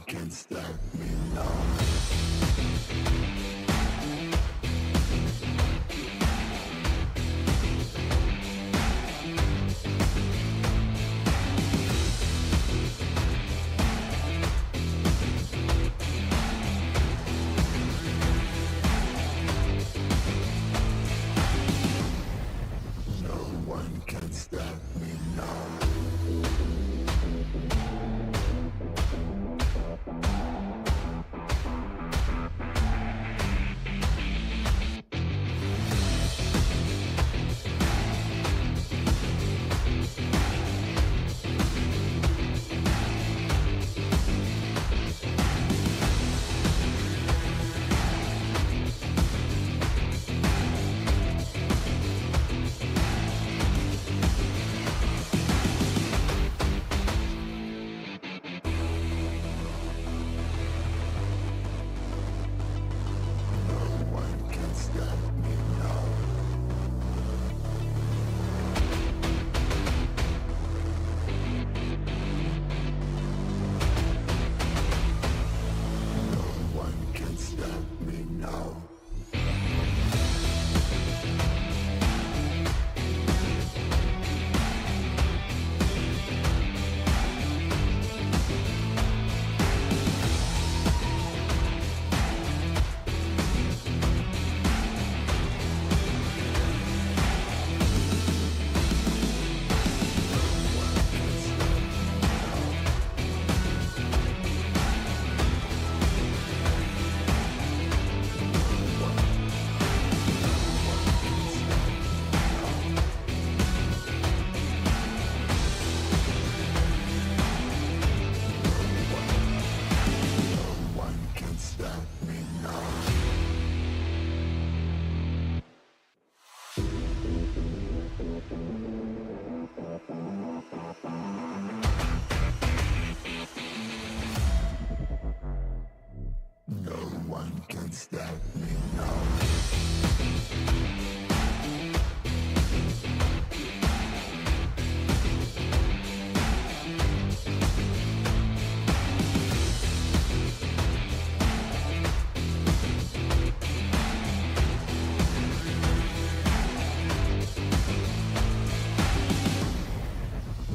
can stop me now. stop me now.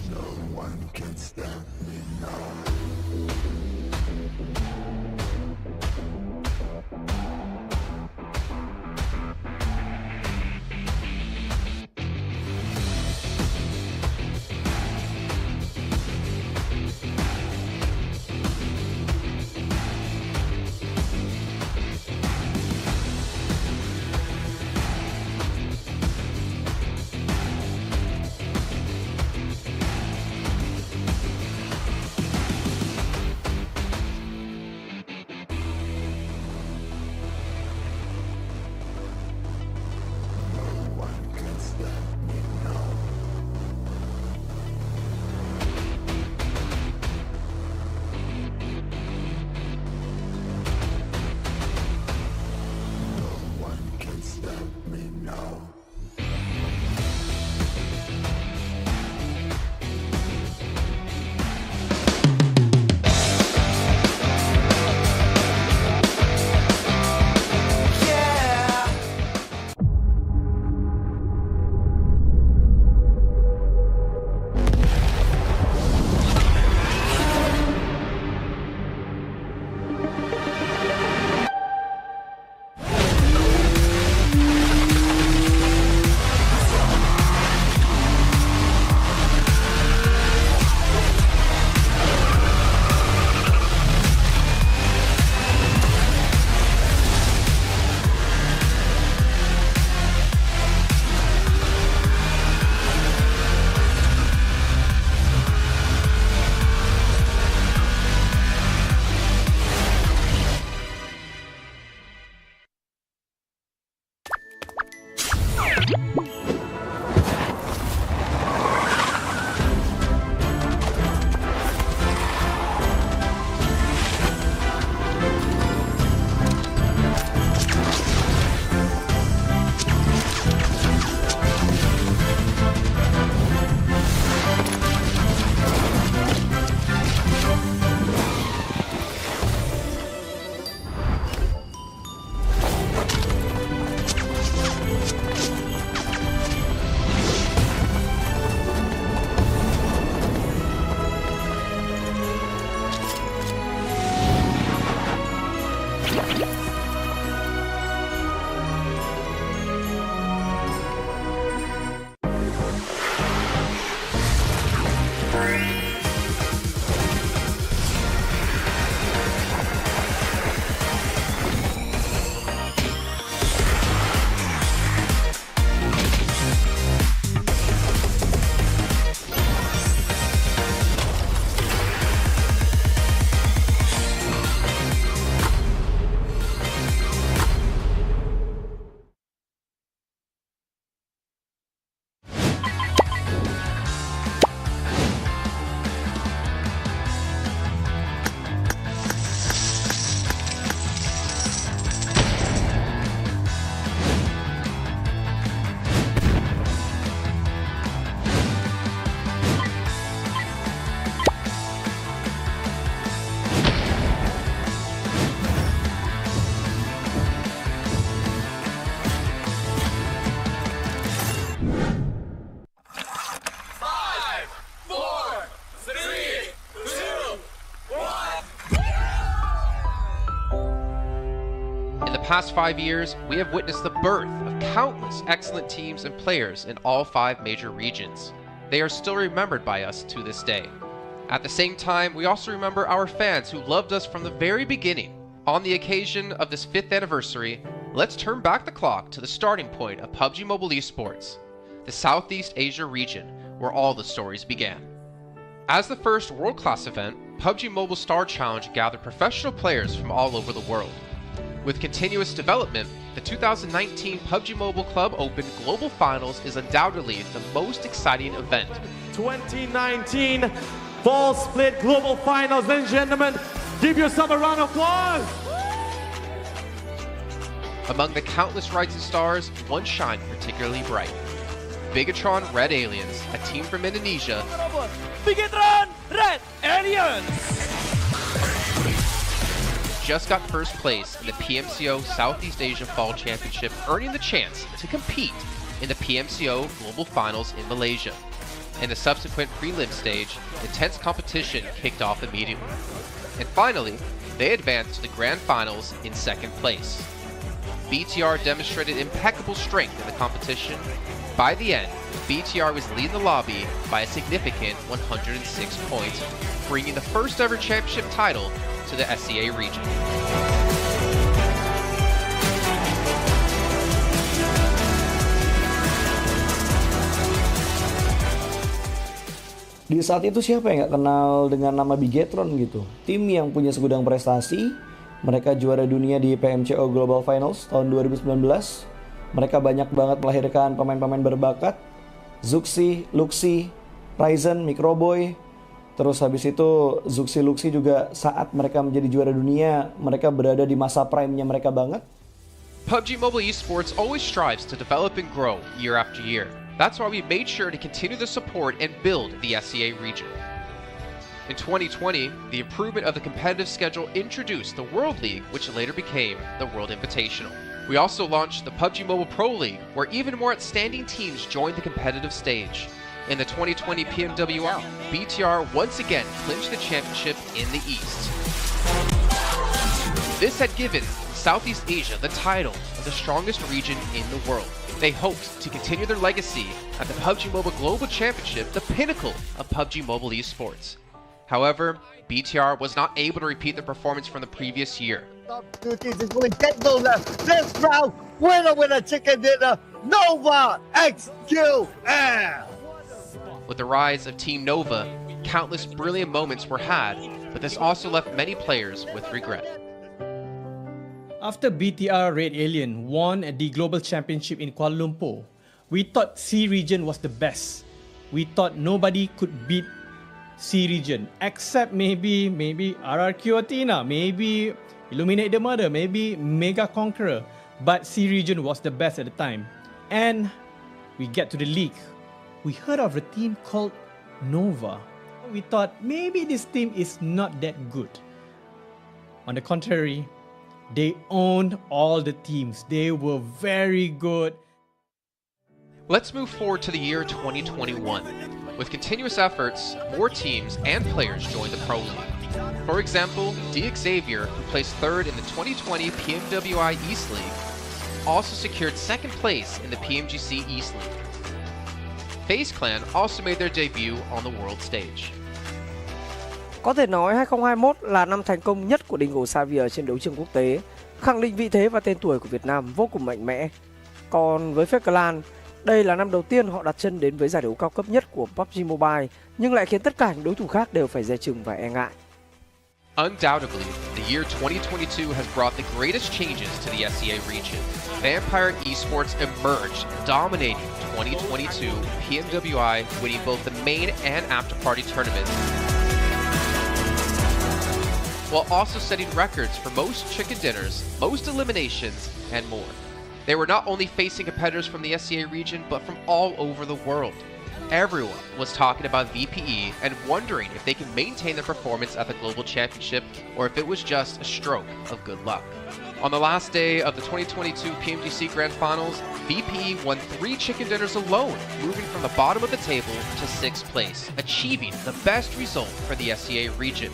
No one can stop me now. In the past 5 years, we have witnessed the birth of countless excellent teams and players in all 5 major regions. They are still remembered by us to this day. At the same time, we also remember our fans who loved us from the very beginning. On the occasion of this 5th anniversary, let's turn back the clock to the starting point of PUBG Mobile esports, the Southeast Asia region, where all the stories began. As the first world-class event, PUBG Mobile Star Challenge gathered professional players from all over the world. With continuous development, the 2019 PUBG Mobile Club Open Global Finals is undoubtedly the most exciting event. 2019 Fall Split Global Finals, ladies and gentlemen, give yourself a round of applause! Among the countless rising stars, one shined particularly bright. Bigatron Red Aliens, a team from Indonesia, Bigatron Red Aliens just got first place in the PMCO Southeast Asia Fall Championship, earning the chance to compete in the PMCO Global Finals in Malaysia. In the subsequent prelim stage, intense competition kicked off immediately. And finally, they advanced to the Grand Finals in second place. BTR demonstrated impeccable strength in the competition. By the end, BTR was leading the lobby by a significant 106 points, bringing the first ever championship title to the SEA region. Di saat itu siapa yang nggak kenal dengan nama Bigatron gitu? Tim yang punya segudang prestasi, mereka juara dunia di PMCO Global Finals tahun 2019. Mereka banyak banget melahirkan pemain-pemain berbakat, Zuxi, Luxi, Ryzen, Microboy. Terus habis itu Zuxi, Luxi juga saat mereka menjadi juara dunia, mereka berada di masa prime-nya mereka banget. PUBG Mobile Esports always strives to develop and grow year after year. That's why we made sure to continue the support and build the SEA region. In 2020, the improvement of the competitive schedule introduced the World League, which later became the World Invitational. We also launched the PUBG Mobile Pro League, where even more outstanding teams joined the competitive stage. In the 2020 PMWL, BTR once again clinched the championship in the East. This had given Southeast Asia the title of the strongest region in the world. They hoped to continue their legacy at the PUBG Mobile Global Championship, the pinnacle of PUBG Mobile Esports. However, BTR was not able to repeat the performance from the previous year. Two teams is going to get those this round. Winner, chicken dinner. Nova XQL. With the rise of Team Nova, countless brilliant moments were had, but this also left many players with regret. After BTR Red Alien won at the Global Championship in Kuala Lumpur, we thought C region was the best. We thought nobody could beat C region except maybe RRQ Athena, maybe Illuminate the Murder, maybe Mega Conqueror. But C region was the best at the time. And we get to the league. We heard of a team called Nova. We thought maybe this team is not that good. On the contrary, they owned all the teams. They were very good. Let's move forward to the year 2021. With continuous efforts, more teams and players joined the Pro League. For example, Xavier, who placed third in the 2020 PMWI East League, also secured second place in the PMGC East League. FaZe Clan also made their debut on the world stage. Có thể nói 2021 là năm thành công nhất của Dingo Xavier trên đấu trường quốc tế, khẳng định vị thế và tên tuổi của Việt Nam vô cùng mạnh mẽ. Còn với FaZe Clan, đây là năm đầu tiên họ đặt chân đến với giải đấu cao cấp nhất của PUBG Mobile, nhưng lại khiến tất cả những đối thủ khác đều phải dè chừng và e ngại. Undoubtedly, the year 2022 has brought the greatest changes to the SEA region. Vampire Esports emerged, dominating 2022 PMWI, winning both the main and after-party tournaments, while also setting records for most chicken dinners, most eliminations, and more. They were not only facing competitors from the SEA region, but from all over the world. Everyone was talking about VPE and wondering if they can maintain their performance at the Global Championship or if it was just a stroke of good luck. On the last day of the 2022 PMGC Grand Finals, VPE won 3 chicken dinners alone, moving from the bottom of the table to 6th place, achieving the best result for the SEA region.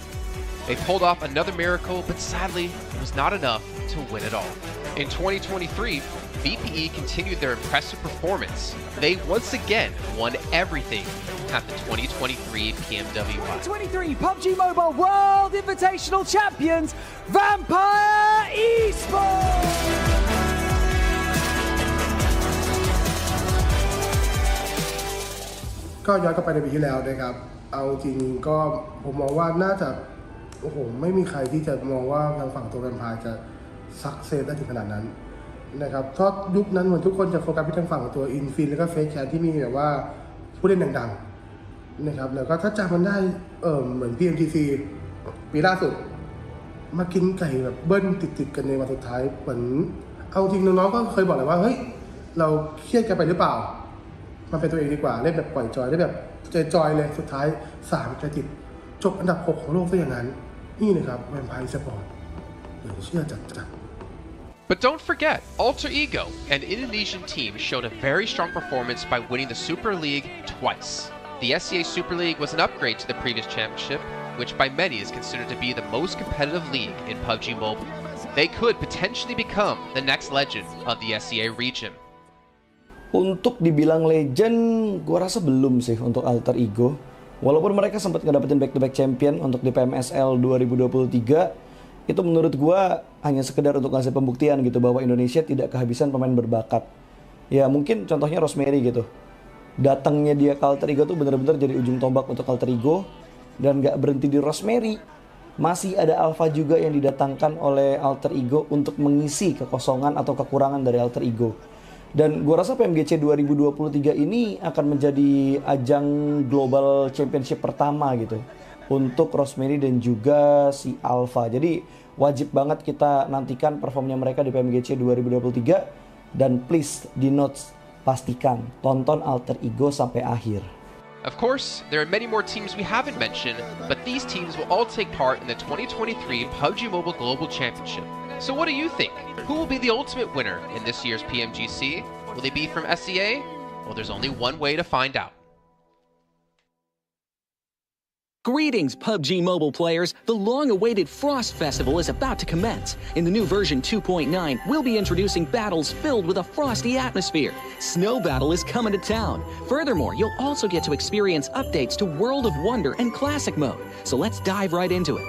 They pulled off another miracle, but sadly, it was not enough to win it all. In 2023, VPE continued their impressive performance. They once again won everything at the 2023 PMWI. 2023 PUBG Mobile World Invitational Champions, Vampire Esports! ก็ย้อนกลับไปในปีที่แล้วนะครับเอาจริงก็ผมมองว่าน่าจะโอ้โหไม่มีใครที่จะมองว่าทางฝั่งตัวแวมไพร์จะซักเซสได้ถึงขนาดนั้นนะครับเพราะยุคนั้นเหมือนทุกคนจะโฟกัสไปทางฝั่งตัวอินฟินแล้วก็เฟซแคนที่มีแบบว่าผู้เล่นดังๆนะครับแล้วก็ถ้าจำมันได้เหมือน PMGC ปีล่าสุดมากินไก่แบบเบิ้ลติดๆกันในวันสุดท้ายเหมือน เอาจริงน้องๆก็เคยบอกเลยว่าเฮ้ยเราเครียดกันไปหรือเปล่ามันเป็นตัวเองดีกว่าเล่นแบบปล่อยจอยเล่นแบบจอยเลยสุดท้าย3กระติดจบอันดับ6ของโลกซะอย่างนั้นนี่นะครับแวมไพร์สปอร์ตเหลือเชื่อจัด But don't forget, Alter Ego, an Indonesian team, showed a very strong performance by winning the Super League twice. The SCA Super League was an upgrade to the previous championship, which by many is considered to be the most competitive league in PUBG Mobile. They could potentially become the next legend of the SCA region. Untuk dibilang legend, gua rasa belum sih untuk Alter Ego. Walaupun mereka sempat ngedapetin back-to-back champion untuk di PMSL 2023, itu menurut gua hanya sekedar untuk ngasih pembuktian gitu bahwa Indonesia tidak kehabisan pemain berbakat. Ya mungkin contohnya Rosemary gitu. Datangnya dia ke Alter Ego tuh bener-bener jadi ujung tombak untuk Alter Ego. Dan gak berhenti di Rosemary. Masih ada Alpha juga yang didatangkan oleh Alter Ego untuk mengisi kekosongan atau kekurangan dari Alter Ego. Dan gua rasa PMGC 2023 ini akan menjadi ajang global championship pertama gitu untuk Rosemary dan juga si Alpha. Jadi wajib banget kita nantikan performnya mereka di PMGC 2023. Dan please di notes pastikan tonton Alter Ego sampai akhir. Of course, there are many more teams we haven't mentioned, but these teams will all take part in the 2023 PUBG Mobile Global Championship. So what do you think? Who will be the ultimate winner in this year's PMGC? Will they be from SCA? Well, there's only one way to find out. Greetings, PUBG Mobile players! The long-awaited Frost Festival is about to commence. In the new version 2.9, we'll be introducing battles filled with a frosty atmosphere. Snow Battle is coming to town. Furthermore, you'll also get to experience updates to World of Wonder and Classic Mode. So let's dive right into it.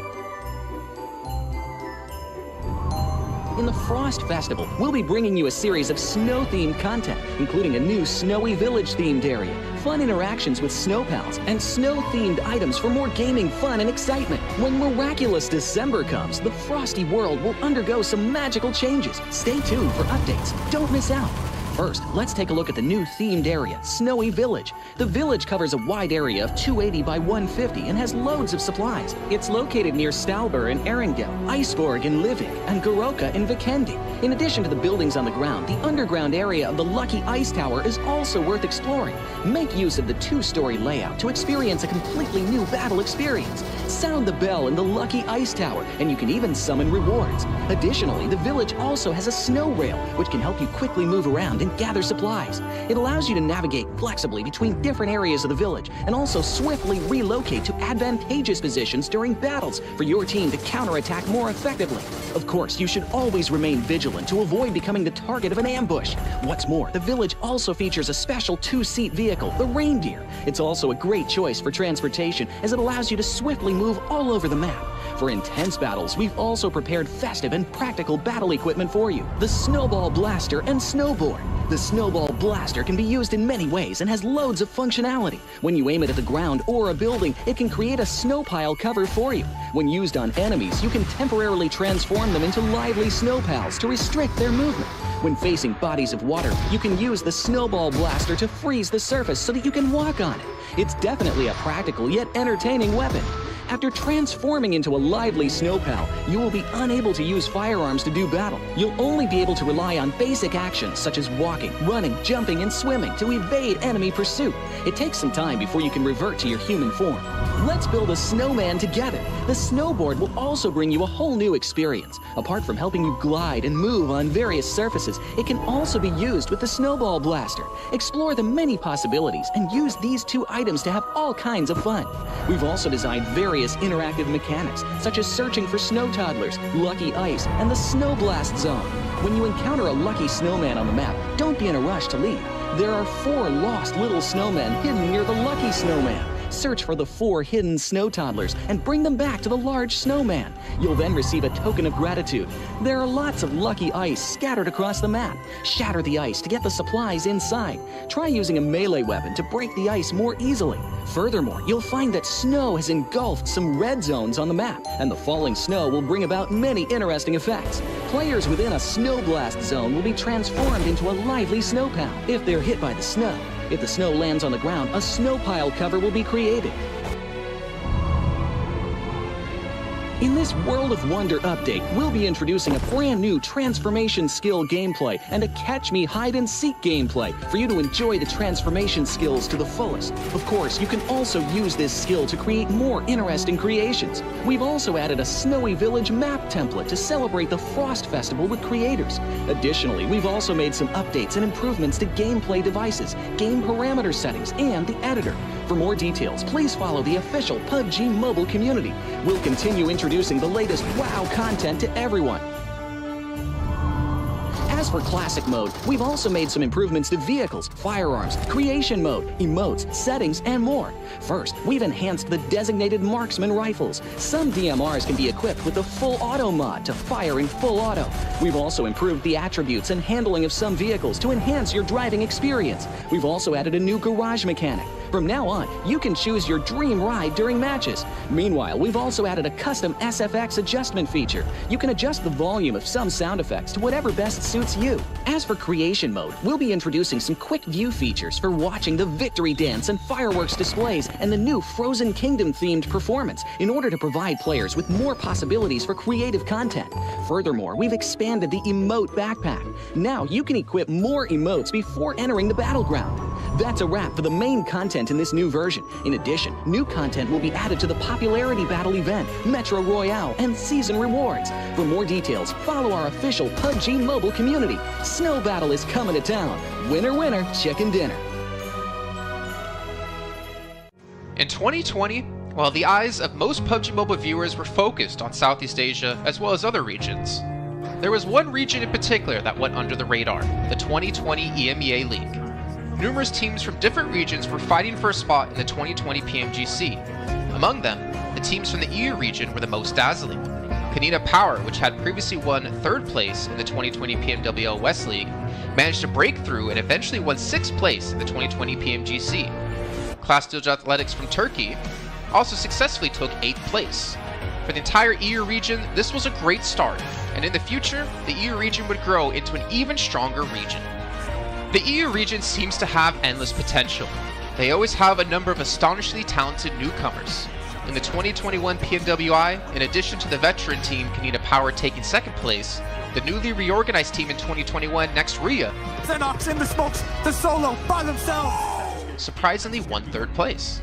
In the Frost Festival, we'll be bringing you a series of snow-themed content, including a new Snowy Village-themed area, fun interactions with snow pals, and snow-themed items for more gaming fun and excitement. When miraculous December comes, the frosty world will undergo some magical changes. Stay tuned for updates. Don't miss out. First, let's take a look at the new themed area, Snowy Village. The village covers a wide area of 280 by 150 and has loads of supplies. It's located near Stalber in Erringdale, Iceborg in Livik, and Goroka in Vikendi. In addition to the buildings on the ground, the underground area of the Lucky Ice Tower is also worth exploring. Make use of the two-story layout to experience a completely new battle experience. Sound the bell in the Lucky Ice Tower, and you can even summon rewards. Additionally, the village also has a snow rail, which can help you quickly move around and gather supplies. It allows you to navigate flexibly between different areas of the village and also swiftly relocate to advantageous positions during battles for your team to counterattack more effectively. Of course, you should always remain vigilant to avoid becoming the target of an ambush. What's more, the village also features a special two-seat vehicle, the Reindeer. It's also a great choice for transportation as it allows you to swiftly move all over the map. For intense battles, we've also prepared festive and practical battle equipment for you, the Snowball Blaster and Snowboard. The Snowball Blaster can be used in many ways and has loads of functionality. When you aim it at the ground or a building, it can create a snow pile cover for you. When used on enemies, you can temporarily transform them into lively snow pals to restrict their movement. When facing bodies of water, you can use the Snowball Blaster to freeze the surface so that you can walk on it. It's definitely a practical yet entertaining weapon. After transforming into a lively snow pal, you will be unable to use firearms to do battle. You'll only be able to rely on basic actions such as walking, running, jumping, and swimming to evade enemy pursuit. It takes some time before you can revert to your human form. Let's build a snowman together. The snowboard will also bring you a whole new experience. Apart from helping you glide and move on various surfaces, it can also be used with the Snowball Blaster. Explore the many possibilities and use these two items to have all kinds of fun. We've also designed various interactive mechanics, such as searching for snow toddlers, lucky ice, and the snow blast zone. When you encounter a lucky snowman on the map, don't be in a rush to leave. There are 4 lost little snowmen hidden near the lucky snowman. Search for the 4 hidden snow toddlers and bring them back to the large snowman. You'll then receive a token of gratitude. There are lots of lucky ice scattered across the map. Shatter the ice to get the supplies inside. Try using a melee weapon to break the ice more easily. Furthermore, you'll find that snow has engulfed some red zones on the map, and the falling snow will bring about many interesting effects. Players within a snow blast zone will be transformed into a lively snow pal if they're hit by the snow. If the snow lands on the ground, a snow pile cover will be created. In this World of Wonder update, we'll be introducing a brand new transformation skill gameplay and a catch me hide and seek gameplay for you to enjoy the transformation skills to the fullest. Of course, you can also use this skill to create more interesting creations. We've also added a Snowy Village map template to celebrate the Frost Festival with creators. Additionally, we've also made some updates and improvements to gameplay devices, game parameter settings, and the editor. For more details, please follow the official PUBG mobile community. We'll continue introducing the latest WoW content to everyone. As for Classic Mode, we've also made some improvements to vehicles, firearms, creation mode, emotes, settings, and more. First, we've enhanced the designated marksman rifles. Some DMRs can be equipped with the full auto mod to fire in full auto. We've also improved the attributes and handling of some vehicles to enhance your driving experience. We've also added a new garage mechanic. From now on, you can choose your dream ride during matches. Meanwhile, we've also added a custom SFX adjustment feature. You can adjust the volume of some sound effects to whatever best suits you. As for creation mode, we'll be introducing some quick view features for watching the victory dance and fireworks displays and the new Frozen Kingdom themed performance in order to provide players with more possibilities for creative content. Furthermore, we've expanded the emote backpack. Now you can equip more emotes before entering the battleground. That's a wrap for the main content in this new version. In addition, new content will be added to the popularity battle event, Metro Royale, and season rewards. For more details, follow our official PUBG mobile community. Snow Battle is coming to town. Winner, winner, chicken dinner. In 2020, while the eyes of most PUBG Mobile viewers were focused on Southeast Asia as well as other regions, there was one region in particular that went under the radar, the 2020 EMEA League. Numerous teams from different regions were fighting for a spot in the 2020 PMGC. Among them, the teams from the EU region were the most dazzling. Canina Power, which had previously won 3rd place in the 2020 PMWL West League, managed to break through and eventually won 6th place in the 2020 PMGC. Class Dilge Athletics from Turkey also successfully took 8th place. For the entire EU region, this was a great start, and in the future, the EU region would grow into an even stronger region. The EU region seems to have endless potential. They always have a number of astonishingly talented newcomers. In the 2021 PMWI, in addition to the veteran team Canina Power taking 2nd place, the newly reorganized team in 2021, Next Ria, Xenox in the smokes, the solo by themselves, surprisingly won 3rd place.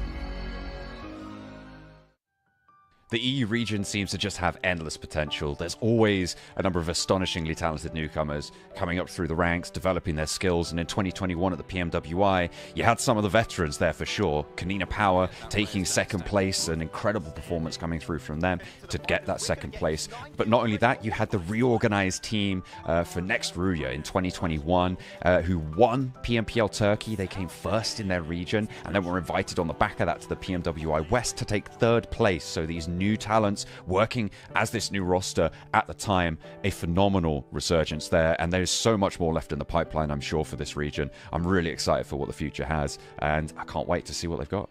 The EU region seems to just have endless potential. There's always a number of astonishingly talented newcomers coming up through the ranks, developing their skills, and in 2021 at the PMWI, you had some of the veterans there for sure. Canina Power taking 2nd place, an incredible performance coming through from them to get that 2nd place. But not only that, you had the reorganized team for Next Ruya in 2021 who won PMPL Turkey. They came 1st in their region and then were invited on the back of that to the PMWI West to take 3rd place. So these new talents working as this new roster at the time, a phenomenal resurgence there, and there's so much more left in the pipeline, I'm sure, for this region. I'm really excited for what the future has, and I can't wait to see what they've got.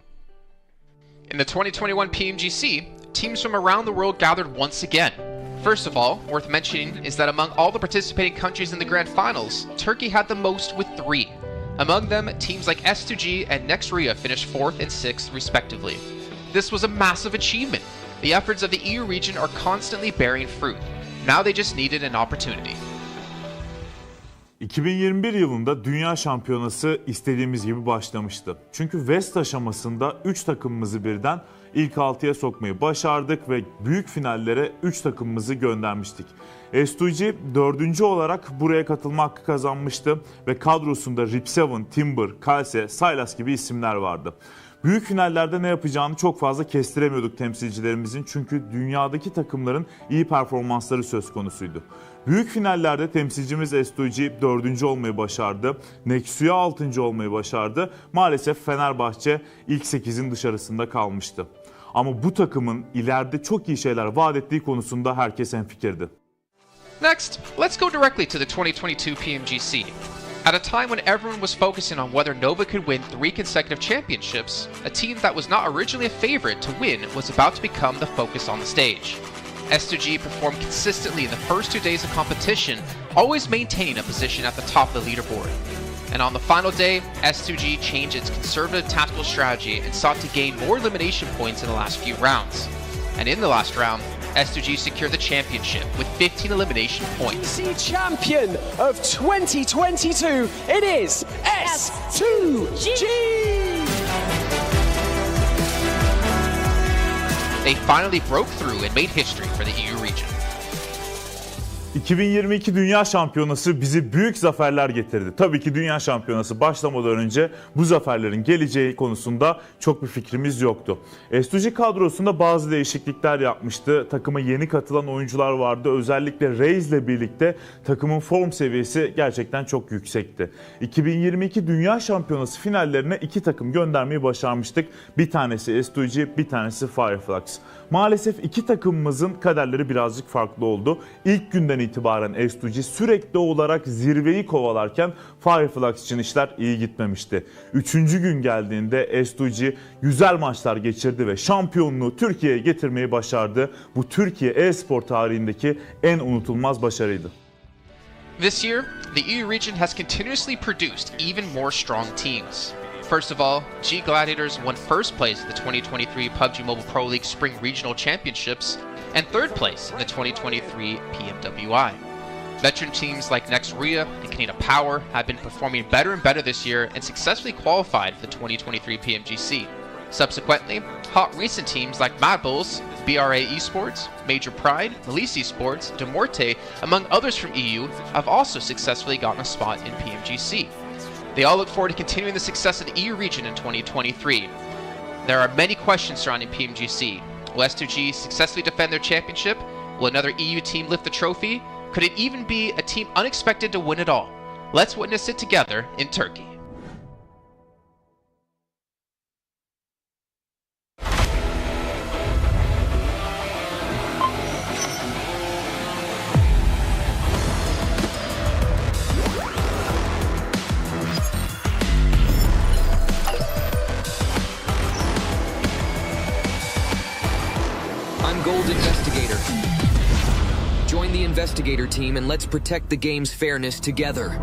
In the 2021 PMGC, teams from around the world gathered once again. First of all, worth mentioning is that among all the participating countries in the Grand Finals, Turkey had the most with 3. Among them, teams like S2G and Next Ria finished 4th and 6th respectively. This was a massive achievement. The efforts of the EU region are constantly bearing fruit. Now they just needed an opportunity. 2021 yılında Dünya Şampiyonası istediğimiz gibi başlamıştı. Çünkü West aşamasında 3 takımımızı birden ilk 6'ya sokmayı başardık ve büyük finallere 3 takımımızı göndermiştik. S2G 4. olarak buraya katılma hakkı kazanmıştı ve kadrosunda Rip7, Timber, Kalse, Sylas gibi isimler vardı. Büyük finallerde ne yapacağını çok fazla kestiremiyorduk temsilcilerimizin, çünkü dünyadaki takımların iyi performansları söz konusuydu. Büyük finallerde temsilcimiz S2G 4. olmayı başardı. Nexuya 6. olmayı başardı. Maalesef Fenerbahçe ilk 8'in dışarısında kalmıştı. Ama bu takımın ileride çok iyi şeyler vaat ettiği konusunda herkes hemfikirdi. Next, let's go directly to the 2022 PMGC. At a time when everyone was focusing on whether Nova could win 3 consecutive championships, a team that was not originally a favorite to win was about to become the focus on the stage. S2G performed consistently in the first 2 days of competition, always maintaining a position at the top of the leaderboard. And on the final day, S2G changed its conservative tactical strategy and sought to gain more elimination points in the last few rounds. And in the last round, S2G secured the championship with 15 elimination points. The champion of 2022, it is S2G! They finally broke through and made history for the EU region. 2022 Dünya Şampiyonası bizi büyük zaferler getirdi. Tabii ki Dünya Şampiyonası başlamadan önce bu zaferlerin geleceği konusunda çok bir fikrimiz yoktu. S2G kadrosunda bazı değişiklikler yapmıştı. Takıma yeni katılan oyuncular vardı. Özellikle Reis ile birlikte takımın form seviyesi gerçekten çok yüksekti. 2022 Dünya Şampiyonası finallerine 2 takım göndermeyi başarmıştık. Bir tanesi S2G, bir tanesi Fireflux. Maalesef 2 takımımızın kaderleri birazcık farklı oldu. İlk günden itibaren S2G sürekli olarak zirveyi kovalarken Fireflux için işler iyi gitmemişti. 3. gün geldiğinde S2G güzel maçlar geçirdi ve şampiyonluğu Türkiye'ye getirmeyi başardı. Bu Türkiye e-spor tarihindeki en unutulmaz başarıydı. This year, the EU region has continuously produced even more strong teams. First of all, G Gladiators won first place at the 2023 PUBG Mobile Pro League Spring Regional Championships and third place in the 2023 PMWI. Veteran teams like Next Ria and Canada Power have been performing better and better this year and successfully qualified for the 2023 PMGC. Subsequently, hot recent teams like Mad Bulls, BRA Esports, Major Pride, Elise Esports, Demorte, among others from EU, have also successfully gotten a spot in PMGC. They all look forward to continuing the success of the EU region in 2023. There are many questions surrounding PMGC. Will S2G successfully defend their championship? Will another EU team lift the trophy? Could it even be a team unexpected to win it all? Let's witness it together in Turkey. I'm Gold Investigator. Join the Investigator team and let's protect the game's fairness together.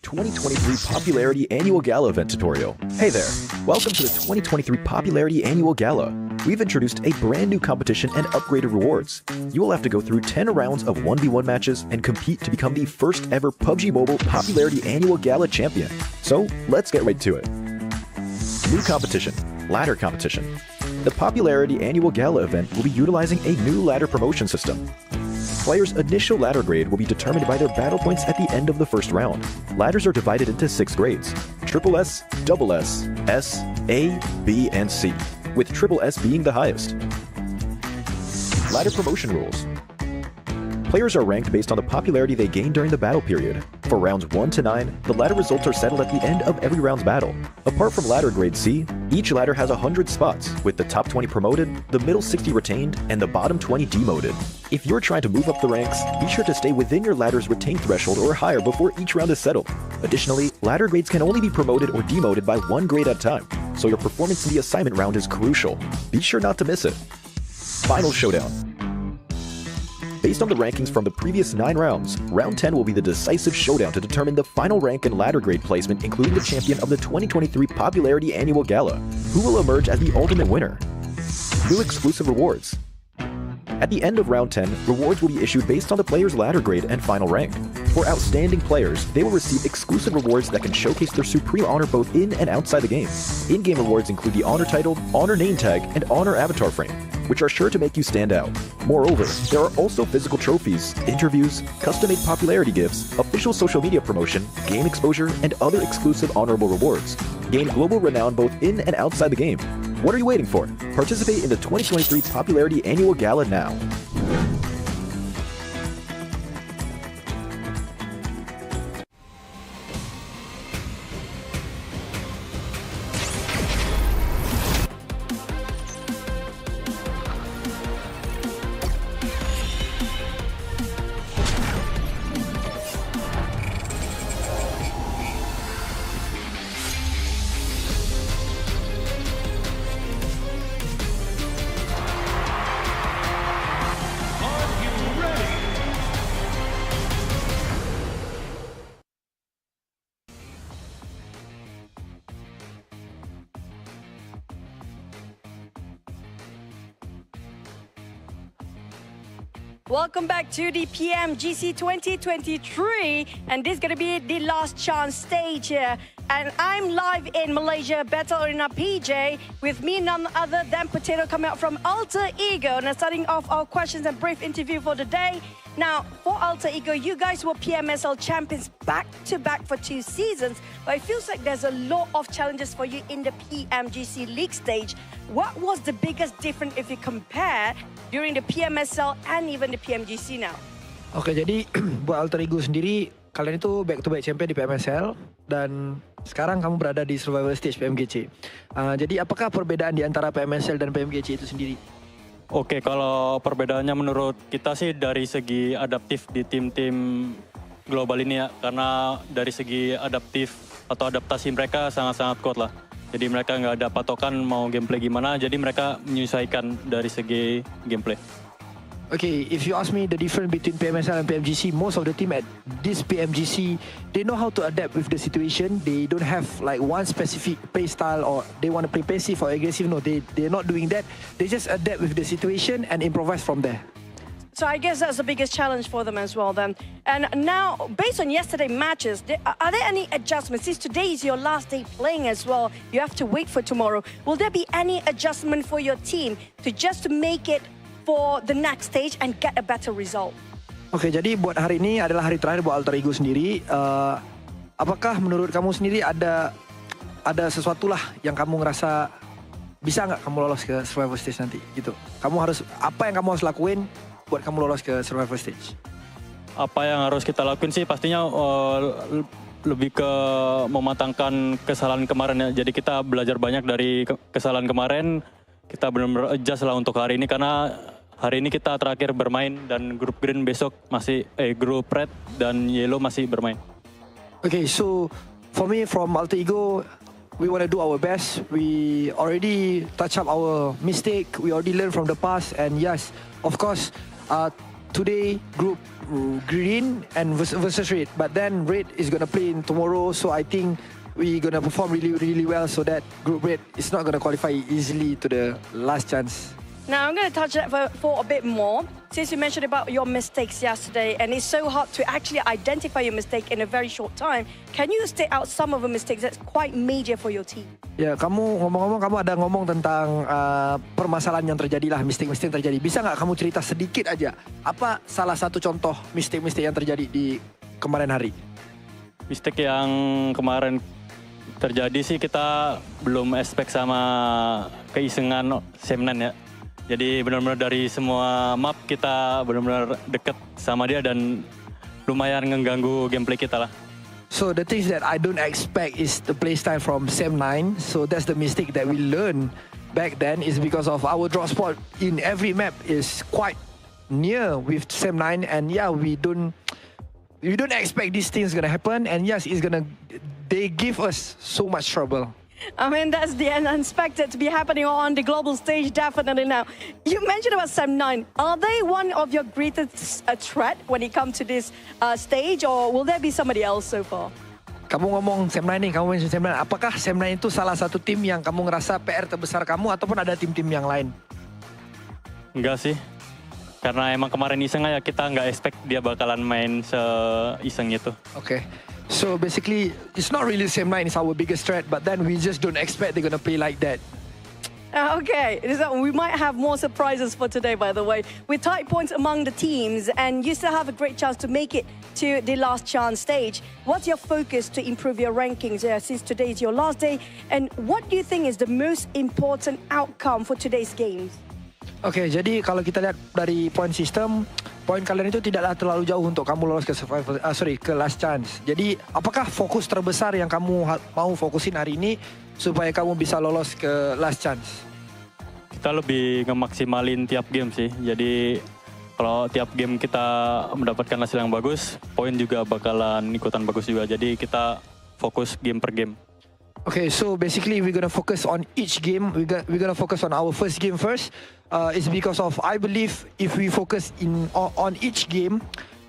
2023 Popularity Annual Gala event tutorial. Hey there, welcome to the 2023 Popularity Annual Gala. We've introduced a brand new competition and upgraded rewards. You will have to go through 10 rounds of 1v1 matches and compete to become the first ever PUBG Mobile Popularity Annual Gala champion. So let's get right to it. New competition, ladder competition. The Popularity Annual Gala event will be utilizing a new ladder promotion system. Players' initial ladder grade will be determined by their battle points at the end of the first round. Ladders are divided into 6 grades: Triple S, Double S, S, A, B, and C, with Triple S being the highest. Ladder promotion rules. Players are ranked based on the popularity they gain during the battle period. For rounds 1 to 9, the ladder results are settled at the end of every round's battle. Apart from ladder grade C, each ladder has 100 spots, with the top 20 promoted, the middle 60 retained, and the bottom 20 demoted. If you're trying to move up the ranks, be sure to stay within your ladder's retained threshold or higher before each round is settled. Additionally, ladder grades can only be promoted or demoted by 1 grade at a time, so your performance in the assignment round is crucial. Be sure not to miss it. Final showdown. Based on the rankings from the previous 9 rounds, round 10 will be the decisive showdown to determine the final rank and ladder grade placement, including the champion of the 2023 Popularity Annual Gala. Who will emerge as the ultimate winner? New exclusive rewards. At the end of round 10, rewards will be issued based on the player's ladder grade and final rank. For outstanding players, they will receive exclusive rewards that can showcase their supreme honor both in and outside the game. In-game rewards include the Honor Title, Honor Name Tag, and Honor Avatar Frame, which are sure to make you stand out. Moreover, there are also physical trophies, interviews, custom-made popularity gifts, official social media promotion, game exposure, and other exclusive honorable rewards. Gain global renown both in and outside the game. What are you waiting for? Participate in the 2023 Popularity Annual Gala now. Welcome back to the PMGC 2023, and this is going to be the last chance stage here. And I'm live in Malaysia, Battle Arena PJ, with me none other than Potato coming out from Alter Ego. Now, starting off our questions and brief interview for the day. Now, for Alter Ego, you guys were PMSL champions back-to-back for 2 seasons, but it feels like there's a lot of challenges for you in the PMGC League stage. What was the biggest difference if you compare during the PMSL and even the PMGC now? Oke, jadi buat Alter Ego sendiri, kalian itu back-to-back champion di PMSL dan sekarang kamu berada di survival stage PMGC. Jadi apakah perbedaan di antara PMSL dan PMGC itu sendiri? Oke, kalau perbedaannya menurut kita sih dari segi adaptif di tim-tim global ini ya. Karena dari segi adaptif atau adaptasi mereka sangat-sangat kuat lah. Jadi mereka nggak ada patokan mau gameplay gimana, jadi mereka menyesuaikan dari segi gameplay. Okay, if you ask me the difference between PMSL and PMGC, most of the team at this PMGC, they know how to adapt with the situation. They don't have like one specific play style or they want to play passive or aggressive. No, they're not doing that. They just adapt with the situation and improvise from there. So I guess that's the biggest challenge for them as well then. And now, based on yesterday's matches, are there any adjustments? Since today is your last day playing as well, you have to wait for tomorrow. Will there be any adjustment for your team to just make it for the next stage and get a better result? Oke, jadi buat hari ini adalah hari terakhir buat Alter Ego sendiri. Apakah menurut kamu sendiri ada sesuatu lah yang kamu ngerasa bisa nggak kamu lolos ke survival stage nanti gitu? Apa yang kamu harus lakuin buat kamu lolos ke survival stage? Apa yang harus kita lakuin sih pastinya lebih ke mematangkan kesalahan kemarin ya. Jadi kita belajar banyak dari kesalahan kemarin. Kita benar-benar adjust lah untuk hari ini karena hari ini kita terakhir bermain dan grup green besok masih grup red dan yellow masih bermain. Okay, so for me from Alter Ego, we want to do our best. We already touch up our mistake. We already learned from the past, and yes, of course, today group green and versus red, but then red is gonna play in tomorrow. So I think we're gonna perform really well so that group red is not gonna qualify easily to the last chance. Now I'm gonna touch that for a bit more. Since you mentioned about your mistakes yesterday, and it's so hard to actually identify your mistake in a very short time, can you state out some of the mistakes that's quite major for your team? Ya, kamu ngomong-ngomong, kamu ada ngomong tentang permasalahan yang terjadi lah, mistake-mistake yang terjadi. Bisa nggak kamu cerita sedikit aja, apa salah satu contoh mistake-mistake yang terjadi di kemarin hari? Mistake yang kemarin terjadi sih kita belum expect sama keisengan Semnan ya. Jadi benar-benar dari semua map kita benar-benar deket sama dia dan lumayan mengganggu gameplay kita lah. So the things that I don't expect is the playstyle from Sem9. So that's the mistake that we learned back then is because of our drop spot in every map is quite near with Sem9, and yeah, we don't expect these things gonna happen, and yes, they give us so much trouble. I mean, that's the unexpected to be happening on the global stage, definitely now. You mentioned about Sem9. Are they one of your greatest threat when it comes to this stage, or will there be somebody else so far? Kamu ngomong Sem9 nih, kamu mention Sem9. Apakah Sem9 itu salah satu tim yang kamu ngerasa PR terbesar kamu, ataupun ada tim-tim yang lain? Enggak sih. Karena emang kemarin iseng aja, kita nggak expect dia bakalan main se-iseng itu. Okay. So basically, it's not really Sem9 is our biggest threat, but then we just don't expect they're gonna play like that. Okay, so we might have more surprises for today, by the way. With tight points among the teams, and you still have a great chance to make it to the last chance stage. What's your focus to improve your rankings since today is your last day? And what do you think is the most important outcome for today's games? Oke, jadi kalau kita lihat dari point system, poin kalian itu tidaklah terlalu jauh untuk kamu lolos ke ke last chance. Jadi, apakah fokus terbesar yang kamu mau fokusin hari ini supaya kamu bisa lolos ke last chance? Kita lebih ngemaksimalin tiap game sih. Jadi, kalau tiap game kita mendapatkan hasil yang bagus, poin juga bakalan ikutan bagus juga. Jadi, kita fokus game per game. Okay, so basically we're gonna focus on each game. We're gonna focus on our first game first. It's because of I believe if we focus on each game,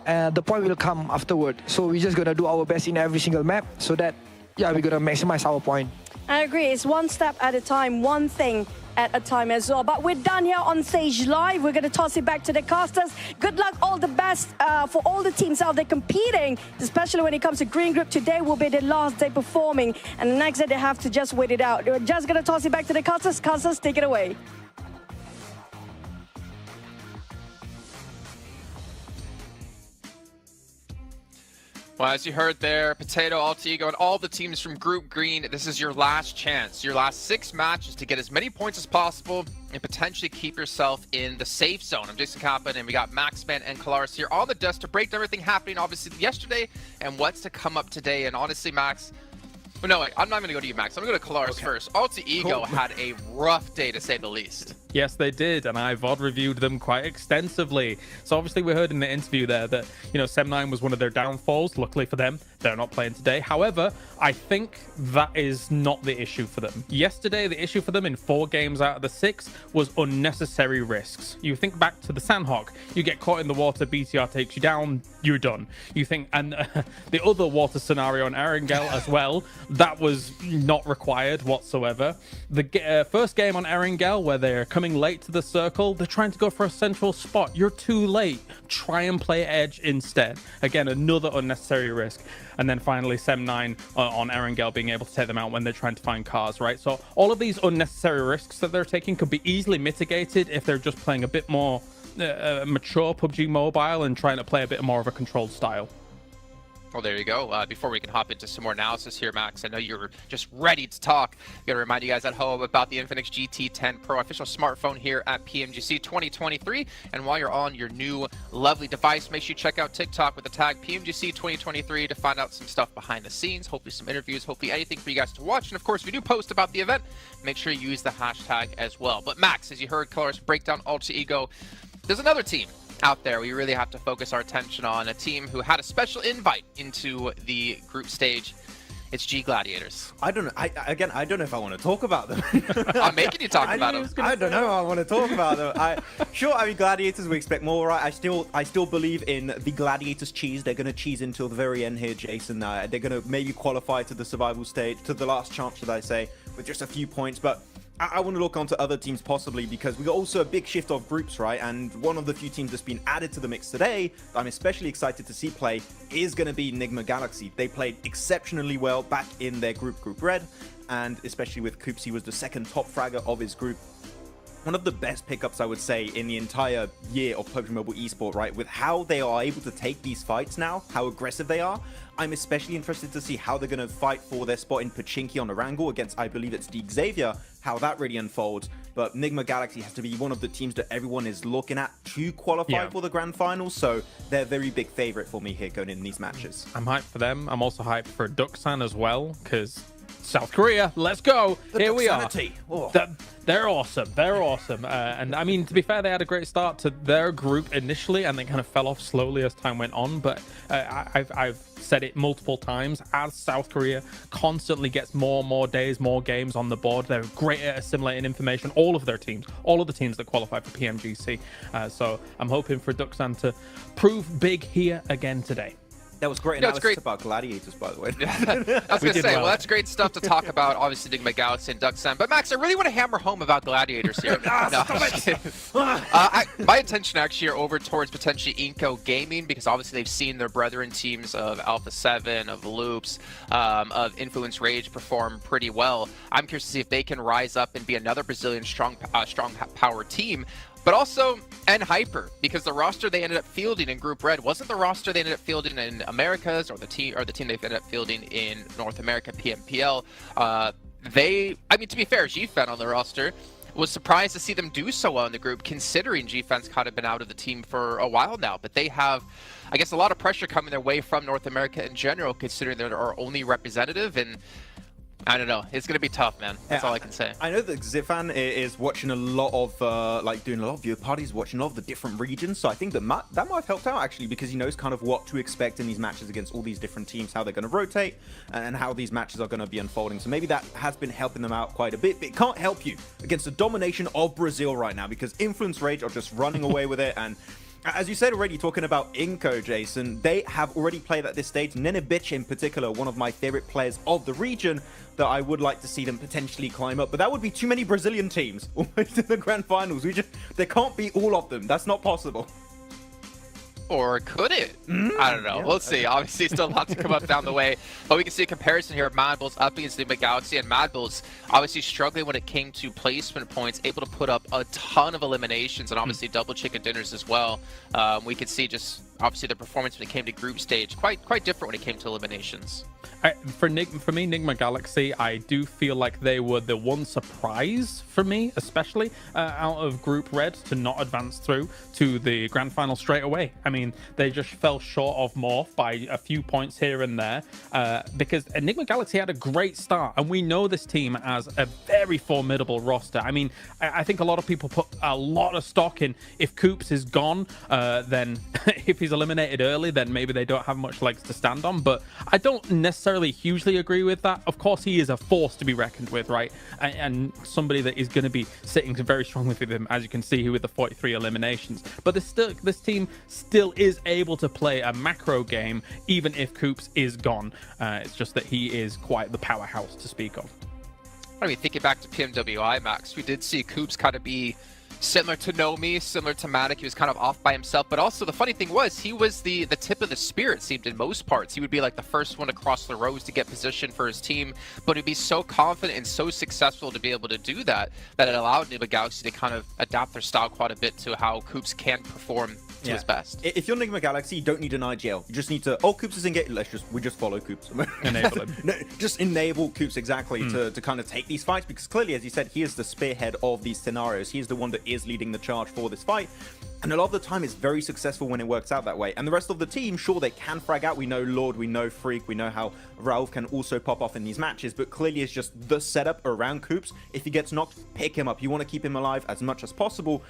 the point will come afterward. So we're just gonna do our best in every single map so that we're gonna maximize our point. I agree. It's one step at a time, one thing at a time as well. But we're done here on stage live. We're going to toss it back to the casters. Good luck, all the best for all the teams out there competing, especially when it comes to Green Group. Today will be the last day performing, and the next day they have to just wait it out. We're just going to toss it back to the casters. Casters, take it away. Well, as you heard there, Potato, Altigo, and all the teams from Group Green, this is your last chance, your last 6 matches to get as many points as possible and potentially keep yourself in the safe zone. I'm Jason Kaplan, and we got Maxman and Kalaris here on the desk to break down everything happening, obviously, yesterday and what's to come up today. And honestly, Max, well, no, wait, I'm not going to go to you, Max. I'm going to go to Kalaris first. Altigo had a rough day, to say the least. Yes, they did, and I VOD reviewed them quite extensively. So obviously we heard in the interview there that, you know, Sem9 was one of their downfalls. Luckily for them, they're not playing today. However, I think that is not the issue for them. Yesterday, the issue for them in 4 games out of the 6 was unnecessary risks. You think back to the Sandhawk, you get caught in the water, BTR takes you down, you're done. You think, and the other water scenario on Erangel as well, that was not required whatsoever. The first game on Erangel, where they're coming late to the circle, they're trying to go for a central spot. You're too late. Try and play edge instead. Again, another unnecessary risk. And then finally, Sem9 on Erangel being able to take them out when they're trying to find cars, right? So all of these unnecessary risks that they're taking could be easily mitigated if they're just playing a bit more mature PUBG Mobile and trying to play a bit more of a controlled style. Well, there you go. Before we can hop into some more analysis here, Max, I know you're just ready to talk. I'm going to remind you guys at home about the Infinix GT10 Pro official smartphone here at PMGC 2023. And while you're on your new lovely device, make sure you check out TikTok with the tag PMGC 2023 to find out some stuff behind the scenes, hopefully some interviews, hopefully anything for you guys to watch. And of course, if we do post about the event, make sure you use the hashtag as well. But Max, as you heard Kalaris break down Altigo, there's another team out there we really have to focus our attention on, a team who had a special invite into the group stage. It's G Gladiators. I don't know. I don't know if I want to talk about them. I'm making you talk about them. I don't know. I want to talk about them. I mean, Gladiators, we expect more, right? I still believe in the Gladiators cheese. They're going to cheese until the very end here, Jason. They're going to maybe qualify to the survival stage, to the last chance, should I say, with just a few points. But I want to look onto other teams possibly, because we got also a big shift of groups, right? And one of the few teams that's been added to the mix today that I'm especially excited to see play is going to be Enigma Galaxy. They played exceptionally well back in their Group Red, and especially with Coops, he was the second top fragger of his group. One of the best pickups, I would say, in the entire year of PUBG Mobile eSport, right? With how they are able to take these fights now, how aggressive they are. I'm especially interested to see how they're going to fight for their spot in Pachinki on the Wrangle against, I believe it's the Xavier, how that really unfolds. But Enigma Galaxy has to be one of the teams that everyone is looking at to qualify for the Grand Finals, so they're a very big favorite for me here going in these matches. I'm hyped for them. I'm also hyped for Duxan as well, because South Korea, let's go. Here we are. Oh. They're awesome. They're awesome. And I mean, to be fair, they had a great start to their group initially, and they kind of fell off slowly as time went on. But I've said it multiple times, as South Korea constantly gets more and more days, more games on the board, they're great at assimilating information. All of their teams, all of the teams that qualify for PMGC. So I'm hoping for Duxan to prove big here again today. That was great analysis about Gladiators, by the way. I was going to say, well, that's great stuff to talk about, obviously, Enigma Galaxy and Duxan. But, Max, I really want to hammer home about Gladiators here. My attention actually are over towards potentially Inco Gaming, because obviously they've seen their brethren teams of Alpha 7, of Loops, of Influence Rage perform pretty well. I'm curious to see if they can rise up and be another Brazilian strong power team. But also, and Hyper, because the roster they ended up fielding in Group Red wasn't the roster they ended up fielding in Americas, or the team they've ended up fielding in North America PMPL. I mean, to be fair, GFen on the roster was surprised to see them do so well in the group, considering GFen's kind of been out of the team for a while now. But they have, I guess, a lot of pressure coming their way from North America in general, considering they're our only representative. And I don't know. It's going to be tough, man. That's all I can say. I know that Zifan is watching a lot of, doing a lot of viewer parties, watching a lot of the different regions. So I think that might have helped out, actually, because he knows kind of what to expect in these matches against all these different teams, how they're going to rotate, and how these matches are going to be unfolding. So maybe that has been helping them out quite a bit. But it can't help you against the domination of Brazil right now, because Influence Rage are just running away with it. And As you said already, talking about Inco, Jason, they have already played at this stage. Nenebich in particular, one of my favorite players of the region, that I would like to see them potentially climb up. But that would be too many Brazilian teams almost in the grand finals. There can't be all of them. That's not possible. Or could it? I don't know. Yeah, we'll see. Obviously, still a lot to come up down the way. But we can see a comparison here of Mad Bulls up against Enigma Galaxy. And Mad Bulls obviously struggling when it came to placement points, able to put up a ton of eliminations and obviously double chicken dinners as well. We could see just obviously the performance when it came to group stage quite different when it came to eliminations. For me, Enigma Galaxy, I do feel like they were the one surprise for me, especially out of Group Red, to not advance through to the grand final straight away. I mean, they just fell short of Morph by a few points here and there because Enigma Galaxy had a great start, and we know this team as a very formidable roster. I mean, I think a lot of people put a lot of stock in if Coops is gone, then if he's eliminated early, then maybe they don't have much legs to stand on, but I don't necessarily hugely agree with that. Of course, he is a force to be reckoned with, right? And somebody that is going to be sitting very strongly with him, as you can see with the 43 eliminations. But this team still is able to play a macro game, even if Coops is gone. It's just that he is quite the powerhouse to speak of. I mean, thinking back to PMWI, Max, we did see Coops kind of be similar to Nomi, similar to Matic. He was kind of off by himself, but also the funny thing was he was the tip of the spear, it seemed, in most parts. He would be like the first one across the rows to get position for his team, but he'd be so confident and so successful to be able to do that it allowed Enigma Galaxy to kind of adapt their style quite a bit to how Coops can perform to his best. If you're Enigma Galaxy, you don't need an IGL. You just need to, Coops is engaged, we just follow Coops. Enable him. No, just enable Coops exactly to kind of take these fights, because clearly, as you said, he is the spearhead of these scenarios. He is the one that is leading the charge for this fight. And a lot of the time it's very successful when it works out that way. And the rest of the team, sure, they can frag out. We know Lord, we know Freak, we know how Ralph can also pop off in these matches, but clearly it's just the setup around Coops. If he gets knocked, pick him up. You want to keep him alive as much as possible,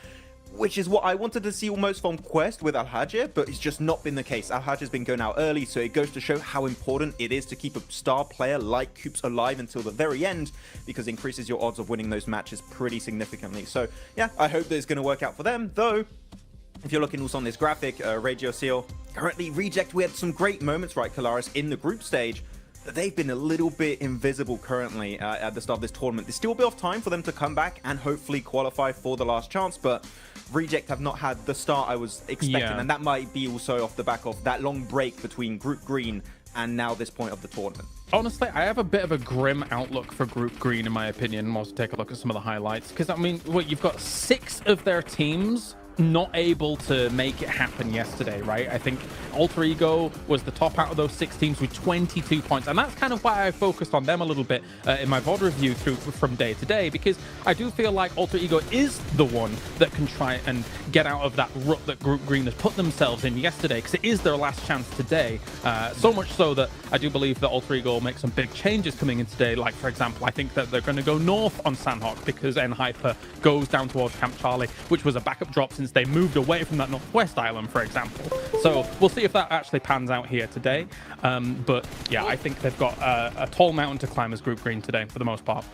which is what I wanted to see almost from Quest with Al-Hajir, but it's just not been the case. Al-Hajir's been going out early, so it goes to show how important it is to keep a star player like Coops alive until the very end, because it increases your odds of winning those matches pretty significantly. So yeah, I hope that it's going to work out for them, though. If you're looking also on this graphic, Regio Seal, currently Reject, we had some great moments, right, Kalaris, in the group stage, but they've been a little bit invisible currently at the start of this tournament. There's still a bit of time for them to come back and hopefully qualify for the last chance, but Reject have not had the start I was expecting, and that might be also off the back of that long break between Group Green and now this point of the tournament. Honestly, I have a bit of a grim outlook for Group Green, in my opinion. We'll also take a look at some of the highlights, because, I mean, you've got 6 of their teams not able to make it happen yesterday, right? I think Alter Ego was the top out of those 6 teams with 22 points, and that's kind of why I focused on them a little bit in my VOD review from day to day, because I do feel like Alter Ego is the one that can try and get out of that rut that Group Green has put themselves in yesterday, because it is their last chance today. So much so that I do believe that Alter Ego will make some big changes coming in today. Like, for example, I think that they're going to go north on Sandhawk because N-Hyper goes down towards Camp Charlie, which was a backup drop since they moved away from that northwest island, for example. So we'll see if that actually pans out here today. But yeah, I think they've got a tall mountain to climb as Group Green today, for the most part.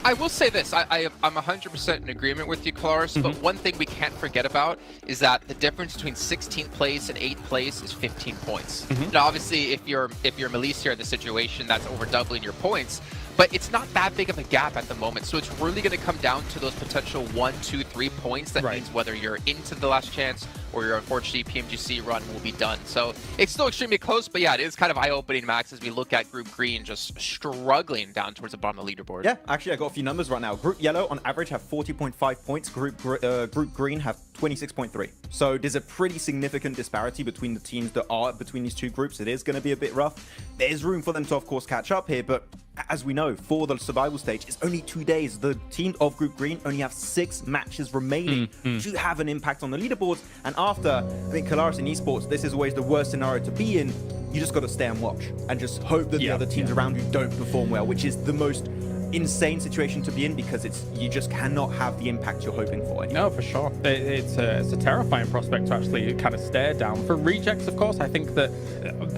I will say this, I'm 100% in agreement with you, Claris, but one thing we can't forget about is that the difference between 16th place and 8th place is 15 points. Now, obviously, if you're Melissa in the situation, that's over doubling your points, but it's not that big of a gap at the moment, so it's really going to come down to those potential 1, 2, 3 points. That means whether you're into the last chance or your unfortunately PMGC run will be done. So it's still extremely close, but yeah, it is kind of eye-opening, Max, as we look at Group Green just struggling down towards the bottom of the leaderboard. Yeah, actually, I got a few numbers right now. Group Yellow, on average, have 40.5 points. Group Green have 26.3. So there's a pretty significant disparity between the teams that are between these two groups. It is going to be a bit rough. There's room for them to, of course, catch up here, but as we know, for the survival stage, it's only 2 days. The team of Group Green only have 6 matches remaining to have an impact on the leaderboards. And after, I think, Kalaris in esports, this is always the worst scenario to be in. You just got to stay and watch and just hope that the other teams around you don't perform well, which is the most insane situation to be in because you just cannot have the impact you're hoping for anymore. No, for sure. It's a terrifying prospect to actually kind of stare down. For Rejects, of course, I think that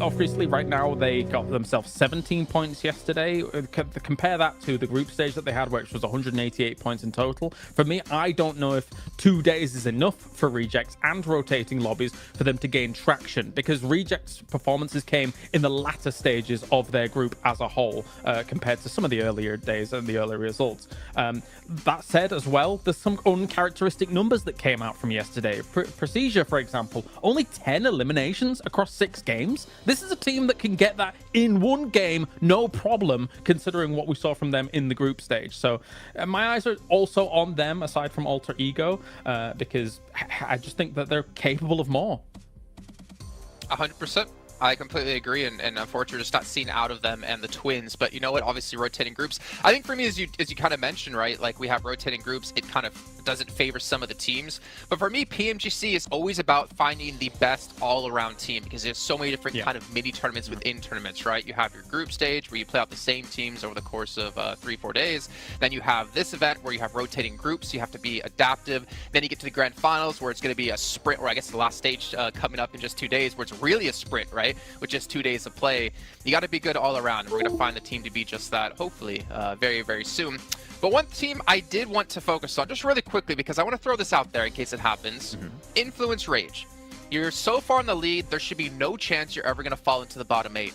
obviously right now they got themselves 17 points yesterday. Compare that to the group stage that they had, which was 188 points in total. For me, I don't know if 2 days is enough for Rejects and rotating lobbies for them to gain traction, because Rejects' performances came in the latter stages of their group as a whole, compared to some of the earlier days and the earlier results. That said, as well, there's some uncharacteristic numbers that came out from yesterday. Procedure, for example, only 10 eliminations across 6 games. This is a team that can get that in one game, no problem, considering what we saw from them in the group stage. So my eyes are also on them, aside from Alter Ego, because I just think that they're capable of more. 100%. I completely agree, and unfortunately, just not seen out of them and the Twins. But you know what? Obviously, rotating groups. I think for me, as you kind of mentioned, right? Like we have rotating groups. It kind of doesn't favor some of the teams. But for me, PMGC is always about finding the best all-around team, because there's so many different kind of mini tournaments within tournaments, right? You have your group stage where you play out the same teams over the course of 3-4 days. Then you have this event where you have rotating groups. You have to be adaptive. Then you get to the grand finals where it's going to be a sprint, or I guess the last stage coming up in just 2 days, where it's really a sprint, right? With just 2 days of play. You got to be good all around, and we're going to find the team to be just that, hopefully, very, very soon. But one team I did want to focus on, just really quickly, because I want to throw this out there in case it happens. Influence Rage. You're so far in the lead, there should be no chance you're ever going to fall into the bottom 8.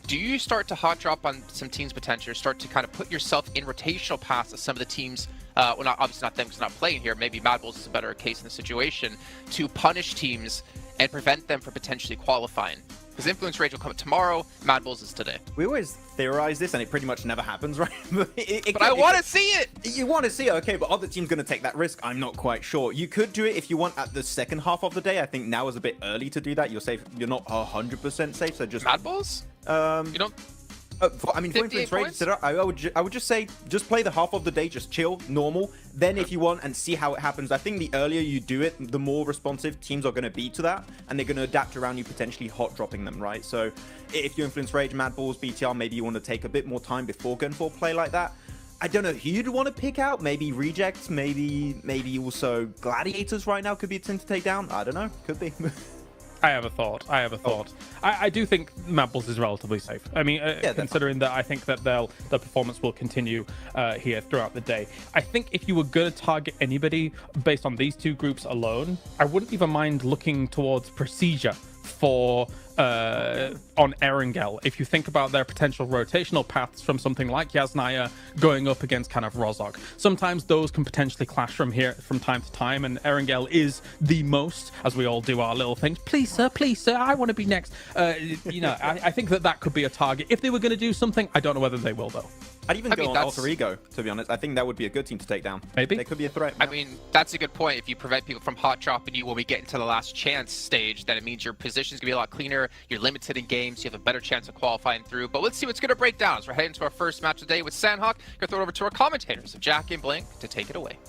Do you start to hot drop on some teams' potential, start to kind of put yourself in rotational paths of some of the teams, well, obviously not them because they're not playing here, maybe Mad Bulls is a better case in the situation, to punish teams and prevent them from potentially qualifying? Because Influence Rage will come tomorrow, Mad Bulls is today. We always theorize this, and it pretty much never happens, right? But I want to see it! You want to see it, okay, but are the teams going to take that risk? I'm not quite sure. You could do it if you want at the second half of the day. I think now is a bit early to do that. You're safe. You're not 100% safe, so just... Mad Bulls? You don't... I mean, for Influence Rage, I would just say, just play the half of the day, just chill, normal. Then if you want, and see how it happens. I think the earlier you do it, the more responsive teams are going to be to that, and they're going to adapt around you, potentially hot dropping them, right? So if you Influence Rage, Mad Bulls, BTR, maybe you want to take a bit more time before going for a play like that. I don't know who you'd want to pick out. Maybe Rejects, maybe also Gladiators right now could be a team to take down. I don't know. Could be. I have a thought. I do think Mad Bulls is relatively safe. I mean, considering that I think that the performance will continue here throughout the day. I think if you were going to target anybody based on these two groups alone, I wouldn't even mind looking towards Procedure for on Erangel. If you think about their potential rotational paths from something like Yasnaya going up against kind of Rozog, sometimes those can potentially clash from time to time, and Erangel is the most, as we all do our little things. Please sir, I want to be next. You know, I think that could be a target. If they were going to do something, I don't know whether they will though. I'd even go on Alter Ego, to be honest. I think that would be a good team to take down. Maybe. They could be a threat. I mean, that's a good point. If you prevent people from hot dropping you when we get into the last chance stage, then it means your position's going to be a lot cleaner. You're limited in games. You have a better chance of qualifying through. But let's see what's going to break down as we're heading to our first match of the day with Sandhawk. Going to throw it over to our commentators of Jack and Blink to take it away.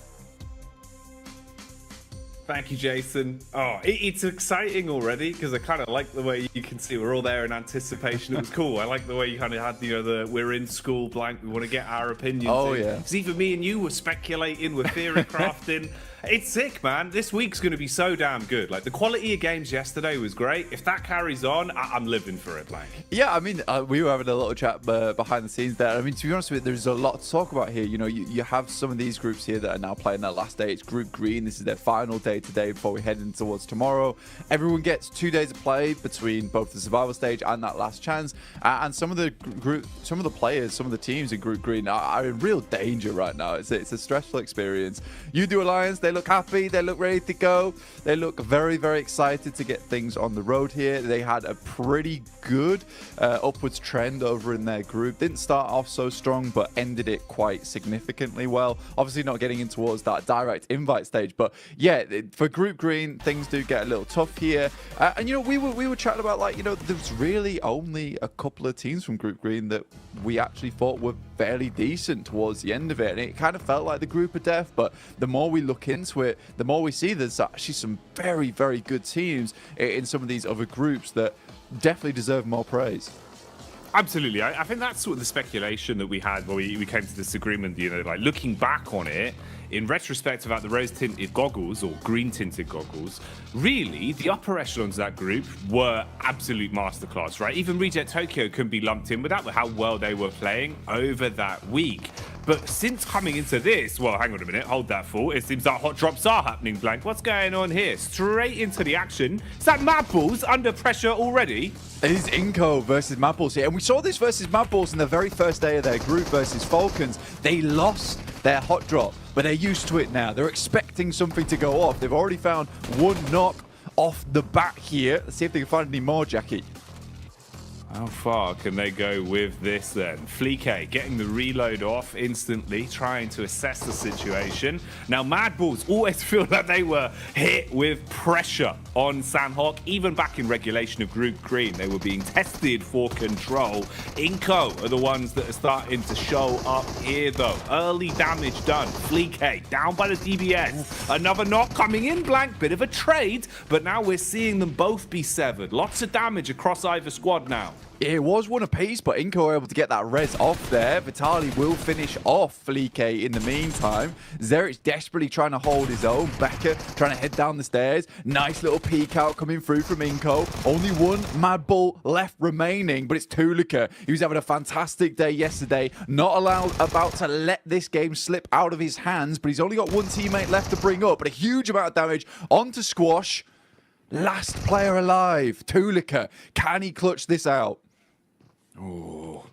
Thank you, Jason. Oh, it's exciting already because I kind of like the way you can see we're all there in anticipation. It was cool. I like the way you kind of had, the we're in school blank. We want to get our opinions. Oh, in. yeah. Because even me and you were speculating, we're theory crafting. It's sick, man. This week's going to be so damn good. Like, the quality of games yesterday was great. If that carries on, I'm living for it, Blank. Yeah, I mean, we were having a little chat behind the scenes there. I mean, to be honest with you, there's a lot to talk about here. You know, you have some of these groups here that are now playing their last day. It's Group Green. This is their final day today before we head in towards tomorrow. Everyone gets 2 days of play between both the survival stage and that last chance. And some of the players, some of the teams in Group Green are in real danger right now. It's a stressful experience. You do Alliance, they look happy, they look ready to go, they look very, very excited to get things on the road here. They had a pretty good upwards trend over in their group. Didn't start off so strong, but ended it quite significantly well. Obviously not getting in towards that direct invite stage, but yeah, for Group Green, things do get a little tough here. And you know, we were chatting about, like, you know, there's really only a couple of teams from Group Green that we actually thought were fairly decent towards the end of it, and it kind of felt like the group of death. But the more we look into it, the more we see there's actually some very, very good teams in some of these other groups that definitely deserve more praise. Absolutely. I think that's sort of the speculation that we had when we came to this agreement, you know, like looking back on it, in retrospect about the rose-tinted goggles or green-tinted goggles, really, the upper echelons of that group were absolute masterclass, right? Even Reject Tokyo couldn't be lumped in with that, with how well they were playing over that week. But since coming into this, well, hang on a minute, hold that thought. It seems that hot drops are happening, Blank. What's going on here? Straight into the action. Is that Mad Balls under pressure already? It is Inco versus Mad Balls here. And we saw this versus Mad Balls in the very first day of their group versus Falcons. They lost their hot drop, but they're used to it now. They're expecting something to go off. They've already found one knock off the bat here. Let's see if they can find any more, Jackie. How far can they go with this then? Fleek getting the reload off instantly, trying to assess the situation. Now, Mad Balls always feel like they were hit with pressure on Sanhok. Even back in regulation of Group Green, they were being tested for control. Inco are the ones that are starting to show up here, though. Early damage done. Fleek down by the DBS. Another knock coming in, Blank. Bit of a trade, but now we're seeing them both be severed. Lots of damage across either squad now. It was one apiece, but Inco were able to get that res off there. Vitali will finish off Fleek in the meantime. Zerich desperately trying to hold his own. Becker trying to head down the stairs. Nice little peek out coming through from Inco. Only one Mad Bull left remaining, but it's Tulika. He was having a fantastic day yesterday. Not about to let this game slip out of his hands, but he's only got one teammate left to bring up, but a huge amount of damage onto Squash. Last player alive, Tulika. Can he clutch this out? Oh,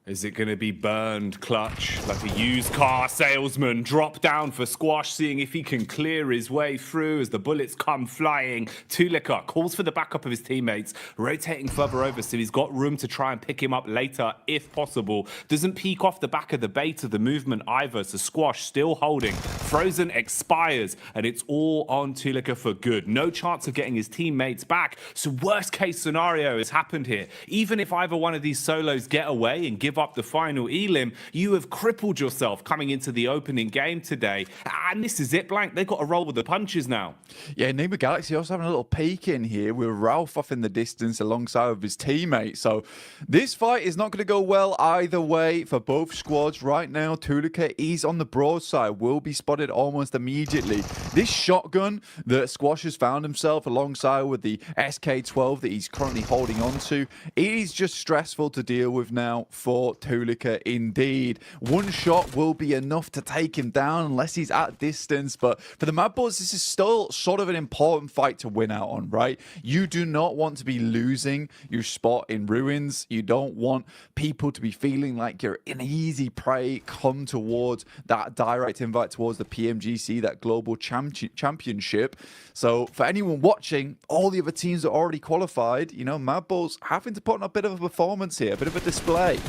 is it going to be burned clutch like a used car salesman? Drop down for Squash, seeing if he can clear his way through as the bullets come flying. Tulika calls for the backup of his teammates, rotating further over so he's got room to try and pick him up later if possible. Doesn't peek off the back of the bait of the movement either, so Squash still holding. Frozen expires, and it's all on Tulika for good. No chance of getting his teammates back, so worst case scenario has happened here. Even if either one of these solos get away and give up the final elim, you have crippled yourself coming into the opening game today. And this is it, Blank. They've got to roll with the punches now. Yeah, Nima Galaxy also having a little peek in here with Ralph off in the distance alongside of his teammate. So this fight is not going to go well either way for both squads right now. Tulika is on the broadside, will be spotted almost immediately. This shotgun that Squash has found himself alongside with the SK-12 that he's currently holding on to, it is just stressful to deal with now for Tulika indeed. One shot will be enough to take him down unless he's at distance, but for the Mad Bulls, this is still sort of an important fight to win out on, right? You do not want to be losing your spot in Ruins. You don't want people to be feeling like you're an easy prey come towards that direct invite towards the PMGC, that global championship. So for anyone watching, all the other teams are already qualified. You know, Mad Bulls having to put on a bit of a performance here, a bit of a display.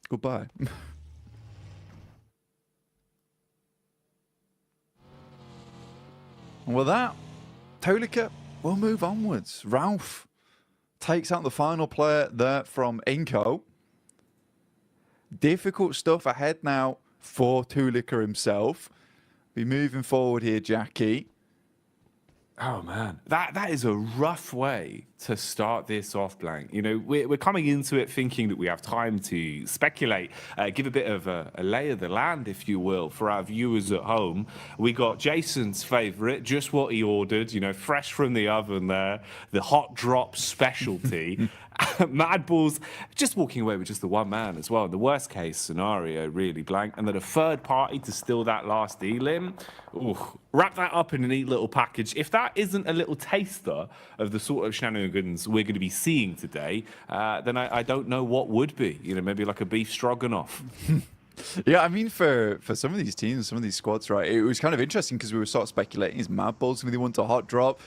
Goodbye. And with that, Tulika will move onwards. Ralph takes out the final player there from Inco. Difficult stuff ahead now for Tulika himself. Be moving forward here, Jackie. Oh man, that is a rough way to start this off, Blank. You know, we're coming into it thinking that we have time to speculate, give a bit of a lay of the land, if you will, for our viewers at home. We got Jason's favourite, just what he ordered, you know, fresh from the oven there, the hot drop specialty. Mad Balls just walking away with just the one man as well. The worst case scenario, really, Blank. And then a third party to steal that last elim. Ooh, wrap that up in a neat little package. If that isn't a little taster of the sort of shenanigans we're going to be seeing today, then I don't know what would be. You know, maybe like a beef stroganoff. Yeah, I mean, for some of these teams, some of these squads, right, it was kind of interesting because we were sort of speculating, is Mad Balls going to be one to hot drop?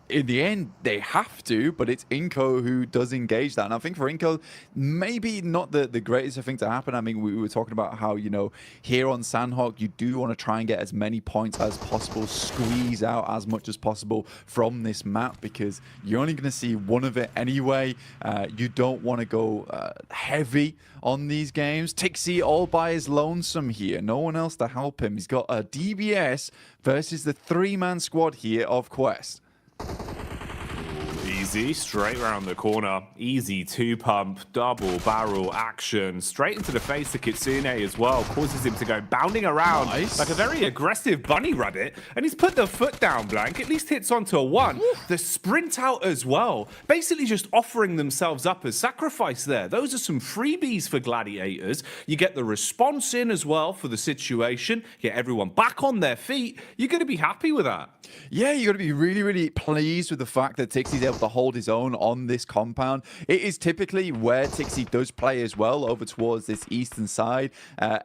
In the end, they have to, but it's Inco who does engage that. And I think for Inco, maybe not the greatest thing to happen. I mean, we were talking about how, you know, here on Sanhok, you do want to try and get as many points as possible, squeeze out as much as possible from this map, because you're only going to see one of it anyway. You don't want to go heavy on these games. Tixie all by his lonesome here. No one else to help him. He's got a DBS versus the three-man squad here of Quest. easy. Straight around the corner. Easy two-pump, double barrel action. Straight into the face of Kitsune as well. Causes him to go bounding around like a very aggressive bunny rabbit. And he's put the foot down, Blank. At least hits onto a one. The sprint out as well. Basically just offering themselves up as sacrifice there. Those are some freebies for Gladiators. You get the response in as well for the situation. Get everyone back on their feet. You're going to be happy with that. Yeah, you're going to be really, really pleased with the fact that Tixie's able to hold his own on this compound. It is typically where Tixie does play as well, over towards this eastern side,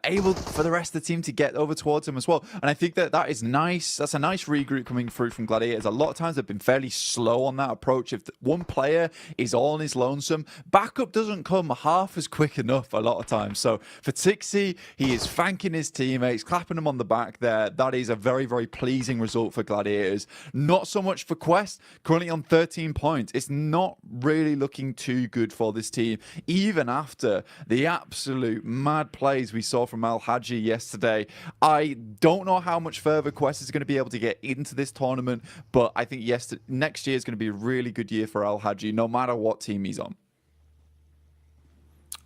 able for the rest of the team to get over towards him as well. And I think that is nice. That's a nice regroup coming through from Gladiators. A lot of times they've been fairly slow on that approach. If one player is all on his lonesome, backup doesn't come half as quick enough a lot of times. So for Tixie, he is thanking his teammates, clapping them on the back there. That is a very, very pleasing result for Gladiators. Not so much for Quest, currently on 13 points. It's not really looking too good for this team, even after the absolute mad plays we saw from Al Haji yesterday. I don't know how much further Quest is going to be able to get into this tournament, but I think next year is going to be a really good year for Al Haji, no matter what team he's on.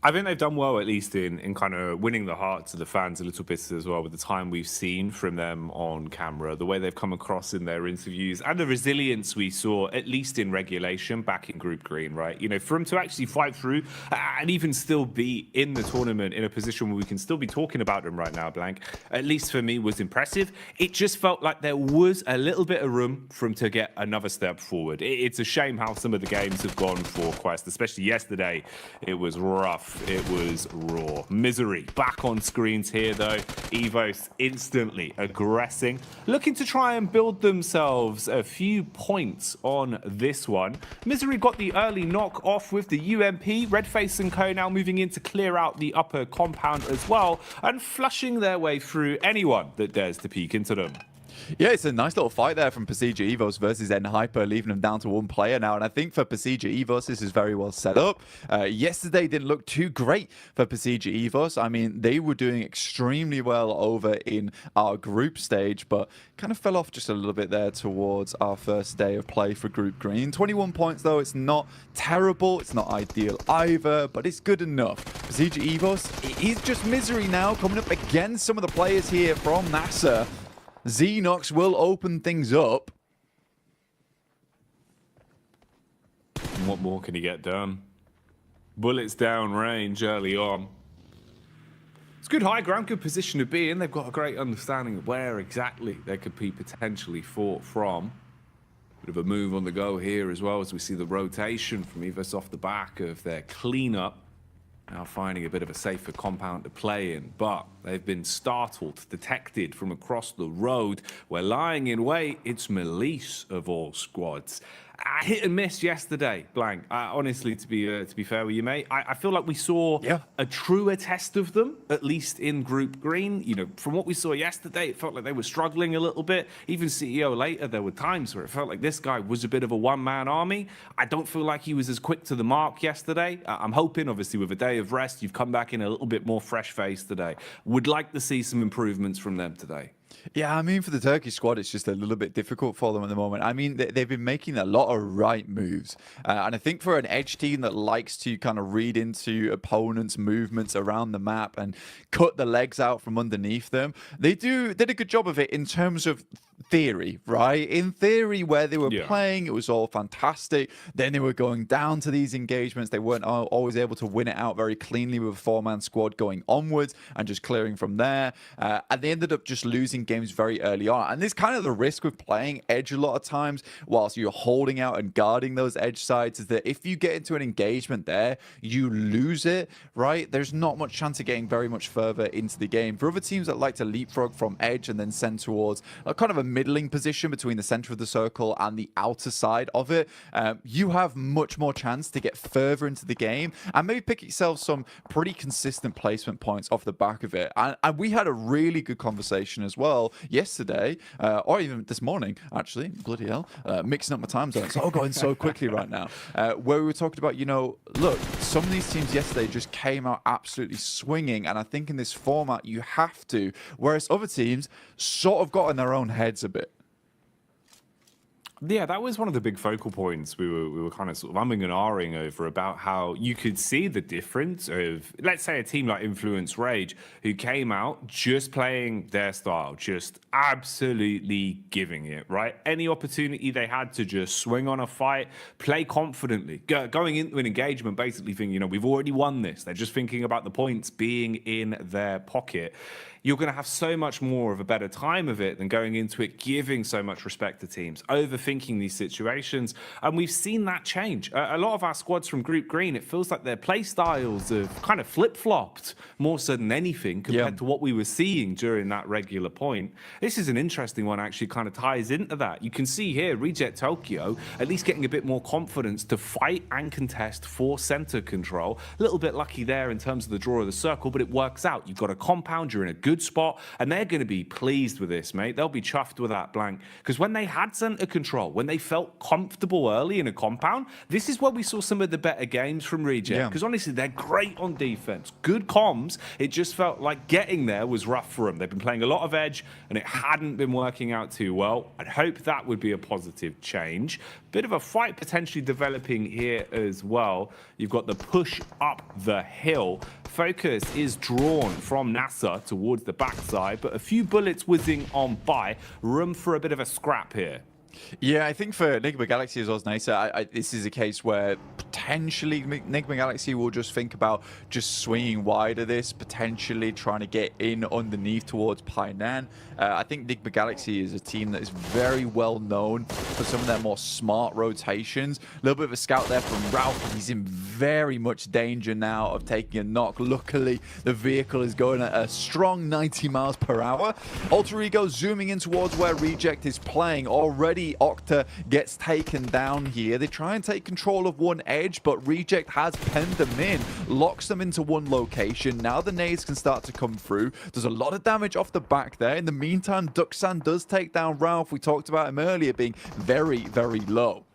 I think they've done well, at least in kind of winning the hearts of the fans a little bit as well, with the time we've seen from them on camera, the way they've come across in their interviews, and the resilience we saw, at least in regulation, back in Group Green, right? You know, for them to actually fight through and even still be in the tournament in a position where we can still be talking about them right now, Blank, at least for me, was impressive. It just felt like there was a little bit of room for them to get another step forward. It's a shame how some of the games have gone for Quest, especially yesterday. It was rough. It was raw. Misery back on screens here, though. Evos instantly aggressing, looking to try and build themselves a few points on this one. Misery got the early knock off with the UMP. Redface and Co now moving in to clear out the upper compound as well, and flushing their way through anyone that dares to peek into them. Yeah, it's a nice little fight there from Pasija Evos versus N-Hyper, leaving them down to one player now. And I think for Pasija Evos, this is very well set up. Yesterday didn't look too great for Pasija Evos. I mean, they were doing extremely well over in our group stage, but kind of fell off just a little bit there towards our first day of play for Group Green. 21 points, though. It's not terrible. It's not ideal either, but it's good enough. Pasija Evos, it is just Misery now coming up against some of the players here from NASA. Xenox will open things up. What more can he get done? Bullets down range early on. It's good high ground, good position to be in. They've got a great understanding of where exactly they could be potentially fought from. Bit of a move on the go here as well, as we see the rotation from Evos off the back of their cleanup. Now finding a bit of a safer compound to play in, but they've been startled, detected from across the road. We're lying in wait. It's Melise of all squads. Hit and miss yesterday, Blank. Honestly, to be fair with you, mate, I feel like we saw a truer test of them, at least in Group Green. You know, from what we saw yesterday, it felt like they were struggling a little bit. Even CEO later, there were times where it felt like this guy was a bit of a one-man army. I don't feel like he was as quick to the mark yesterday. I'm hoping, obviously, with a day of rest, you've come back in a little bit more fresh-faced today. Would like to see some improvements from them today. Yeah, I mean, for the Turkish squad, it's just a little bit difficult for them at the moment. I mean, they've been making a lot of right moves. And I think for an edge team that likes to kind of read into opponents' movements around the map and cut the legs out from underneath them, they did a good job of it in terms of theory, right? In theory, where they were playing, it was all fantastic. Then they were going down to these engagements. They weren't always able to win it out very cleanly with a four-man squad going onwards and just clearing from there. And they ended up just losing games very early on. And this kind of the risk with playing edge a lot of times whilst you're holding out and guarding those edge sides is that if you get into an engagement there, you lose it, right? There's not much chance of getting very much further into the game. For other teams that like to leapfrog from edge and then send towards a kind of a middling position between the center of the circle and the outer side of it, you have much more chance to get further into the game and maybe pick yourself some pretty consistent placement points off the back of it. And we had a really good conversation as well yesterday, or even this morning, actually, bloody hell, mixing up my time zones. It's all going so quickly right now, where we were talking about, you know, look, some of these teams yesterday just came out absolutely swinging, and I think in this format you have to, whereas other teams sort of got in their own heads a bit. Yeah, that was one of the big focal points we were kind of sort of umming and ahhing over, about how you could see the difference of, let's say, a team like Influence Rage, who came out just playing their style, just absolutely giving it, right? Any opportunity they had to just swing on a fight, play confidently, going into an engagement basically thinking, you know, we've already won this. They're just thinking about the points being in their pocket. You're going to have so much more of a better time of it than going into it giving so much respect to teams, overthinking these situations. And we've seen that change. A lot of our squads from Group Green, it feels like their play styles have kind of flip-flopped more so than anything compared to what we were seeing during that regular point. This is an interesting one, actually kind of ties into that. You can see here, Reject Tokyo at least getting a bit more confidence to fight and contest for center control. A little bit lucky there in terms of the draw of the circle, but it works out. You've got a compound, you're in a good spot, and they're going to be pleased with this, mate. They'll be chuffed with that blank, because when they had center control, when they felt comfortable early in a compound, this is where we saw some of the better games from Reject, because honestly, they're great on defense, good comms. It just felt like getting there was rough for them. They've been playing a lot of edge, and it hadn't been working out too well. I'd hope that would be a positive change. Bit of a fight potentially developing here as well. You've got the push up the hill. Focus is drawn from NASA towards the backside, but a few bullets whizzing on by. Room for a bit of a scrap here. Yeah, I think for Enigma Galaxy as well as Nisa, this is a case where potentially Enigma Galaxy will just think about just swinging wide of this, potentially trying to get in underneath towards Painan. I think Enigma Galaxy is a team that is very well known for some of their more smart rotations. A little bit of a scout there from Ralph. He's in very much danger now of taking a knock. Luckily, the vehicle is going at a strong 90 miles per hour. Alter Ego zooming in towards where Reject is playing. Already Octa gets taken down here. They try and take control of one edge, but Reject has penned them in, locks them into one location. Now the nades can start to come through. There's a lot of damage off the back there. In the meantime, Duxan does take down Ralph. We talked about him earlier being very, very low.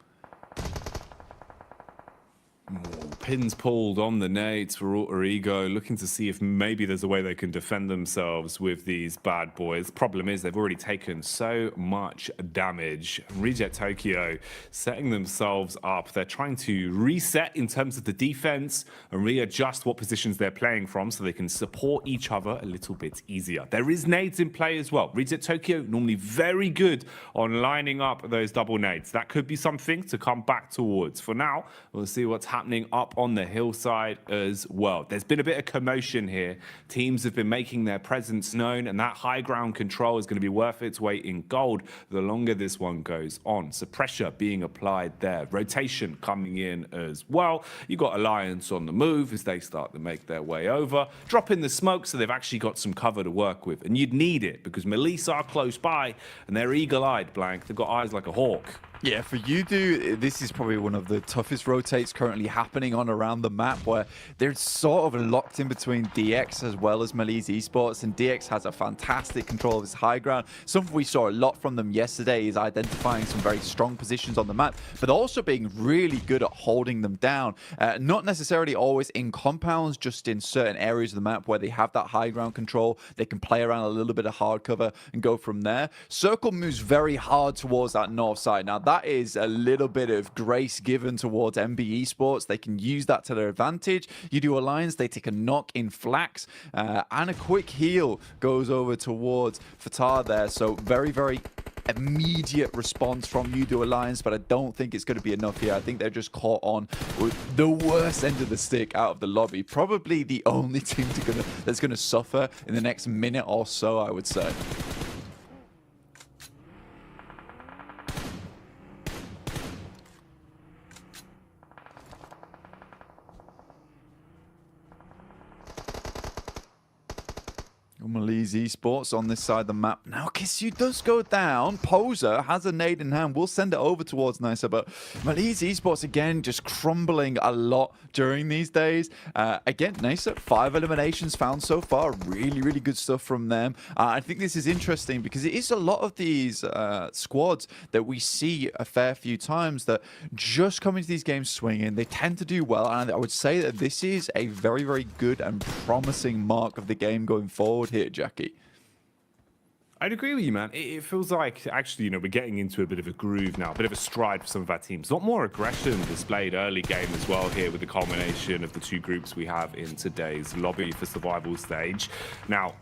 Pins pulled on the nades for Alter Ego, looking to see if maybe there's a way they can defend themselves with these bad boys. Problem is they've already taken so much damage. Reject Tokyo setting themselves up. They're trying to reset in terms of the defense and readjust what positions they're playing from so they can support each other a little bit easier. There is nades in play as well. Reject Tokyo normally very good on lining up those double nades. That could be something to come back towards. For now, we'll see what's happening up on the hillside as well. There's been a bit of commotion here. Teams have been making their presence known, and that high ground control is going to be worth its weight in gold the longer this one goes on. So pressure being applied there. Rotation coming in as well. You've got Alliance on the move as they start to make their way over. Drop in the smoke so they've actually got some cover to work with. And you'd need it because Melisse are close by and they're eagle-eyed, Blank. They've got eyes like a hawk. Yeah, for Yudu, this is probably one of the toughest rotates currently happening on around the map, where they're sort of locked in between DX as well as Melisse Esports, and DX has a fantastic control of his high ground. Something we saw a lot from them yesterday is identifying some very strong positions on the map, but also being really good at holding them down. Not necessarily always in compounds, just in certain areas of the map where they have that high ground control. They can play around a little bit of hard cover and go from there. Circle moves very hard towards that north side. Now, that is a little bit of grace given towards MB Esports. They can use that to their advantage. Yudu Alliance, they take a knock in Flax, and a quick heal goes over towards Fatar there. So very, very immediate response from Yudu Alliance, but I don't think it's going to be enough here. I think they're just caught on with the worst end of the stick out of the lobby. Probably the only team that's going to suffer in the next minute or so, I would say. Melisse Esports on this side of the map. Now, Kissu does go down. Poser has a nade in hand. We'll send it over towards Nisa, but Melisse Esports, again, just crumbling a lot during these days. Again, Nisa, 5 eliminations found so far. Really, really good stuff from them. I think this is interesting because it is a lot of these squads that we see a fair few times that just come into these games swinging. They tend to do well, and I would say that this is a very, very good and promising mark of the game going forward here, Jackie. I'd agree with you, man. It feels like, actually, we're getting into a bit of a groove now, a bit of a stride for some of our teams. A lot more aggression displayed early game as well here with the culmination of the two groups we have in today's lobby for survival stage. Now,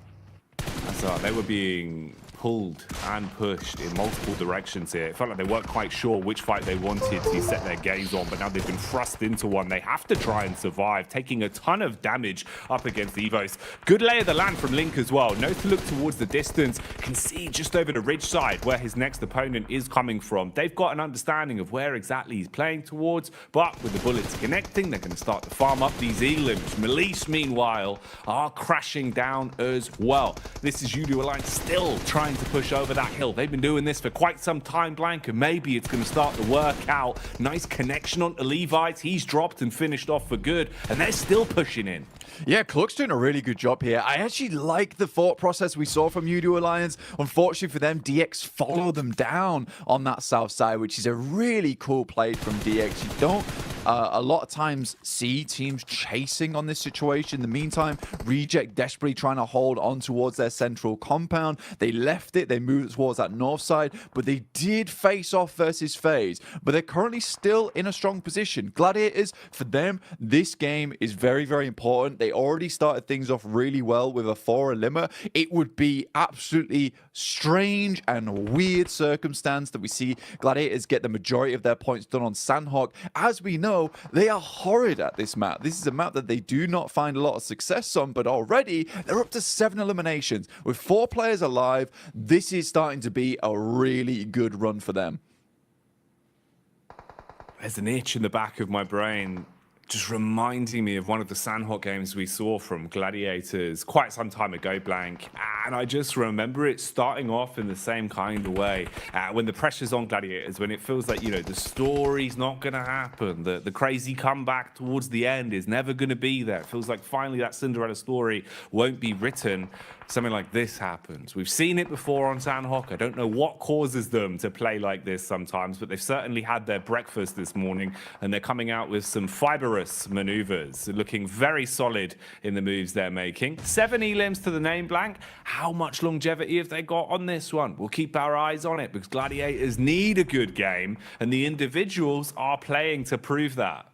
they were being pulled and pushed in multiple directions here. It felt like they weren't quite sure which fight they wanted to set their gaze on, but now they've been thrust into one. They have to try and survive, taking a ton of damage up against Evos. Good lay of the land from Link as well. Knows to look towards the distance, can see just over the ridge side where his next opponent is coming from. They've got an understanding of where exactly he's playing towards, but with the bullets connecting, they're going to start to farm up these elims. Malice, meanwhile, are crashing down as well. This is Judo Alliance still trying to push over that hill. They've been doing this for quite some time, Blank, and maybe it's going to start to work out. Nice connection onto Levites. He's dropped and finished off for good, and they're still pushing in. Yeah, Cluck's doing a really good job here. I actually like the thought process we saw from Udo Alliance. Unfortunately for them, DX follow them down on that south side, which is a really cool play from DX. You don't a lot of times see teams chasing on this situation. In the meantime, Reject desperately trying to hold on towards their central compound. They left it, they moved towards that north side, but they did face off versus FaZe. But they're currently still in a strong position. Gladiators, for them, this game is very, very important. They already started things off really well with a 4 limmer. It would be absolutely strange and weird circumstance that we see Gladiators get the majority of their points done on Sandhawk. As we know, they are horrid at this map. This is a map that they do not find a lot of success on, but already they're up to 7 eliminations. With 4 players alive, this is starting to be a really good run for them. There's an itch in the back of my brain just reminding me of one of the Sandhawk games we saw from Gladiators quite some time ago, Blank. And I just remember it starting off in the same kind of way. When the pressure's on Gladiators, when it feels like, the story's not going to happen, the crazy comeback towards the end is never going to be there. It feels like finally that Cinderella story won't be written. Something like this happens. We've seen it before on Sandhawk. I don't know what causes them to play like this sometimes, but they've certainly had their breakfast this morning, and they're coming out with some fibrous maneuvers, looking very solid in the moves they're making. 7 elims to the name, Blank. How much longevity have they got on this one? We'll keep our eyes on it because Gladiators need a good game, and the individuals are playing to prove that.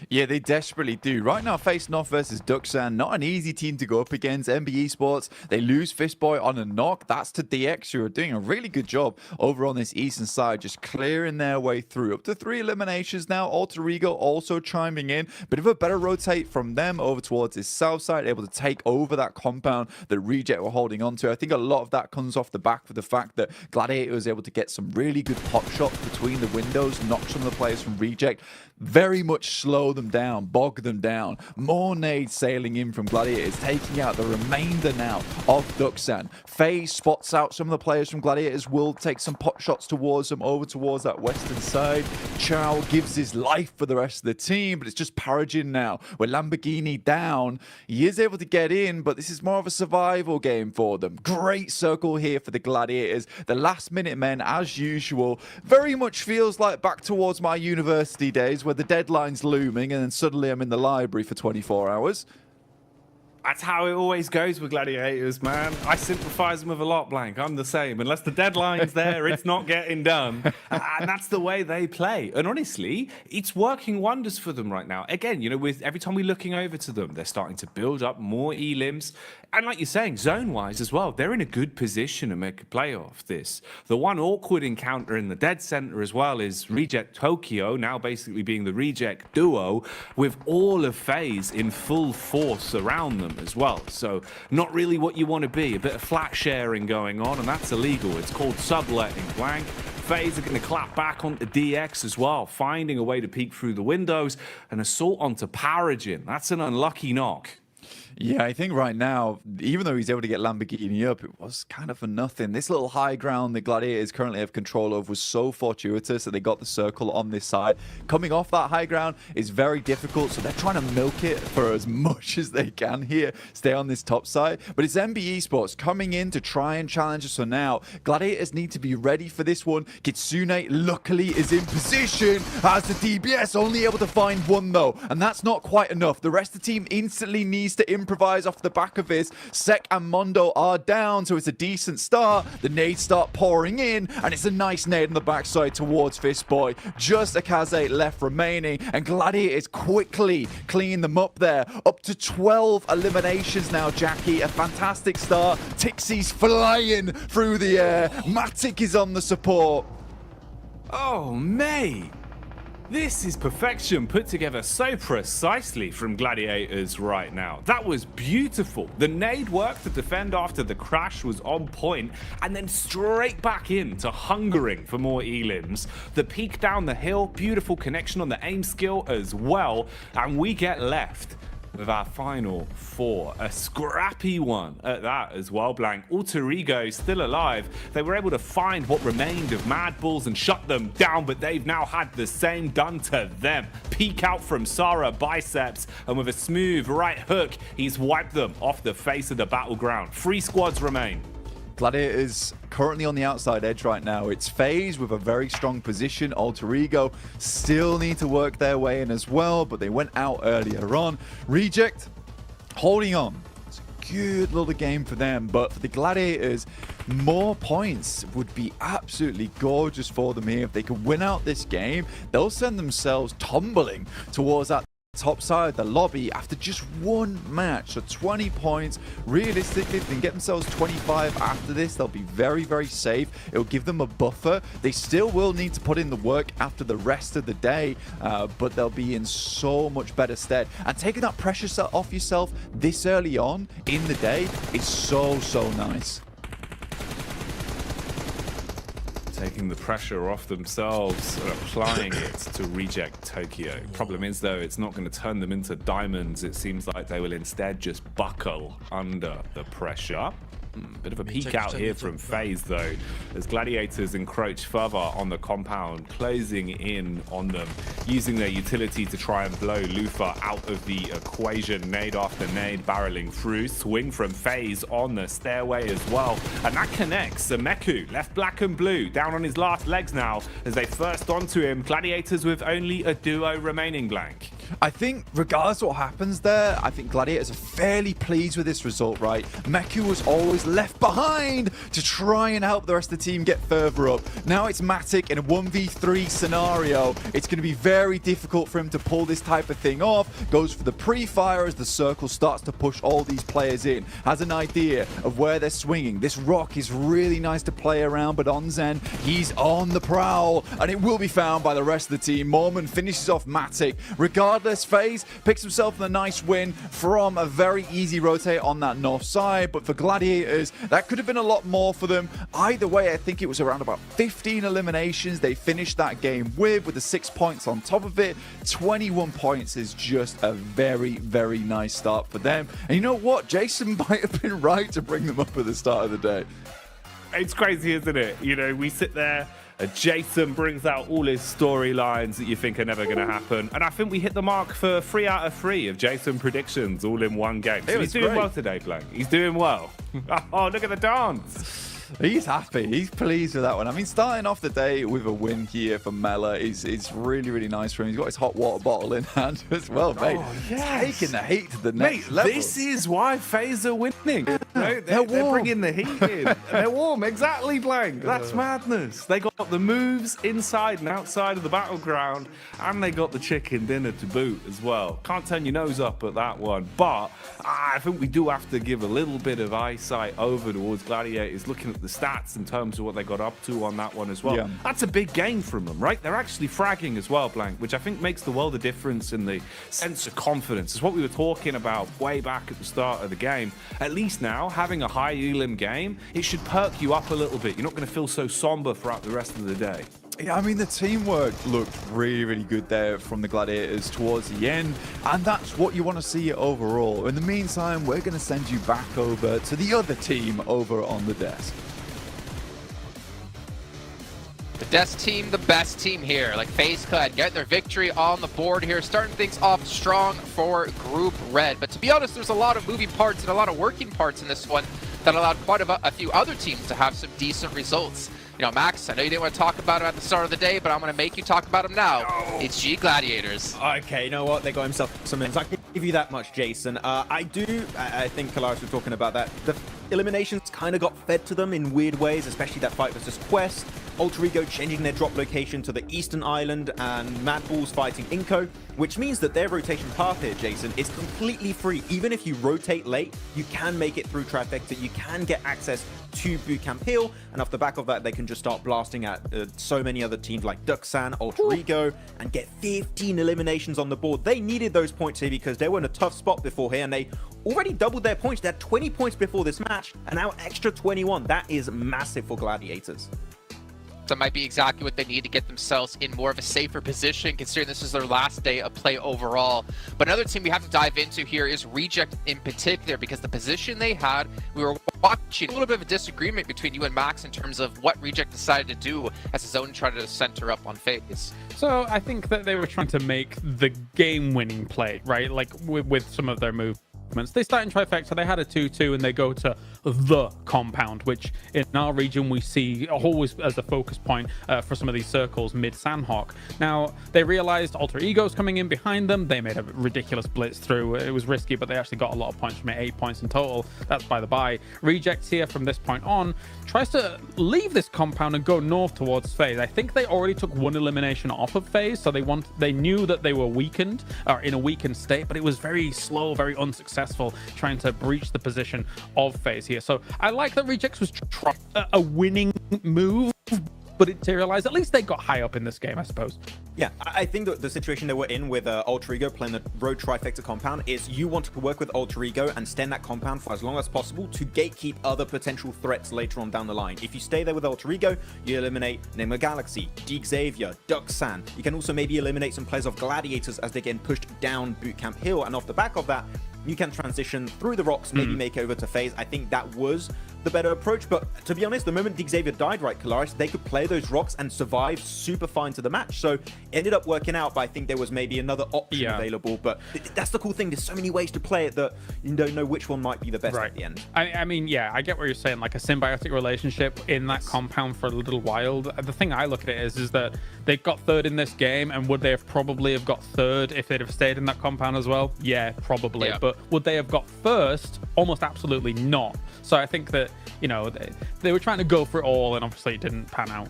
Yeah, they desperately do. Right now, facing off versus Duxan, not an easy team to go up against. MB Esports, they lose Fistboy on a knock. That's to DX, who are doing a really good job over on this eastern side, just clearing their way through. Up to 3 eliminations now. Alter Ego also chiming in. Bit of a better rotate from them over towards this south side, able to take over that compound that Reject were holding on to. I think a lot of that comes off the back of the fact that Gladiator was able to get some really good pot shots between the windows, knock some of the players from Reject. Very much slow them down, bog them down. More nades sailing in from Gladiators, taking out the remainder now of Duxan. FaZe spots out some of the players from Gladiators, will take some pot shots towards them, over towards that western side. Chow gives his life for the rest of the team, but it's just Paragin now. With Lamborghini down, he is able to get in, but this is more of a survival game for them. Great circle here for the Gladiators. The last minute men, as usual, very much feels like back towards my university days, where the deadline's looming and then suddenly I'm in the library for 24 hours. That's how it always goes with Gladiators, man. I sympathize with them a lot, Blank. I'm the same. Unless the deadline's there, it's not getting done. And that's the way they play. And honestly, it's working wonders for them right now. Again, with every time we're looking over to them, they're starting to build up more elims. And like you're saying, zone-wise as well, they're in a good position to make a play off this. The one awkward encounter in the dead center as well is Reject Tokyo, now basically being the Reject duo, with all of FaZe in full force around them as well. So not really what you want to be. A bit of flat sharing going on, and that's illegal. It's called subletting, Blank. FaZe are going to clap back onto DX as well, finding a way to peek through the windows. An assault onto Paragin. That's an unlucky knock. Yeah, I think right now, even though he's able to get Lamborghini up, it was kind of for nothing. This little high ground the Gladiators currently have control of was so fortuitous that they got the circle on this side. Coming off that high ground is very difficult, so they're trying to milk it for as much as they can here, stay on this top side. But it's MB Esports coming in to try and challenge us for now. Gladiators need to be ready for this one. Kitsune luckily is in position as the DBS, only able to find one though, and that's not quite enough. The rest of the team instantly needs to improve improvise off the back of this. Sek and Mondo are down, so it's a decent start. The nades start pouring in, and it's a nice nade on the backside towards Fistboy. Just Akaze left remaining, and Gladiators quickly clean them up there. Up to 12 eliminations now, Jackie. A fantastic start. Tixie's flying through the air. Matic is on the support. Oh, mate. This is perfection put together so precisely from Gladiators right now. That was beautiful. The nade work to defend after the crash was on point, and then straight back into hungering for more elims. The peek down the hill, beautiful connection on the aim skill as well, and we get left with our final 4. A scrappy one at that as well, Blank. Alter Ego still alive. They were able to find what remained of Mad Bulls and shut them down, but they've now had the same done to them. Peek out from Sara Biceps, and with a smooth right hook, he's wiped them off the face of the battleground. 3 squads remain. Gladiators currently on the outside edge right now. It's FaZe with a very strong position. Alter Ego still need to work their way in as well, but they went out earlier on. Reject holding on. It's a good little game for them, but for the Gladiators, more points would be absolutely gorgeous for them here. If they could win out this game, they'll send themselves tumbling towards that top side of the lobby after just one match. So 20 points. Realistically, if they can get themselves 25 after this, they'll be very, very safe. It'll give them a buffer. They still will need to put in the work after the rest of the day, but they'll be in so much better stead. And taking that pressure off yourself this early on in the day is so, so nice. Taking the pressure off themselves and applying it to Reject Tokyo. Problem is, though, it's not going to turn them into diamonds. It seems like they will instead just buckle under the pressure. Bit of a peek out here from FaZe, though, as Gladiators encroach further on the compound, closing in on them, using their utility to try and blow Lufa out of the equation. Nade after nade barreling through. Swing from FaZe on the stairway as well. And that connects. Zemeku left black and blue, down on his last legs now, as they first onto him. Gladiators with only a duo remaining, Blank. I think regardless of what happens there, I think Gladiators are fairly pleased with this result, right? Meku was always left behind to try and help the rest of the team get further up. Now it's Matic in a 1v3 scenario. It's going to be very difficult for him to pull this type of thing off. Goes for the pre-fire as the circle starts to push all these players in. Has an idea of where they're swinging. This rock is really nice to play around, but on Zen, he's on the prowl, and it will be found by the rest of the team. Mormon finishes off Matic. Regardless, FaZe picks himself a nice win from a very easy rotate on that north side, but for Gladiators, that could have been a lot more for them. Either way, I think it was around about 15 eliminations they finished that game with the 6 points on top of it. 21 points is just a very, very nice start for them. And you know what? Jason might have been right to bring them up at the start of the day. It's crazy, isn't it? You know, we sit there, Jason brings out all his storylines that you think are never going to happen. And I think we hit the mark for 3 out of 3 of Jason predictions all in one game. So he's doing well today, Blank. He's doing well. Oh, look at the dance. He's happy. He's pleased with that one. I mean, starting off the day with a win here for Mela is really, really nice for him. He's got his hot water bottle in hand as well, mate. Oh, yes. Taking the heat to the next level. This is why FaZe are winning. No, they're bringing the heat in. They're warm. Exactly, Blank. That's madness. They got the moves inside and outside of the battleground, and they got the chicken dinner to boot as well. Can't turn your nose up at that one, but I think we do have to give a little bit of eyesight over towards Gladiators, looking at the stats in terms of what they got up to on that one as well. Yeah. That's a big game from them, right? They're actually fragging as well, Blank, which I think makes the world of difference in the sense of confidence. It's what we were talking about way back at the start of the game. At least now, having a high elim game, it should perk you up a little bit. You're not going to feel so somber throughout the rest of the day. Yeah, I mean, the teamwork looked really, really good there from the Gladiators towards the end, and that's what you want to see overall. In the meantime, we're going to send you back over to the other team over on the desk. The desk team, the best team here. Like FaZe could get their victory on the board here, starting things off strong for Group Red. But to be honest, there's a lot of moving parts and a lot of working parts in this one that allowed quite a few other teams to have some decent results. You know, Max, I know you didn't want to talk about him at the start of the day, but I'm going to make you talk about him now. It's G Gladiators. Okay, you know what? They got himself some give you that much, Jason. I think Kalaris was talking about that. The eliminations kind of got fed to them in weird ways, especially that fight versus Quest. Alter Ego changing their drop location to the Eastern Island, and Mad Balls fighting Inko, which means that their rotation path here, Jason, is completely free. Even if you rotate late, you can make it through Trifecta, you can get access to Bootcamp Hill, and off the back of that, they can just start blasting at so many other teams like Duxan, Alter Ego, and get 15 eliminations on the board. They needed those points here because they were in a tough spot before here, and they already doubled their points. They had 20 points before this match, and now extra 21. That is massive for Gladiators. That might be exactly what they need to get themselves in more of a safer position, considering this is their last day of play overall. But another team we have to dive into here is Reject in particular, because the position they had, we were watching a little bit of a disagreement between you and Max in terms of what Reject decided to do as his own tried to center up on FaZe. So I think that they were trying to make the game-winning play, right? Like with some of their moves. They start in Trifecta, they had a 2-2, and they go to the compound, which in our region we see always as a focus point for some of these circles mid Sandhawk. Now, they realized Alter Ego's coming in behind them. They made a ridiculous blitz through. It was risky, but they actually got a lot of points from it, 8 points in total. That's by the by. Rejects here from this point on tries to leave this compound and go north towards FaZe. I think they already took one elimination off of FaZe, so they knew that they were weakened, or in a weakened state, but it was very slow, very unsuccessful trying to breach the position of FaZe here. So I like that Rejects was a winning move, but it materialized. At least they got high up in this game, I suppose. Yeah, I think that the situation they were in with Alter Ego playing the Road Trifecta compound is you want to work with Alter Ego and stand that compound for as long as possible to gatekeep other potential threats later on down the line. If you stay there with Alter Ego, you eliminate Nemo Galaxy, Deke Xavier, Duxan. You can also maybe eliminate some players of Gladiators as they get pushed down Bootcamp Hill, and off the back of that, you can transition through the rocks, maybe make over to FaZe. I think that was the better approach, but to be honest, the moment Deke Xavier died, right, Kalaris, they could play those rocks and survive super fine to the match. So it ended up working out, but I think there was maybe another option available. But that's the cool thing. There's so many ways to play it that you don't know which one might be the best at the end. I mean, yeah, I get what you're saying, like a symbiotic relationship in that compound for a little while. The thing I look at it is that they got third in this game, and would they have probably have got third if they'd have stayed in that compound as well? Yeah, probably. Yeah. But would they have got first? Almost absolutely not. So I think that, you know, they were trying to go for it all, and obviously it didn't pan out.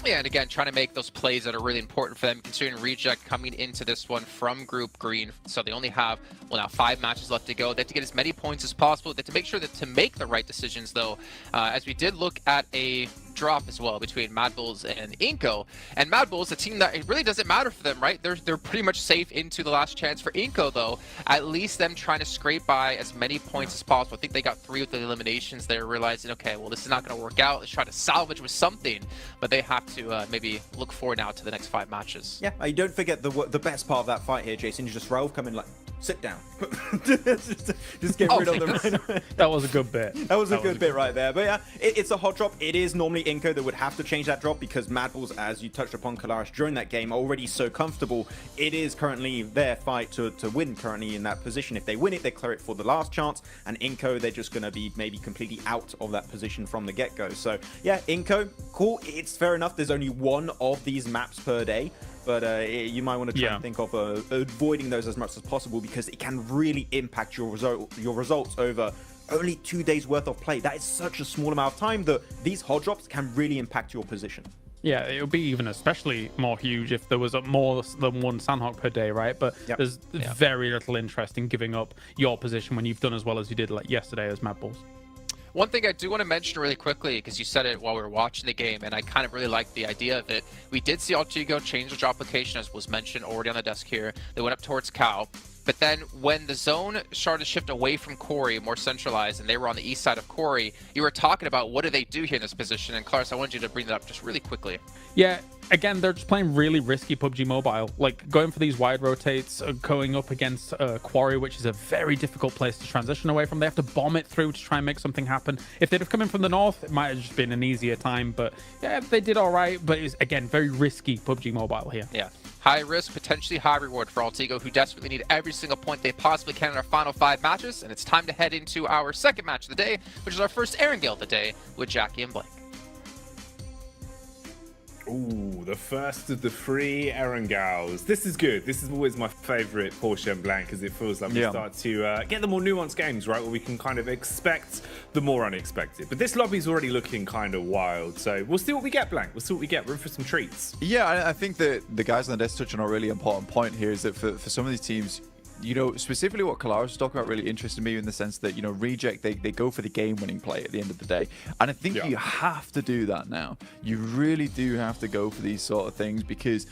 Yeah, and again, trying to make those plays that are really important for them, considering Reject coming into this one from Group Green. So they only have, well, now 5 matches left to go. They have to get as many points as possible. They have to make sure that to make the right decisions, though, as we did look at a drop as well between Mad Bulls and Inko. And Mad Bulls, a team that it really doesn't matter for them, right? They're pretty much safe into the last chance. For Inko, though, at least them trying to scrape by as many points as possible. I think they got 3 with the eliminations. They're realizing, okay, well, this is not going to work out. Let's try to salvage with something, but they have to maybe look forward now to the next 5 matches. Yeah, you don't forget the best part of that fight here, Jason. You just Raoul come in like, sit down. just get rid of them right away. That was a good bit. That was a good bit right there. But yeah, it's a hot drop. It is normally Inko that would have to change that drop because Mad Bulls, as you touched upon, Kalaris, during that game, are already so comfortable. It is currently their fight to win currently in that position. If they win it, they clear it for the last chance. And Inko, they're just going to be maybe completely out of that position from the get-go. So yeah, Inko, cool. It's fair enough. There's only 1 of these maps per day. But you might want to try and think of avoiding those as much as possible because it can really impact your results over only 2 days worth of play. That is such a small amount of time that these hot drops can really impact your position. Yeah, it would be even especially more huge if there was more than 1 Sandhawk per day, right? But there's very little interest in giving up your position when you've done as well as you did like yesterday as Mad Bulls. One thing I do want to mention really quickly, because you said it while we were watching the game, and I kind of really liked the idea of it. We did see Alter Ego change the drop location, as was mentioned already on the desk here. They went up towards Cal. But then when the zone started to shift away from Corey, more centralized, and they were on the east side of Corey, you were talking about what do they do here in this position. And Clarence, I wanted you to bring that up just really quickly. Yeah, again, they're just playing really risky PUBG Mobile. Like going for these wide rotates, going up against Quarry, which is a very difficult place to transition away from. They have to bomb it through to try and make something happen. If they'd have come in from the north, it might have just been an easier time. But yeah, they did all right. But it was, again, very risky PUBG Mobile here. Yeah. High risk, potentially high reward for Alter Ego, who desperately need every single point they possibly can in our final 5 matches. And it's time to head into our second match of the day, which is our first Erangel of the day with Jackie and Blake. Ooh, the first of the 3 Erangels. This is good. This is always my favourite Porsche and Blank, because it feels like we start to get the more nuanced games, right, where we can kind of expect the more unexpected. But this lobby's already looking kind of wild, so we'll see what we get, Blank. We'll see what we get. Room for some treats. Yeah, I think that the guys on the desk touch on a really important point here, is that for some of these teams, you know, specifically what Kalaris was talking about really interested me in the sense that, you know, Reject, they go for the game-winning play at the end of the day. And I think you have to do that now. You really do have to go for these sort of things, because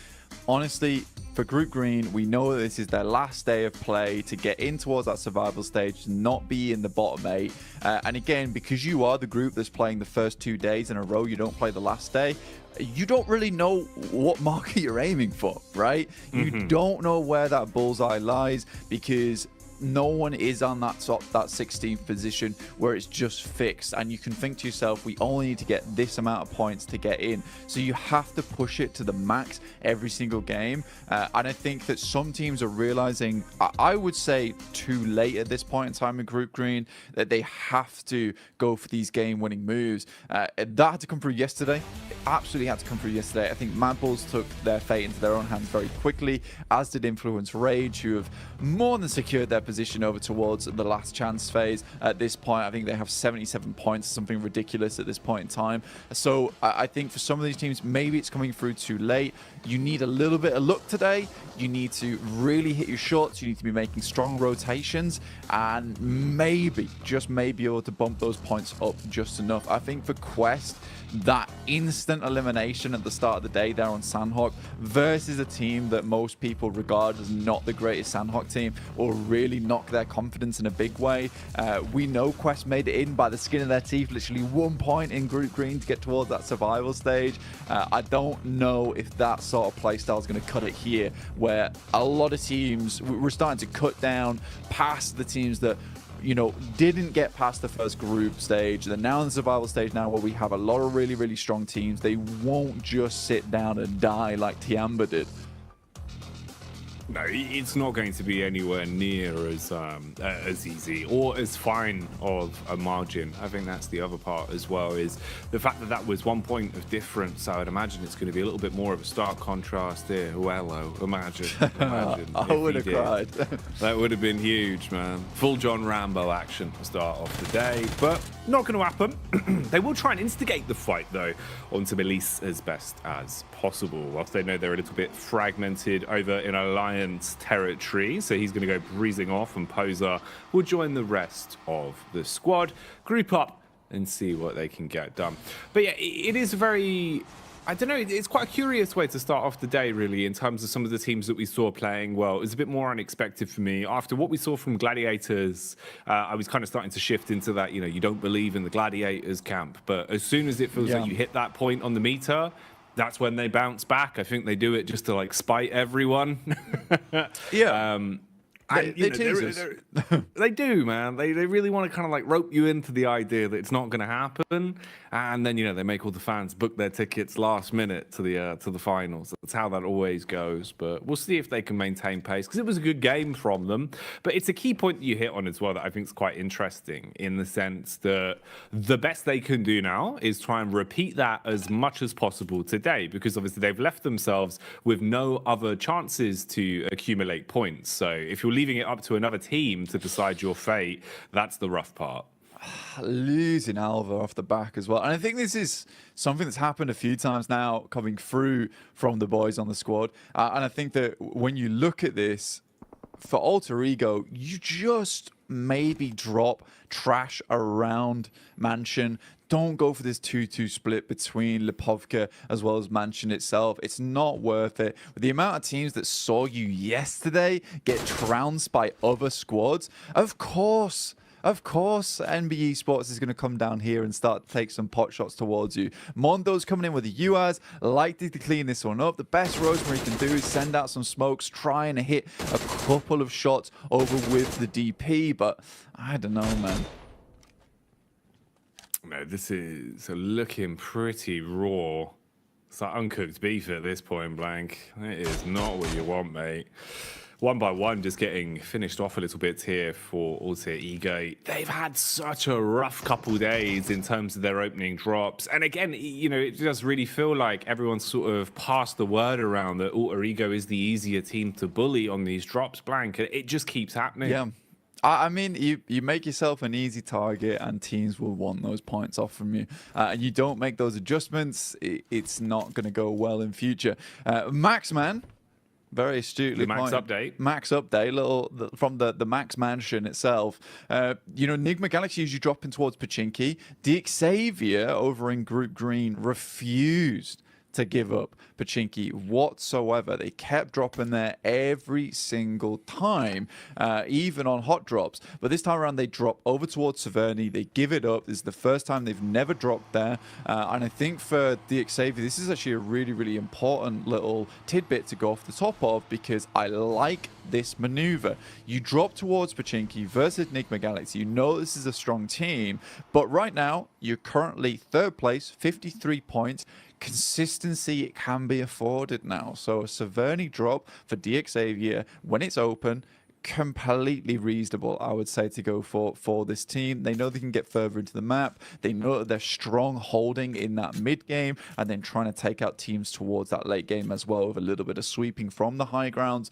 honestly, for Group Green, we know that this is their last day of play to get in towards that survival stage, to not be in the bottom 8. And again, because you are the group that's playing the first 2 days in a row, you don't play the last day, you don't really know what marker you're aiming for, right? You don't know where that bullseye lies, because no one is on that 16th position where it's just fixed, and you can think to yourself, we only need to get this amount of points to get in. So you have to push it to the max every single game, and I think that some teams are realizing, I would say too late at this point in time in Group Green, that they have to go for these game-winning moves. That had to come through yesterday. It absolutely had to come through yesterday. I think Mad Bulls took their fate into their own hands very quickly, as did Influence Rage, who have more than secured their position over towards the last chance phase. At this point, I think they have 77 points, something ridiculous at this point in time. So I think for some of these teams, maybe it's coming through too late. You need a little bit of luck today. You need to really hit your shots. You need to be making strong rotations, and maybe, just maybe, able to bump those points up just enough. I think for Quest, that instant elimination at the start of the day there on Sandhawk versus a team that most people regard as not the greatest Sandhawk team will really knock their confidence in a big way. We know Quest made it in by the skin of their teeth, literally 1 point in Group Green to get towards that survival stage. I don't know if that sort of playstyle is going to cut it here, where a lot of teams, we're starting to cut down past the teams that, you know, didn't get past the first group stage. They're now in the survival stage now, where we have a lot of really, really strong teams. They won't just sit down and die like Tiamba did. No, it's not going to be anywhere near as easy or as fine of a margin. I think that's the other part as well, is the fact that that was 1 point of difference. I would imagine it's going to be a little bit more of a stark contrast here. Hello, imagine. I would have cried. That would have been huge, man. Full John Rambo action to start off the day, but not going to happen. They will try and instigate the fight, though, onto Melise as best as possible, whilst they know they're a little bit fragmented over in Alliance territory. So he's going to go breezing off, and Poser will join the rest of the squad, group up and see what they can get done. But yeah, it is very, I don't know, it's quite a curious way to start off the day, really, in terms of some of the teams that we saw playing well. It was a bit more unexpected for me. After what we saw from Gladiators, I was kind of starting to shift into that, you know, you don't believe in the Gladiators camp. But as soon as it feels like you hit that point on the meter, that's when they bounce back. I think they do it just to, like, spite everyone. They do, man. They really want to kind of like rope you into the idea that it's not going to happen, and then, you know, they make all the fans book their tickets last minute to the finals. That's how that always goes. But we'll see if they can maintain pace, because it was a good game from them. But it's a key point that you hit on as well that I think is quite interesting, in the sense that the best they can do now is try and repeat that as much as possible today, because obviously they've left themselves with no other chances to accumulate points. So if you're leaving it up to another team to decide your fate, that's the rough part. Losing Alva off the back as well. And I think this is something that's happened a few times now coming through from the boys on the squad. And I think that when you look at this, for Alter Ego, you just maybe drop trash around Mansion. Don't go for this 2-2 split between Lipovka as well as Mansion itself. It's not worth it. With the amount of teams that saw you yesterday get trounced by other squads, of course, NBE Sports is going to come down here and start to take some pot shots towards you. Mondo's coming in with the UAS, likely to clean this one up. The best Rosemary can do is send out some smokes, try and hit a couple of shots over with the DP, but I don't know, man. No, this is looking pretty raw. It's like uncooked beef at this point, Blank. It is not what you want, mate. one by one, just getting finished off a little bit here for Alter Ego. They've had such a rough couple days in terms of their opening drops. And again, you know, it does really feel like everyone's sort of passed the word around that Alter Ego is the easier team to bully on these drops, Blank. It just keeps happening. Yeah. I mean, you make yourself an easy target and teams will want those points off from you. And you don't make those adjustments, it's not going to go well in future. Maxman, very astutely Max pointed. update. Max update, from the Max Mansion itself. You know, Nigma Galaxy usually dropping towards Pachinki. Xavier over in Group Green refused to give up Pachinki whatsoever. They kept dropping there every single time, even on hot drops. But this time around, they drop over towards Severny. They give it up. This is the first time they've never dropped there. And I think for Xavier, this is actually a really, really important little tidbit to go off the top of, because I like this maneuver. You drop towards Pachinki versus Nigma Galaxy. You know this is a strong team, but right now, you're currently third place, 53 points. Consistency, it can be afforded now. So a Severny drop for Xavier when it's open, completely reasonable, I would say, to go for this team. They know they can get further into the map. They know that they're strong holding in that mid game and then trying to take out teams towards that late game as well, with a little bit of sweeping from the high grounds.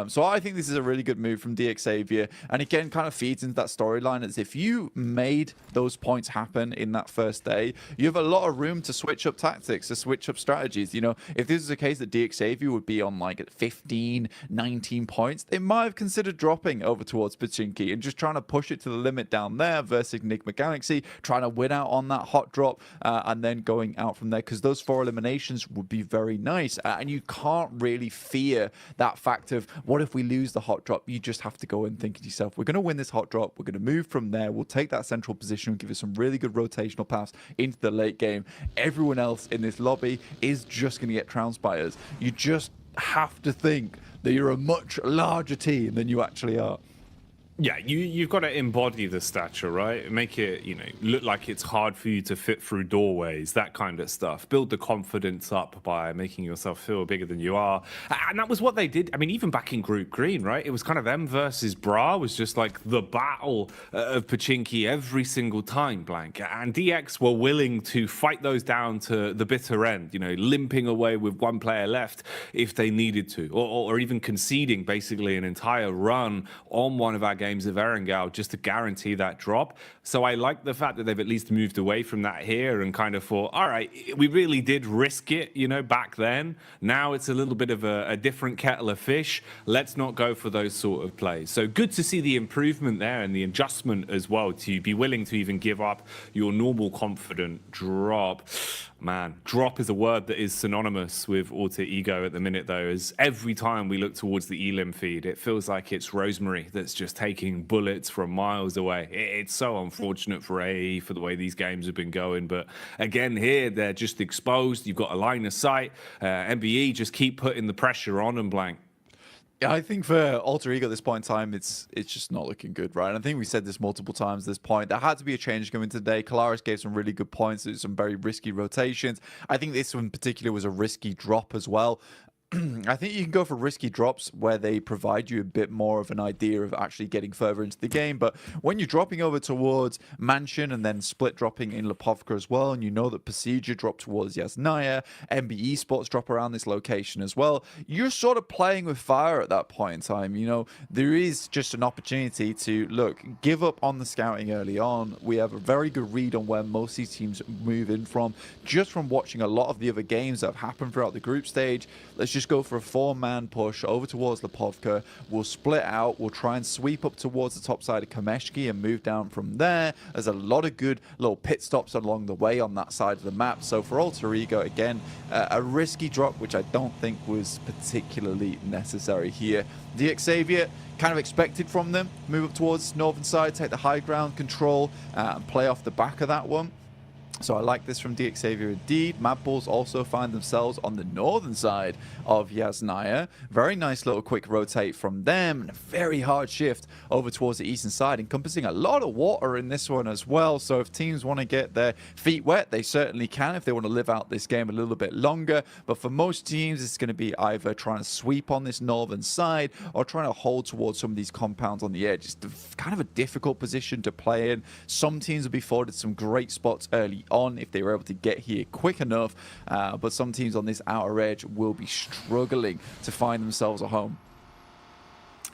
So I think this is a really good move from Xavier, and again kind of feeds into that storyline, as if you made those points happen in that first day, you have a lot of room to switch up tactics, to switch up strategies. You know, if this is a case that Xavier would be on like 15, 19 points, they might have considered dropping over towards Pachinki and just trying to push it to the limit down there versus Nigma Galaxy, trying to win out on that hot drop and then going out from there, because those 4 eliminations would be very nice. And you can't really fear that fact of, what if we lose the hot drop? You just have to go and think to yourself, we're going to win this hot drop, we're going to move from there, we'll take that central position and give it some really good rotational paths into the late game. Everyone else in this lobby is just going to get trounced by us. You just have to think that you're a much larger team than you actually are. Yeah, you've got to embody the stature, right? Make it, you know, look like it's hard for you to fit through doorways, that kind of stuff. Build the confidence up by making yourself feel bigger than you are. And that was what they did. I mean, even back in Group Green, right? It was kind of them versus Bra, was just like the battle of Pachinki every single time, Blank. And DX were willing to fight those down to the bitter end, you know, limping away with one player left if they needed to, or even conceding basically an entire run on one of our games of Erangel just to guarantee that drop. So I like the fact that they've at least moved away from that here and kind of thought, all right, we really did risk it, you know, back then. Now it's a little bit of a different kettle of fish. Let's not go for those sort of plays. So good to see the improvement there and the adjustment as well, to be willing to even give up your normal confident drop. Man, drop is a word that is synonymous with Alter Ego at the minute, though, as every time we look towards the Elim feed, it feels like it's Rosemary that's just taking bullets from miles away. It's so unfortunate for AE for the way these games have been going. But again, here, they're just exposed. You've got a line of sight. MBE just keep putting the pressure on, and Blank. Yeah, I think for Alter Ego at this point in time, it's just not looking good, right? And I think we said this multiple times at this point. There had to be a change going today. Kalaris gave some really good points. There's some very risky rotations. I think this one in particular was a risky drop as well. I think you can go for risky drops where they provide you a bit more of an idea of actually getting further into the game. But when you're dropping over towards Mansion and then split dropping in Lipovka as well, and you know that Procedure dropped towards Yasnaya, MBE Sports drop around this location as well, you're sort of playing with fire at that point in time. You know, there is just an opportunity to, look, give up on the scouting early on. We have a very good read on where most of these teams move in from, just from watching a lot of the other games that have happened throughout the group stage. Let's just go for a 4-man push over towards Lipovka. We'll split out. We'll try and sweep up towards the top side of Kameshki and move down from there. There's a lot of good little pit stops along the way on that side of the map. So for Alter Ego, again, a risky drop, which I don't think was particularly necessary here. Xavier, kind of expected from them. Move up towards northern side, take the high ground control, and play off the back of that one. So I like this from DXavier indeed. Mad Bulls also find themselves on the northern side of Yasnaya. Very nice little quick rotate from them, and a very hard shift over towards the eastern side, encompassing a lot of water in this one as well. So if teams want to get their feet wet, they certainly can if they want to live out this game a little bit longer. But for most teams, it's going to be either trying to sweep on this northern side or trying to hold towards some of these compounds on the edge. It's kind of a difficult position to play in. Some teams will be afforded some great spots early on if they were able to get here quick enough, but some teams on this outer edge will be struggling to find themselves a home.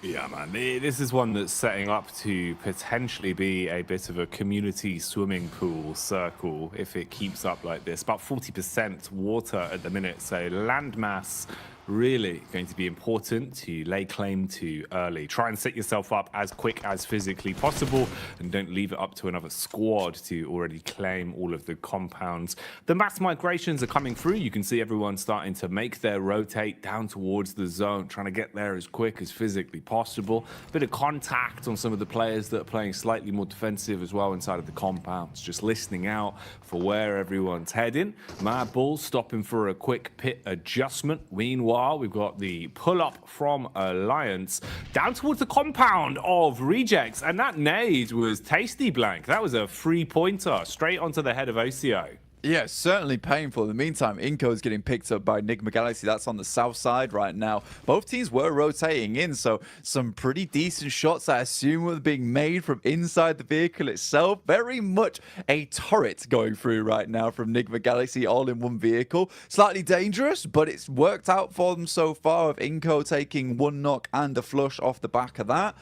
Yeah, man, this is one that's setting up to potentially be a bit of a community swimming pool circle if it keeps up like this. About 40% water at the minute, so landmass really going to be important to lay claim to early. Try and set yourself up as quick as physically possible and don't leave it up to another squad to already claim all of the compounds. The mass migrations are coming through. You can see everyone starting to make their rotate down towards the zone, trying to get there as quick as physically possible. Bit of contact on some of the players that are playing slightly more defensive as well inside of the compounds, just listening out for where everyone's heading. Mad Bulls stopping for a quick pit adjustment. Meanwhile, we've got the pull-up from Alliance down towards the compound of Rejects, and that nade was tasty, Blank. That was a 3-pointer straight onto the head of OCO. Yeah, certainly painful. In the meantime, Inco is getting picked up by Enigma Galaxy. That's on the south side right now. Both teams were rotating in, so some pretty decent shots, I assume, were being made from inside the vehicle itself. Very much a turret going through right now from Enigma Galaxy, all in one vehicle. Slightly dangerous, but it's worked out for them so far, with Inco taking one knock and a flush off the back of that.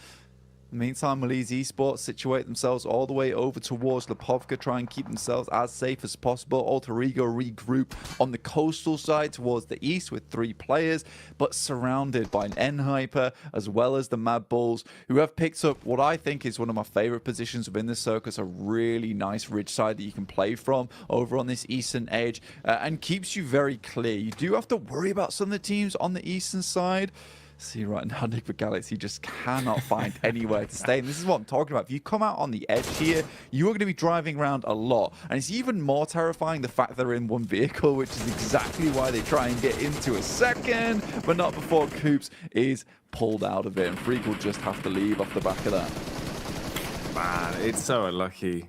In the meantime, Malise Esports situate themselves all the way over towards Lipovka, try and keep themselves as safe as possible. Alter Ego regroup on the coastal side towards the east with 3 players, but surrounded by an N-Hyper as well as the Mad Bulls, who have picked up what I think is one of my favorite positions within the circus, a really nice ridge side that you can play from over on this eastern edge, and keeps you very clear. You do have to worry about some of the teams on the eastern side. See right now, Enigma Galaxy just cannot find anywhere to stay. And this is what I'm talking about. If you come out on the edge here, you are going to be driving around a lot. And it's even more terrifying the fact they're in one vehicle, which is exactly why they try and get into a second, but not before Coops is pulled out of it. And Freak will just have to leave off the back of that. Man, it's so unlucky.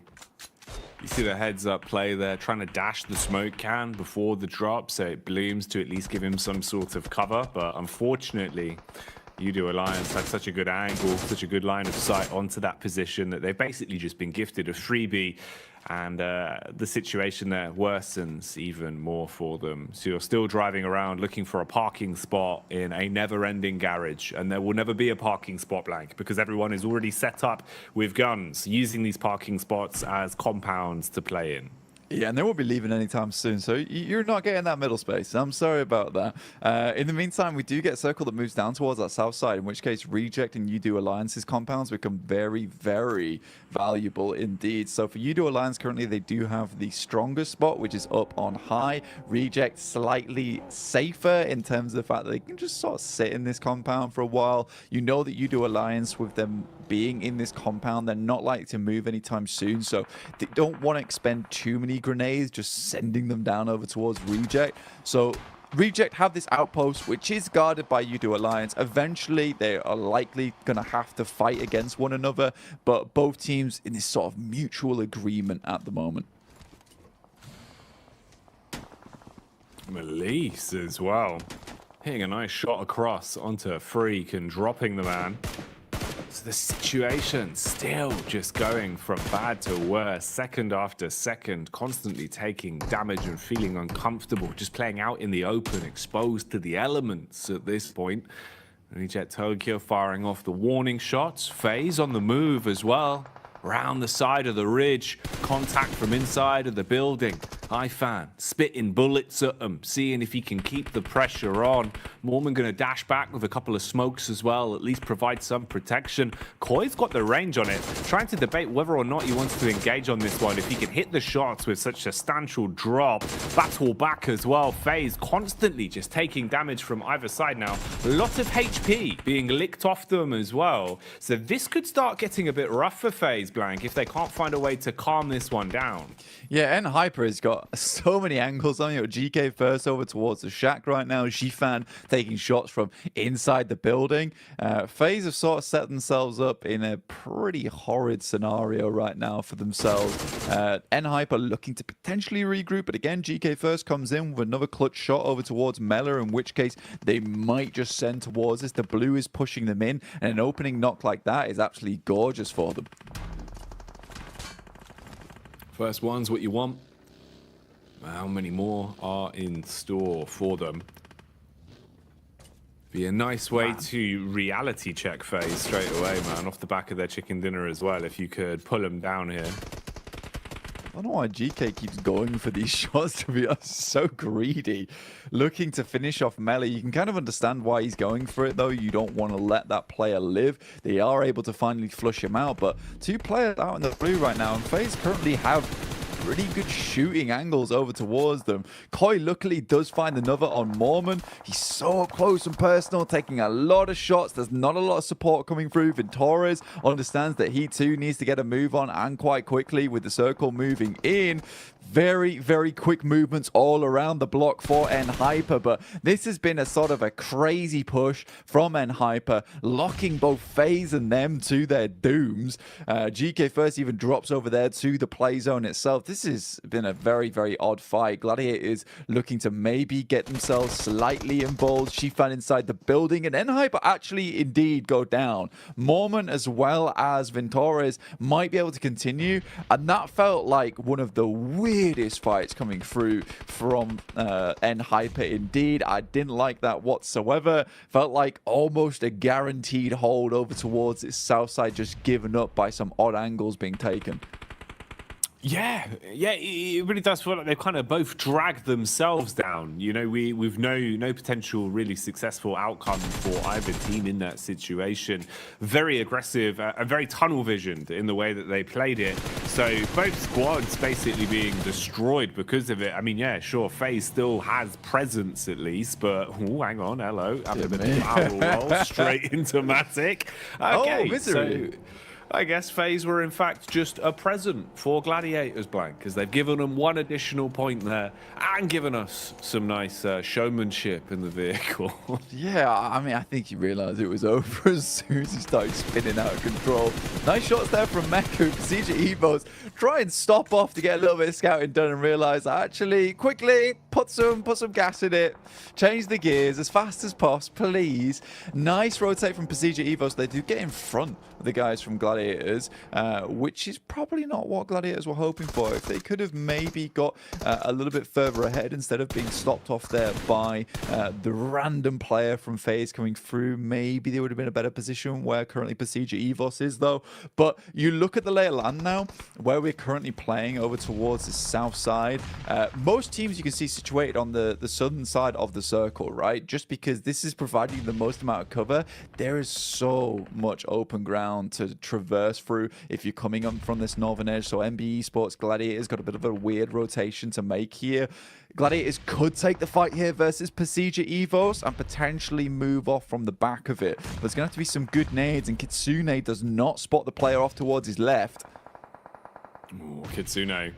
You see the heads-up play there, trying to dash the smoke can before the drop, so it blooms to at least give him some sort of cover. But unfortunately, Udo Alliance had such a good angle, such a good line of sight onto that position that they've basically just been gifted a freebie. And the situation there worsens even more for them. So you're still driving around looking for a parking spot in a never-ending garage. And there will never be a parking spot, Blank, because everyone is already set up with guns, using these parking spots as compounds to play in. Yeah, and they won't be leaving anytime soon, so you're not getting that middle space. I'm sorry about that. In the meantime, we do get a circle that moves down towards that south side, in which case Reject and Udo Alliance's compounds become very, very valuable indeed. So for Udo Alliance, currently they do have the strongest spot, which is up on high. Reject slightly safer in terms of the fact that they can just sort of sit in this compound for a while. You know that Udo Alliance, with them being in this compound, they're not likely to move anytime soon, so they don't want to expend too many grenades just sending them down over towards Reject. So Reject have this outpost which is guarded by Udo Alliance. Eventually they are likely going to have to fight against one another, but both teams in this sort of mutual agreement at the moment. Malise as well, hitting a nice shot across onto Freak and dropping the man. So the situation still just going from bad to worse, second after second, constantly taking damage and feeling uncomfortable, just playing out in the open, exposed to the elements at this point. Reject Tokyo firing off the warning shots. FaZe on the move as well. Round the side of the ridge, contact from inside of the building. Ifan spitting bullets at him, seeing if he can keep the pressure on. Mormon going to dash back with a couple of smokes as well, at least provide some protection. Koi's got the range on it, trying to debate whether or not he wants to engage on this one. If he can hit the shots with such substantial drop, battle back as well. FaZe constantly just taking damage from either side now. A lot of HP being licked off them as well. So this could start getting a bit rough for FaZe, Blank, if they can't find a way to calm this one down. Yeah, Hyper has got so many angles on you. GK first over towards the shack right now. Xifan taking shots from inside the building. FaZe have sort of set themselves up in a pretty horrid scenario right now for themselves. Hyper looking to potentially regroup, but again, GK first comes in with another clutch shot over towards Mela, in which case they might just send towards this. The blue is pushing them in, and an opening knock like that is absolutely gorgeous for them. First one's what you want. How many more are in store for them? Be a nice way to reality check FaZe straight away, man, off the back of their chicken dinner as well, if you could pull them down here. I don't know why GK keeps going for these shots, to be honest. So greedy. Looking to finish off Melee. You can kind of understand why he's going for it, though. You don't want to let that player live. They are able to finally flush him out, but two players out in the blue right now, and FaZe currently have pretty good shooting angles over towards them. Koi luckily does find another on Mormon. He's so up close and personal, taking a lot of shots. There's not a lot of support coming through. Ventores understands that he too needs to get a move on, and quite quickly with the circle moving in. Very, very quick movements all around the block for Hyper, but this has been a sort of a crazy push from Hyper, locking both FaZe and them to their dooms. GK first even drops over there to the play zone itself. This has been a very, very odd fight. Gladiators looking to maybe get themselves slightly involved. Xifan inside the building, and Hyper actually indeed go down. Mormon as well as Ventores might be able to continue, and that felt like one of the weirdest fights coming through from Hyper indeed. I didn't like that whatsoever. Felt like almost a guaranteed hold over towards its south side, just given up by some odd angles being taken. Yeah, it really does feel like they've kind of both dragged themselves down. You know, we've no potential really successful outcome for either team in that situation. Very aggressive and very tunnel visioned in the way that they played it. So both squads basically being destroyed because of it. I mean, yeah, sure, FaZe still has presence at least, but hang on, hello, I'm a bit of a barrel roll straight into Matic. Okay, misery. So I guess FaZe were in fact just a present for Gladiators, Blank, because they've given them one additional point there and given us some nice showmanship in the vehicle. Yeah, I mean, I think you realised it was over as soon as he started spinning out of control. Nice shots there from Meku. CJ Evos try and stop off to get a little bit of scouting done and realise actually quickly put some gas in it, change the gears as fast as possible, please. Nice rotate from Pasija Evos. They do get in front of the guys from Gladiators, which is probably not what Gladiators were hoping for. If they could have maybe got a little bit further ahead instead of being stopped off there by the random player from FaZe coming through, maybe they would have been in a better position where currently Pasija Evos is, though. But you look at the lay of land now, where we're currently playing over towards the south side. Most teams you can see situated on the southern side of the circle, right? Just because this is providing the most amount of cover, there is so much open ground to traverse through if you're coming up from this northern edge. So MBE Sports Gladiators got a bit of a weird rotation to make here. Gladiators could take the fight here versus Pasija Evos and potentially move off from the back of it. There's going to have to be some good nades, and Kitsune does not spot the player off towards his left. Ooh, Kitsune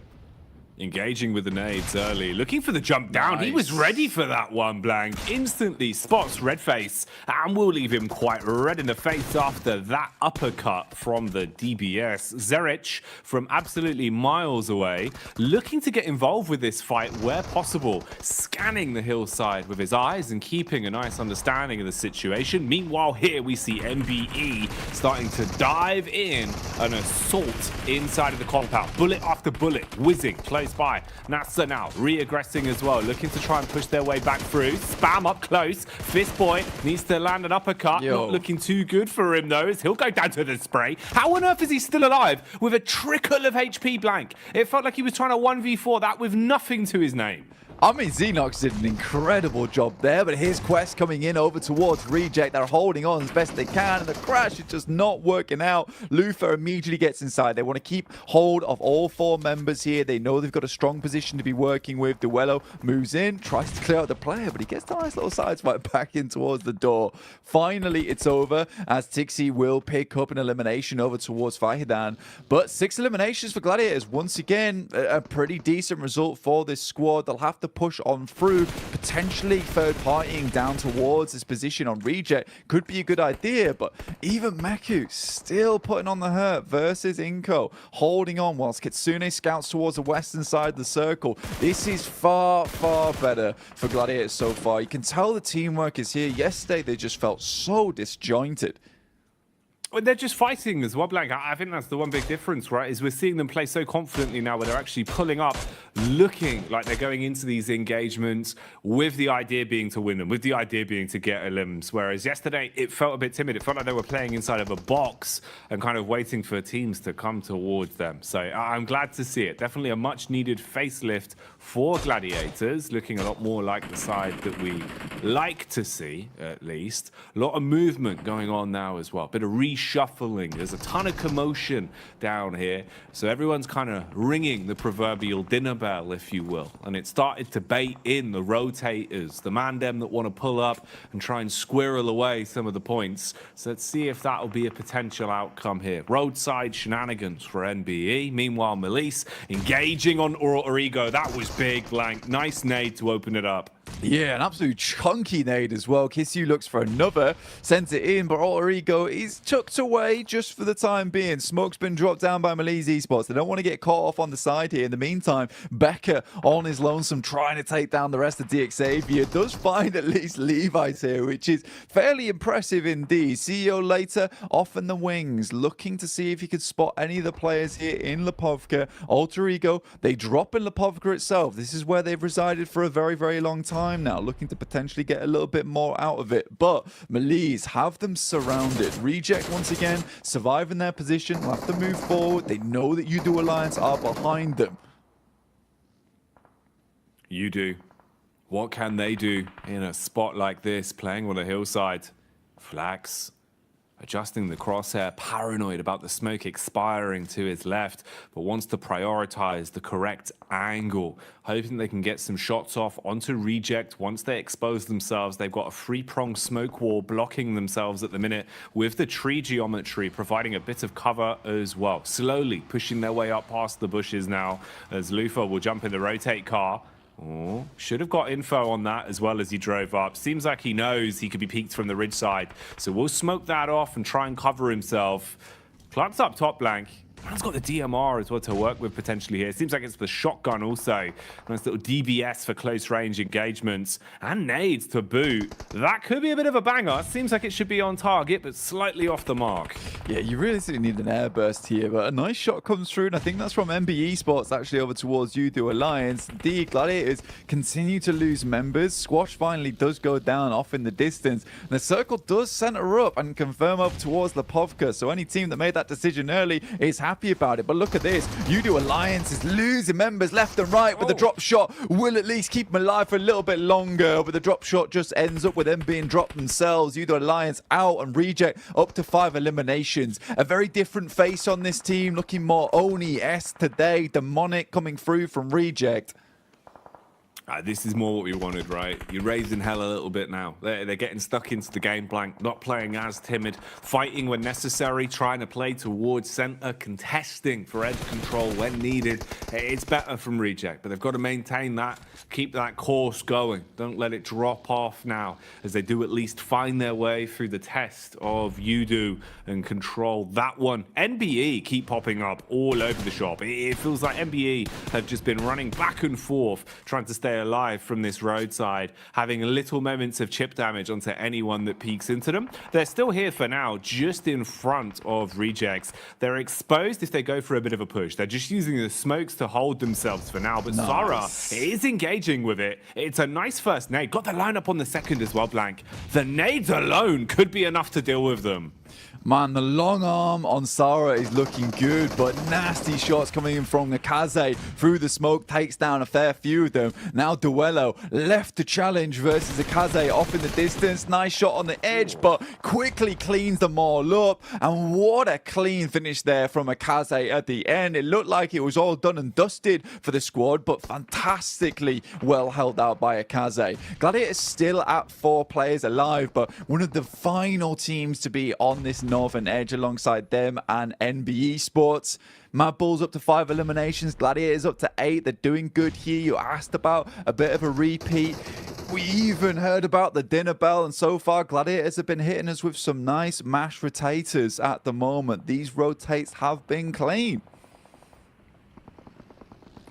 engaging with the nades early, looking for the jump down. Nice. He was ready for that one, Blank. Instantly spots Redface and will leave him quite red in the face after that uppercut from the DBS. Zerich from absolutely miles away, looking to get involved with this fight where possible, scanning the hillside with his eyes and keeping a nice understanding of the situation. Meanwhile, here we see MBE starting to dive in, an assault inside of the compound. Bullet after bullet whizzing close close by. Nasa now re-aggressing as well, looking to try and push their way back through. Spam up close. Fist Boy needs to land an uppercut. Not looking too good for him though, as he'll go down to the spray. How on earth is he still alive with a trickle of HP, Blank? It felt like he was trying to 1v4 that with nothing to his name. I mean, Xenox did an incredible job there, but here's Quest coming in over towards Reject. They're holding on as best they can, and the crash is just not working out. Luther immediately gets inside. They want to keep hold of all 4 members here. They know they've got a strong position to be working with. Duello moves in, tries to clear out the player, but he gets a nice little sideswipe back in towards the door. Finally, it's over, as Tixi will pick up an elimination over towards Fahidan. But 6 eliminations for Gladiators. Once again, a pretty decent result for this squad. They'll have to push on through, potentially third-partying down towards this position on Reject could be a good idea, but even Meku still putting on the hurt versus Inko, holding on whilst Kitsune scouts towards the western side of the circle. This is far, far better for Gladiators so far. You can tell the teamwork is here. Yesterday, they just felt so disjointed. Well, they're just fighting as well, Blank. I think that's the one big difference, right? Is we're seeing them play so confidently now where they're actually pulling up, looking like they're going into these engagements with the idea being to win them, with the idea being to get elims. Whereas yesterday, it felt a bit timid. It felt like they were playing inside of a box and kind of waiting for teams to come towards them. So I'm glad to see it. Definitely a much needed facelift for Gladiators, looking a lot more like the side that we like to see, at least. A lot of movement going on now as well. Bit of reshuffling. There's a ton of commotion down here. So everyone's kind of ringing the proverbial dinner bell, if you will. And it started to bait in the rotators, the mandem that want to pull up and try and squirrel away some of the points. So let's see if that'll be a potential outcome here. Roadside shenanigans for NBE. Meanwhile, Melise engaging on Origo. That was big, Blank. Nice nade to open it up. Yeah, an absolute chunky nade as well. Kisyu looks for another, sends it in, but Origo is tucked away just for the time being. Smoke's been dropped down by Malise Esports. They don't want to get caught off on the side here. In the meantime, Becker on his lonesome trying to take down the rest of DX Xavier. Does find at least Levi's here, which is fairly impressive indeed. CEO later off in the wings, looking to see if he could spot any of the players here in Lipovka. Alter Ego, they drop in Lipovka itself. This is where they've resided for a very, very long time now, looking to potentially get a little bit more out of it, but Malise have them surrounded. Reject once again surviving their position, will have to move forward. They know that You-Do Alliance are behind them. You-Do, what can they do in a spot like this, playing on a hillside? Flax adjusting the crosshair, paranoid about the smoke expiring to his left, but wants to prioritize the correct angle, hoping they can get some shots off onto Reject. Once they expose themselves, they've got a three-pronged smoke wall blocking themselves at the minute, with the tree geometry providing a bit of cover as well. Slowly pushing their way up past the bushes now, as Lufa will jump in the rotate car. Oh, should have got info on that as well as he drove up. Seems like he knows he could be peeked from the ridge side. So we'll smoke that off and try and cover himself. Clark's up top, Blank. Man's got the DMR as well to work with potentially here. Seems like it's the shotgun also. Nice little DBS for close range engagements. And nades to boot. That could be a bit of a banger. Seems like it should be on target, but slightly off the mark. Yeah, you really need an airburst here, but a nice shot comes through, and I think that's from MBE Sports actually over towards You-Do Alliance. The Gladiators continue to lose members. Squash finally does go down off in the distance. And the circle does center up and confirm up towards Lipovka. So any team that made that decision early is happy about it. But look at this. You-Do Alliance is losing members left and right, but the drop shot will at least keep them alive for a little bit longer. But the drop shot just ends up with them being dropped themselves. You-Do Alliance out and Reject up to 5 eliminations. A very different face on this team, looking more Oni-esque today. Demonic coming through from Reject. This is more what we wanted, right? You're raising hell a little bit now. They're getting stuck into the game, Blank, not playing as timid, fighting when necessary, trying to play towards center, contesting for edge control when needed. It's better from Reject, but they've got to maintain that, keep that course going. Don't let it drop off now, as they do at least find their way through the test of You-Do and control that one. NBE keep popping up all over the shop. It feels like NBE have just been running back and forth, trying to stay stay alive from this roadside, having little moments of chip damage onto anyone that peeks into them. They're still here for now, just in front of Rejects. They're exposed if they go for a bit of a push. They're just using the smokes to hold themselves for now, but Zara is engaging with it. It's a nice first nade. Got the lineup on the second as well, Blank. The nades alone could be enough to deal with them. Man, the long arm on Sarah is looking good, but nasty shots coming in from Nakaze through the smoke, takes down a fair few of them. Now Duello left to challenge versus Nakaze off in the distance. Nice shot on the edge, but quickly cleans them all up. And what a clean finish there from Nakaze at the end. It looked like it was all done and dusted for the squad, but fantastically well held out by Nakaze. Gladiators still at 4 players alive, but one of the final teams to be on this northern edge alongside them and NBE Sports. Mad Bulls up to 5 eliminations, Gladiators up to 8. They're doing good here. You asked about a bit of a repeat. We even heard about the dinner bell, and so far Gladiators have been hitting us with some nice mashed rotators at the moment. These rotates have been clean.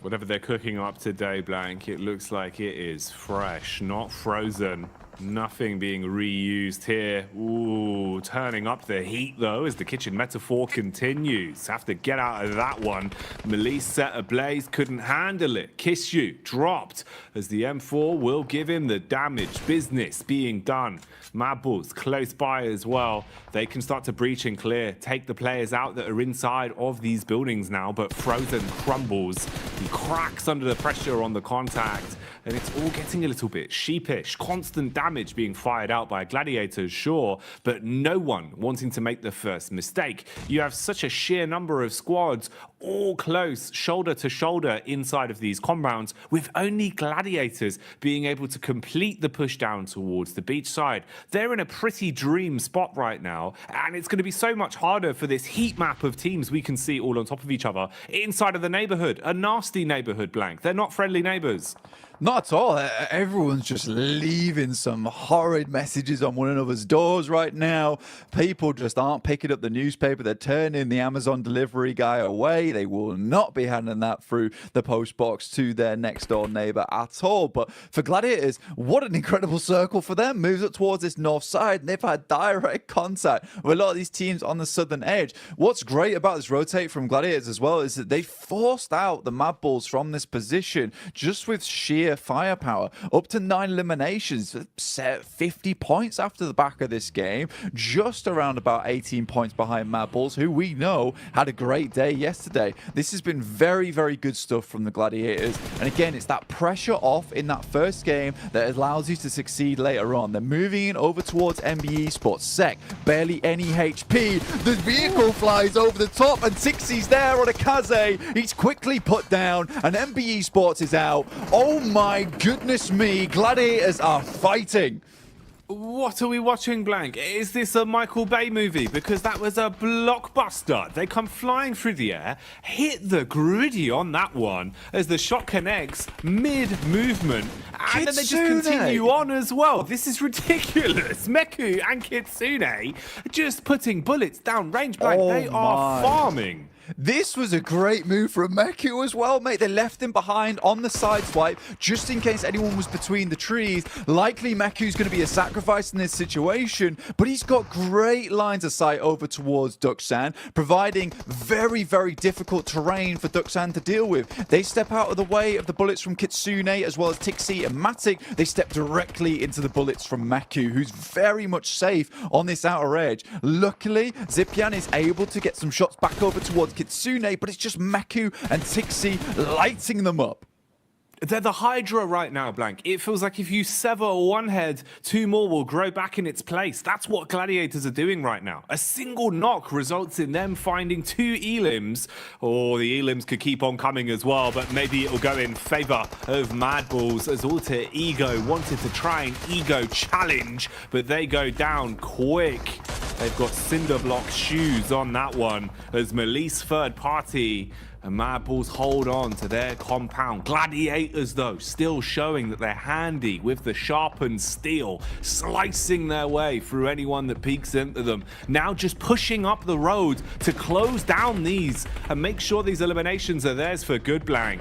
Whatever they're cooking up today, Blank, it looks like it is fresh, not frozen. Nothing being reused here. Ooh, turning up the heat, though, as the kitchen metaphor continues. Have to get out of that one. Melise set ablaze, couldn't handle it. Kiss You dropped, as the M4 will give him the damage. Business being done. Mad Bulls close by as well. They can start to breach and clear. Take the players out that are inside of these buildings now, but Frozen crumbles. He cracks under the pressure on the contact, and it's all getting a little bit sheepish. Constant damage being fired out by Gladiators, sure, but no one wanting to make the first mistake. You have such a sheer number of squads all close, shoulder to shoulder inside of these compounds, with only Gladiators being able to complete the push down towards the beach side. They're in a pretty dream spot right now, and it's going to be so much harder for this heat map of teams we can see all on top of each other inside of the neighborhood. A nasty neighborhood, Blank. They're not friendly neighbors. Not at all. Everyone's just leaving some horrid messages on one another's doors right now. People just aren't picking up the newspaper. They're turning the Amazon delivery guy away. They will not be handing that through the post box to their next door neighbor at all. But for Gladiators, what an incredible circle for them. Moves up towards this north side, and they've had direct contact with a lot of these teams on the southern edge. What's great about this rotate from Gladiators as well is that they forced out the Mad Bulls from this position just with sheer firepower. Up to 9 eliminations, set 50 points after the back of this game, just around about 18 points behind Mad Bulls, who we know had a great day yesterday. This has been very, very good stuff from the Gladiators, and again, it's that pressure off in that first game that allows you to succeed later on. They're moving over towards NBE Sports. Sec, barely any HP. The vehicle flies over the top, and Tixie's there on a Kaze. He's quickly put down, and NBE Sports is out. Oh my goodness me, Gladiators are fighting. What are we watching, Blank? Is this a Michael Bay movie? Because that was a blockbuster. They come flying through the air, hit the griddy on that one as the shot connects mid-movement, and then they just continue on as well. This is ridiculous. Meku and Kitsune just putting bullets down range, Blank. They are farming. This was a great move from Meku as well, mate. They left him behind on the side swipe just in case anyone was between the trees. Likely Meku's going to be a sacrifice in this situation, but he's got great lines of sight over towards Duxan, providing very, very difficult terrain for Duxan to deal with. They step out of the way of the bullets from Kitsune as well as Tixie and Matic. They step directly into the bullets from Meku, who's very much safe on this outer edge. Luckily, Zipian is able to get some shots back over towards Kitsune, but it's just Meku and Tixie lighting them up. They're the Hydra right now, Blank. It feels like if you sever one head, 2 more will grow back in its place. That's what Gladiators are doing right now. A single knock results in them finding 2 elims, or the elims could keep on coming as well, but maybe it'll go in favor of Mad Bulls as Alter Ego wanted to try an ego challenge, but they go down quick. They've got cinder block shoes on that one as Melise third party. And Mad Bulls hold on to their compound. Gladiators, though, still showing that they're handy with the sharpened steel, slicing their way through anyone that peeks into them. Now just pushing up the road to close down these and make sure these eliminations are theirs for good, Blank.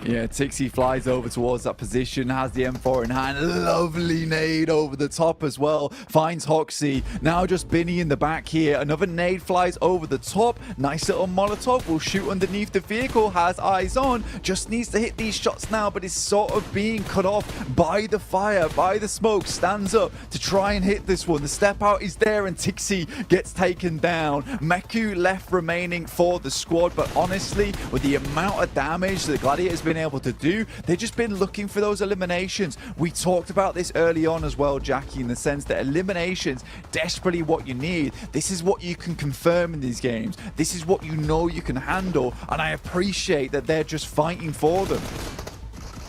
Yeah, Tixie flies over towards that position, has the M4 in hand. Lovely nade over the top as well. Finds Hoxie. Now just Binny in the back here. Another nade flies over the top. Nice little Molotov. Will shoot underneath the vehicle. Has eyes on. Just needs to hit these shots now, but is sort of being cut off by the fire, by the smoke. Stands up to try and hit this one. The step out is there, and Tixie gets taken down. Meku left remaining for the squad, but honestly, with the amount of damage that Gladiator's been able to do, they've just been looking for those eliminations. We talked about this early on as well, Jackie, in the sense that eliminations desperately what you need. This is what you can confirm in these games. This is what you know you can handle, and I appreciate that they're just fighting for them.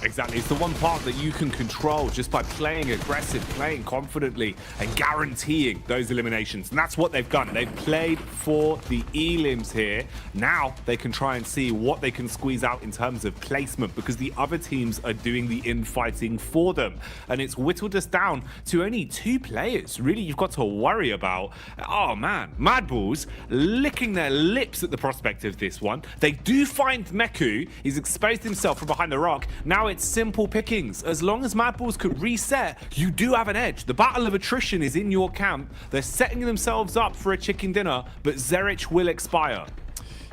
Exactly. It's the one part that you can control just by playing aggressive, playing confidently, and guaranteeing those eliminations. And that's what they've done. They've played for the elims here. Now they can try and see what they can squeeze out in terms of placement, because the other teams are doing the infighting for them. And it's whittled us down to only 2 players, really, you've got to worry about. Oh man, Mad Bulls licking their lips at the prospect of this one. They do find Meku. He's exposed himself from behind the rock. Now it's simple pickings. As long as Mad Bulls could reset, you do have an edge. The battle of attrition is in your camp. They're setting themselves up for a chicken dinner, but Zerich will expire.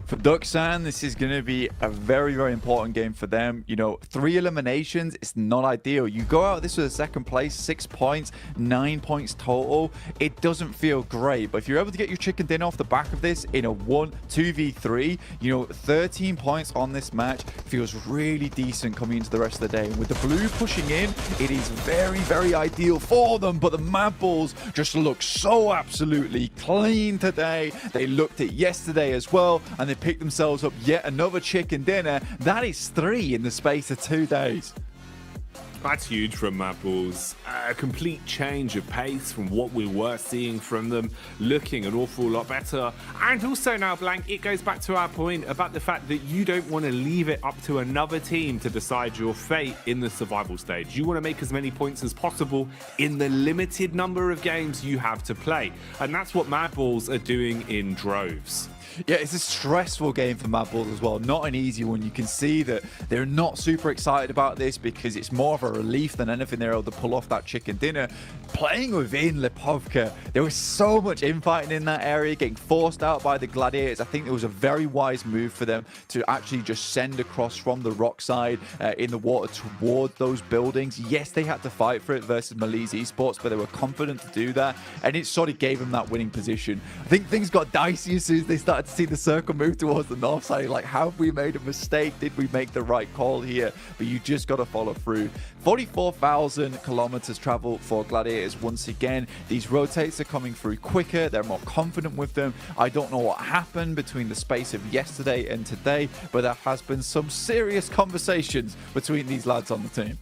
For Duxan, this is going to be a very, very important game for them. You know, 3 eliminations, it's not ideal. You go out this with a second place, 6 points, 9 points total. It doesn't feel great, but if you're able to get your chicken dinner off the back of this in a 2v3, you know, 13 points on this match feels really decent coming into the rest of the day. And with the blue pushing in, it is very, very ideal for them, but the Mad Bulls just look so absolutely clean today. They looked at yesterday as well, and they picked themselves up yet another chicken dinner. That is 3 in the space of 2 days. That's huge from Mad Bulls. A complete change of pace from what we were seeing from them, looking an awful lot better. And also now, Blank, it goes back to our point about the fact that you don't want to leave it up to another team to decide your fate in the survival stage. You want to make as many points as possible in the limited number of games you have to play. And that's what Mad Bulls are doing in droves. Yeah, it's a stressful game for Mad Bulls as well. Not an easy one. You can see that they're not super excited about this because it's more of a relief than anything they're able to pull off that chicken dinner. Playing within Lipovka, there was so much infighting in that area, getting forced out by the Gladiators. I think it was a very wise move for them to actually just send across from the rock side in the water toward those buildings. Yes, they had to fight for it versus Malise Esports, but they were confident to do that, and it sort of gave them that winning position. I think things got dicey as soon as they started to see the circle move towards the north side. Like, have we made a mistake? Did we make the right call here? But you just got to follow through. 44,000 kilometers travel for Gladiators once again. These rotates are coming through quicker. They're more confident with them. I don't know what happened between the space of yesterday and today, but there has been some serious conversations between these lads on the team.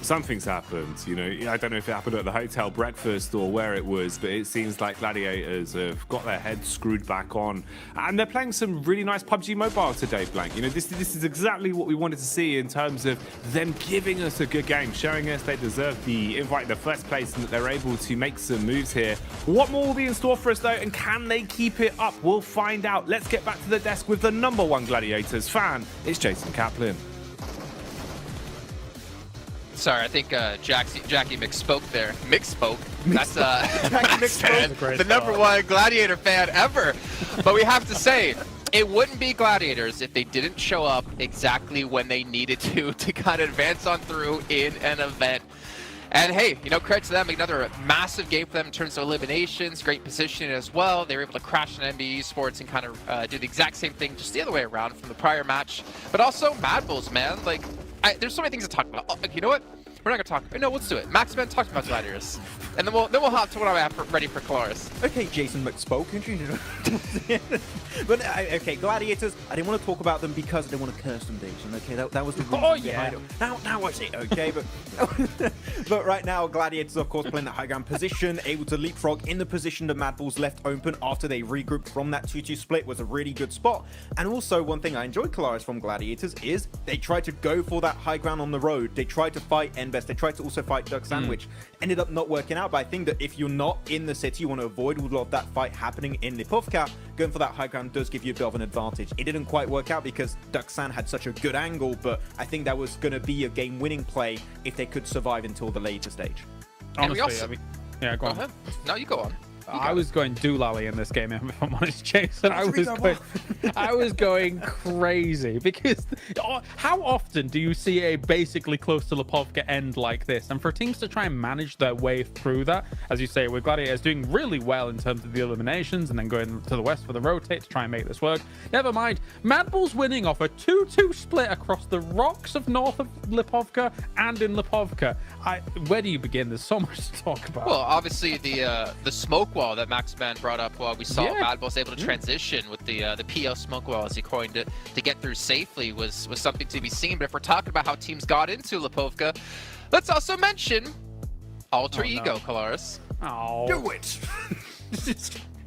Something's happened, you know. I don't know if it happened at the hotel breakfast or where it was, but it seems like Gladiators have got their heads screwed back on, and they're playing some really nice PUBG Mobile today, Blank. You know, this is exactly what we wanted to see in terms of them giving us a good game, showing us they deserve the invite in the first place and that they're able to make some moves here. What more will be in store for us though, and can they keep it up? We'll find out. Let's get back to the desk with the #1 Gladiators fan. It's Jason Kaplan. Sorry, I think Jackie misspoke there. Mixspoke. That's the #1 Gladiator fan ever. But we have to say, it wouldn't be Gladiators if they didn't show up exactly when they needed to kind of advance on through in an event. And hey, you know, credit to them, another massive game for them in terms of eliminations, great positioning as well. They were able to crash an NBA Esports and kind of do the exact same thing, just the other way around from the prior match. But also Mad Bulls, man. Like, there's so many things to talk about. Oh, you know what? We're not gonna talk. No, let's do it. Maxman, talk about Gladiators, and then we'll hop to what I have ready for Colaris. Okay, Jason McSpoke. But okay, Gladiators. I didn't want to talk about them because I didn't want to curse them, Jason. Okay, that was the reason. Oh yeah. Now I see. Okay, but right now, Gladiators, of course, playing the high ground position, able to leapfrog in the position that Mad Bulls left open after they regrouped from that 2-2 split was a really good spot. And also, one thing I enjoyed, Colaris, from Gladiators is they tried to go for that high ground on the road. They tried to fight Best. They tried to also fight Duxan, which ended up not working out. But I think that if you're not in the city, you want to avoid a lot of that fight happening in Lipovka. Going for that high ground does give you a bit of an advantage. It didn't quite work out because Duxan had such a good angle, but I think that was going to be a game-winning play if they could survive until the later stage. Honestly, I mean, yeah, go on. ahead. No, you go on. I was going doolally in this game, if I'm honest, Jason. I was going crazy because how often do you see a basically close to Lipovka end like this? And for teams to try and manage their way through that, as you say, with Gladiators doing really well in terms of the eliminations and then going to the west for the rotate to try and make this work. Never mind, Mad Bull's winning off a 2-2 split across the rocks of north of Lipovka and in Lipovka. Where do you begin? There's so much to talk about. Well, obviously the smoke wall that Maxman brought up while we saw Mad Bull was able to transition with the PL smoke wall, as he coined it, to get through safely was something to be seen. But if we're talking about how teams got into Lipovka, let's also mention Alter Ego, Kalaris. Oh. Do it!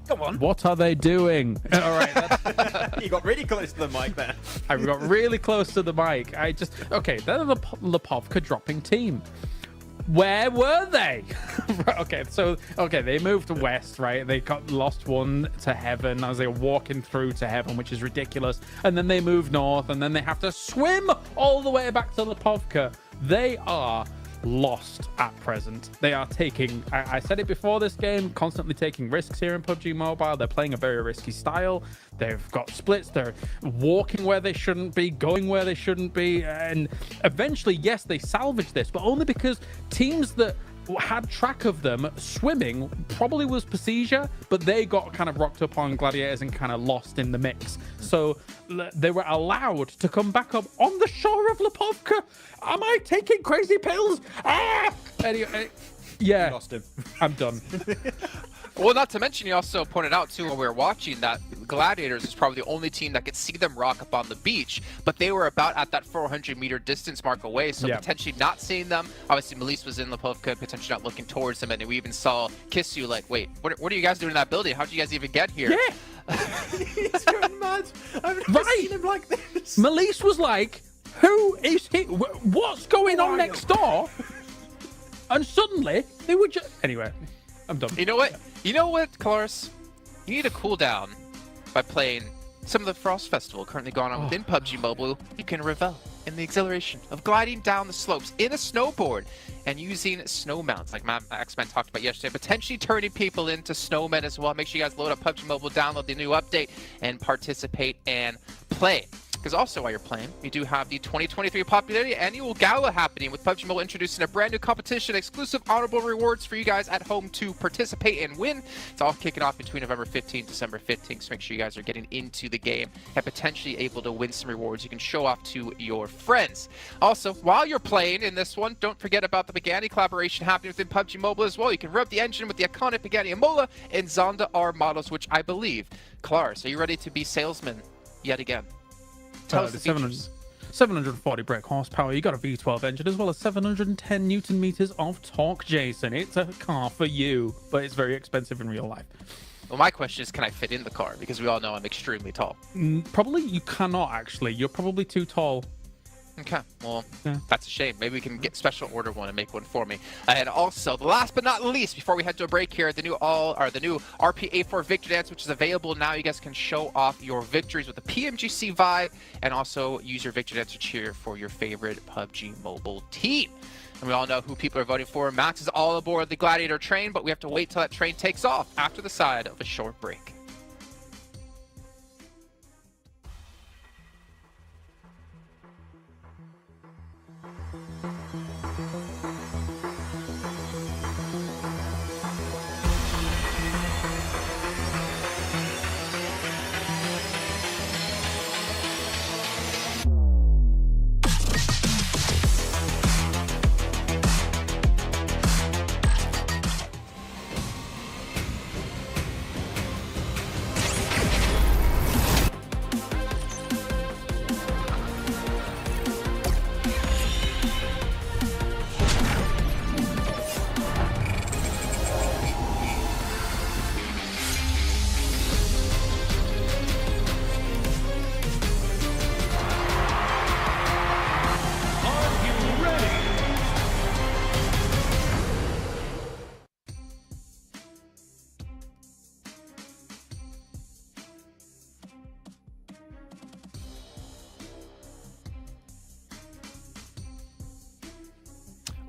Come on. What are they doing? All right. You got really close to the mic there. I got really close to the mic. Okay, they're the Lipovka dropping team. Where were they? They moved west, right? They got lost one to heaven as they were walking through to heaven, which is ridiculous. And then they move north, and then they have to swim all the way back to Lipovka. They are lost at present. They are taking, I said it before this game, constantly taking risks here in PUBG Mobile. They're playing a very risky style. They've got splits. They're walking where they shouldn't be, going where they shouldn't be. And eventually, yes, they salvaged this, but only because teams that had track of them swimming probably was Pasija, but they got kind of rocked up on Gladiators and kind of lost in the mix. So they were allowed to come back up on the shore of Lipovka. Am I taking crazy pills? Anyway, yeah, you lost him. I'm done. Well, not to mention, you also pointed out, too, when we were watching, that Gladiators is probably the only team that could see them rock up on the beach, but they were about at that 400-meter distance mark away, so potentially not seeing them. Obviously, Melise was in Lipovka, potentially not looking towards them, and we even saw Kissu like, wait, what are you guys doing in that building? How did you guys even get here? Yeah! He's going mad. I've never seen him like this. Melise was like, who is he? What's going on next door? And suddenly, they were just... Anyway, I'm done. You know what, Kalaris? You need to cool down by playing some of the Frost Festival currently going on within PUBG Mobile. You can revel in the exhilaration of gliding down the slopes in a snowboard and using snow mounts like X-Men talked about yesterday, potentially turning people into snowmen as well. Make sure you guys load up PUBG Mobile, download the new update, and participate and play. Because also while you're playing, we do have the 2023 Popularity Annual Gala happening with PUBG Mobile introducing a brand new competition, exclusive honorable rewards for you guys at home to participate and win. It's all kicking off between November 15th, December 15th, so make sure you guys are getting into the game and potentially able to win some rewards you can show off to your friends. Also, while you're playing in this one, don't forget about the Pagani collaboration happening within PUBG Mobile as well. You can rev the engine with the iconic Pagani Amola and Zonda R models, which I believe, Klaris, are you ready to be salesman yet again? Tell us the 740 brake horsepower. You got a V12 engine as well as 710 Newton meters of torque, Jason. It's a car for you, but it's very expensive in real life. Well, my question is, can I fit in the car? Because we all know I'm extremely tall. Probably you cannot, actually. You're probably too tall. Okay, well, that's a shame. Maybe we can get special order one and make one for me. And also, the last but not least, before we head to a break here, the new RP84 Victory Dance, which is available now. You guys can show off your victories with the PMGC vibe and also use your Victory Dance to cheer for your favorite PUBG Mobile team. And we all know who people are voting for. Max is all aboard the Gladiator train, but we have to wait till that train takes off after the side of a short break.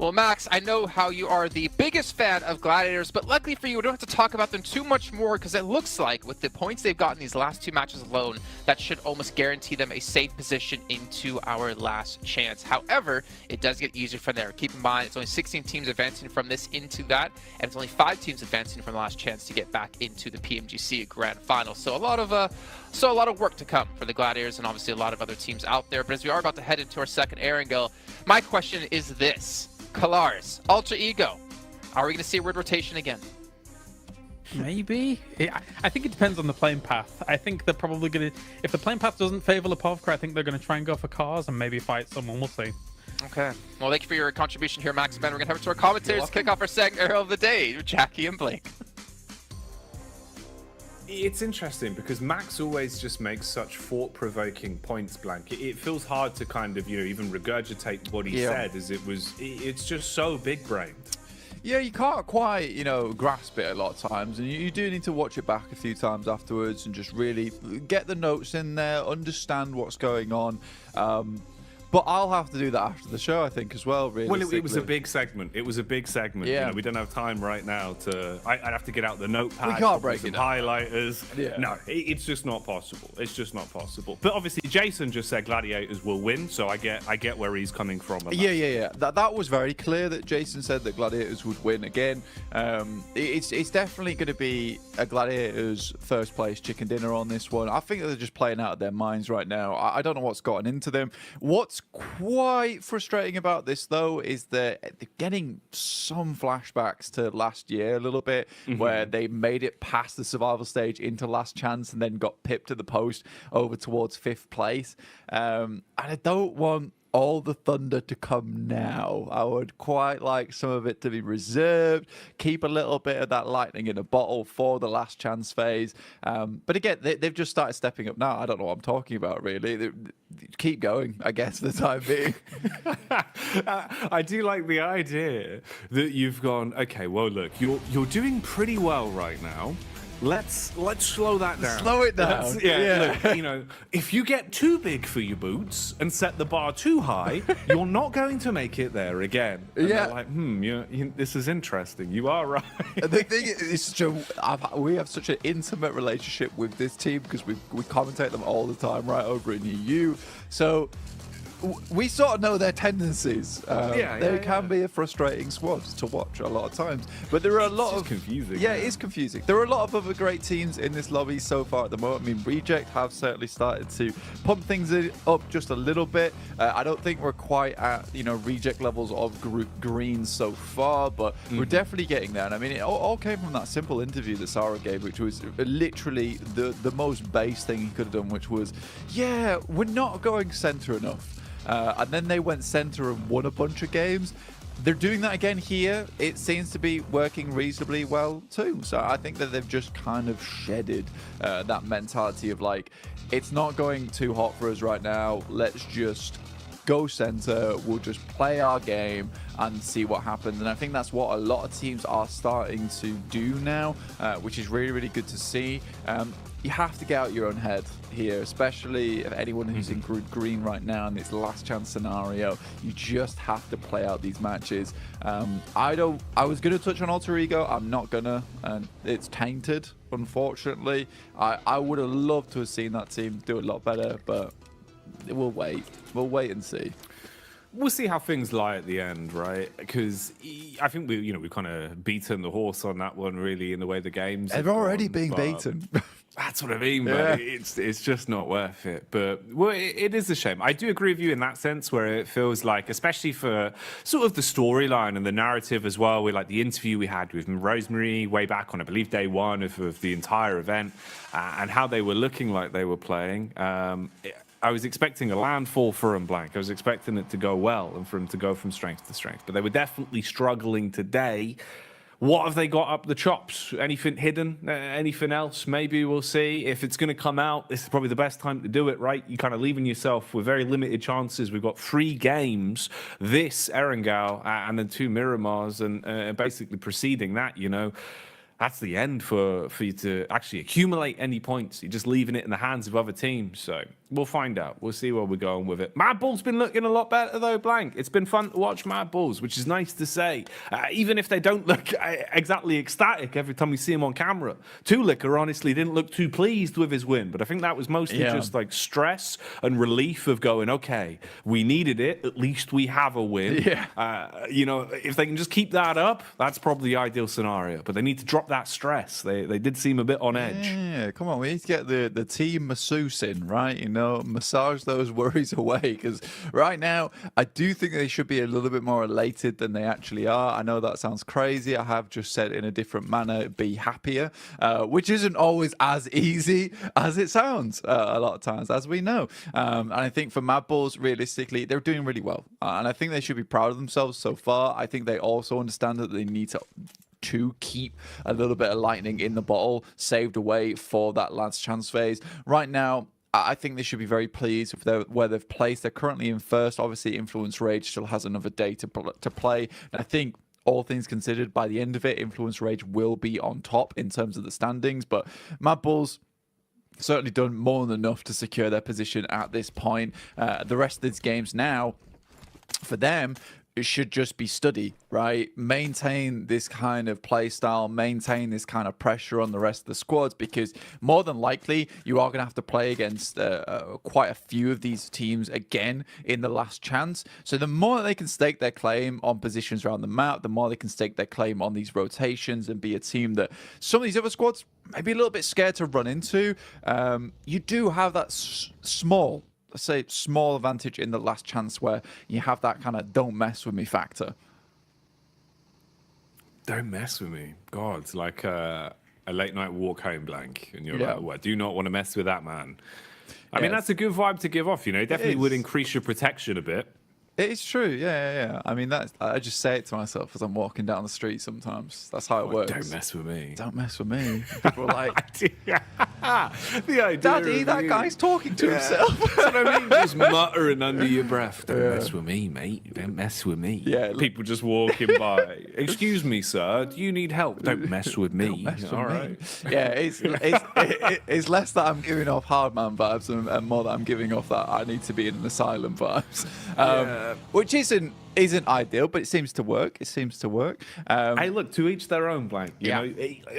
Well, Max, I know how you are the biggest fan of Gladiators, but luckily for you, we don't have to talk about them too much more because it looks like with the points they've gotten these last 2 matches alone, that should almost guarantee them a safe position into our last chance. However, it does get easier from there. Keep in mind, it's only 16 teams advancing from this into that, and it's only 5 teams advancing from the last chance to get back into the PMGC Grand Final. So a lot of work to come for the Gladiators and obviously a lot of other teams out there. But as we are about to head into our second Erangel, my question is this. Kalars, Ultra Ego, are we going to see a weird rotation again? Maybe. I think it depends on the playing path. I think they're probably going to, if the playing path doesn't favor Lipovka, I think they're going to try and go for cars and maybe fight someone. We'll see. Okay. Well, thank you for your contribution here, Max. Ben, we're going to head over to our commentators to kick off our second Arrow of the day, Jackie and Blake. It's interesting because Max always just makes such thought-provoking points, Blank. It feels hard to kind of, even regurgitate what he said, as it's just so big-brained. Yeah, you can't quite, grasp it a lot of times, and you do need to watch it back a few times afterwards and just really get the notes in there, understand what's going on. But I'll have to do that after the show, I think, as well, really. Well, it was a big segment. It was a big segment. Yeah. We don't have time right now to... I'd have to get out the notepad. We can't break it down. Highlighters. Yeah. No, it's just not possible. It's just not possible. But obviously, Jason just said Gladiators will win, so I get where he's coming from. Yeah. That was very clear that Jason said that Gladiators would win again. It's definitely going to be a Gladiators first place chicken dinner on this one. I think they're just playing out of their minds right now. I don't know what's gotten into them. What's quite frustrating about this, though, is that they're getting some flashbacks to last year a little bit, where they made it past the survival stage into last chance and then got pipped at the post over towards 5th place. And I don't want all the thunder to come now. I would quite like some of it to be reserved, keep a little bit of that lightning in a bottle for the last chance phase. But again, they've just started stepping up now. I don't know what I'm talking about, really. Keep going, I guess, for the time being. I do like the idea that you've gone, okay, well, look, you're doing pretty well right now. Let's slow that down. Slow it down. Look, if you get too big for your boots and set the bar too high, you're not going to make it there again. And they're like, this is interesting. You are right. The thing is, we have such an intimate relationship with this team because we commentate them all the time right over in EU. So we sort of know their tendencies. They can be a frustrating squad to watch a lot of times. But there are a lot of... confusing. Yeah, it is confusing. There are a lot of other great teams in this lobby so far at the moment. I mean, Reject have certainly started to pump things up just a little bit. I don't think we're quite at, Reject levels of Group Green so far, but we're definitely getting there. And I mean, it all came from that simple interview that Sarah gave, which was literally the most base thing he could have done, which was, we're not going center enough. And then they went center and won a bunch of games. They're doing that again here. It seems to be working reasonably well too. So I think that they've just kind of shedded that mentality of like, it's not going too hot for us right now. Let's just go center. We'll just play our game and see what happens. And I think that's what a lot of teams are starting to do now, which is really, really good to see. You have to get out your own head here, especially if anyone who's in Group Green right now in this last chance scenario. You just have to play out these matches. I was going to touch on Alter Ego. I'm not gonna, and it's tainted, unfortunately. I would have loved to have seen that team do a lot better, but we'll wait. We'll wait and see. We'll see how things lie at the end, right? Because I think we've kind of beaten the horse on that one, really, in the way the games. They've already been beaten. That's what I mean, man. It's just not worth it. But it is a shame. I do agree with you in that sense, where it feels like, especially for sort of the storyline and the narrative as well, with like the interview we had with Rosemary way back on, I believe, day one of the entire event, and how they were looking like they were playing. I was expecting a landfall for him, Blank. I was expecting it to go well and for him to go from strength to strength. But they were definitely struggling today. What have they got up the chops? Anything hidden? Anything else? Maybe we'll see. If it's going to come out, this is probably the best time to do it, right? You're kind of leaving yourself with very limited chances. We've got 3 games, this Erangel and then 2 Miramars, and basically preceding that, that's the end for you to actually accumulate any points. You're just leaving it in the hands of other teams. So we'll find out. We'll see where we're going with it. Mad Bull's been looking a lot better, though, Blank. It's been fun to watch Mad Bulls, which is nice to say. Even if they don't look exactly ecstatic every time we see him on camera. Tulicker honestly didn't look too pleased with his win, but I think that was mostly just like stress and relief of going, okay, we needed it. At least we have a win. Yeah. You know, if they can just keep that up, that's probably the ideal scenario. But they need to drop that stress. They did seem a bit on edge. Yeah, come on, we need to get the team masseuse in, right? You know, massage those worries away, because right now I do think they should be a little bit more elated than they actually are. I know that sounds crazy. I have just said in a different manner, be happier, which isn't always as easy as it sounds a lot of times, as we know. And I think for Mad Bulls, realistically, they're doing really well. And I think they should be proud of themselves so far. I think they also understand that they need to keep a little bit of lightning in the bottle saved away for that last chance phase. Right now, I think they should be very pleased with where they've placed. They're currently in first. Obviously, Influence Rage still has another day to play. And I think, all things considered, by the end of it, Influence Rage will be on top in terms of the standings. But Mad Bulls certainly done more than enough to secure their position at this point. The rest of these games now, for them, it should just be study, right? Maintain this kind of play style, maintain this kind of pressure on the rest of the squads, because more than likely you are going to have to play against quite a few of these teams again in the last chance. So the more they can stake their claim on positions around the map, the more they can stake their claim on these rotations and be a team that some of these other squads may be a little bit scared to run into. You do have that small advantage in the last chance where you have that kind of don't mess with me factor. Don't mess with me. God, it's like a late night walk home, Blank. And you're like, well, I do not want to mess with that man. I mean, that's a good vibe to give off, you know. It definitely would increase your protection a bit. It's true, yeah. I mean, I just say it to myself as I'm walking down the street sometimes. That's how it works. Don't mess with me. Don't mess with me. People are like, the idea Daddy, that guy's talking to himself. That's what I mean. Just muttering under your breath. Don't mess with me, mate. Don't mess with me. Yeah. People just walking by. Excuse me, sir. Do you need help? Don't mess with me. Don't mess with All me. right. Yeah, it's less that I'm giving off hard man vibes and more that I'm giving off that I need to be in an asylum vibes. Which isn't ideal, but it seems to work. Hey, look, to each their own, Blank. You know,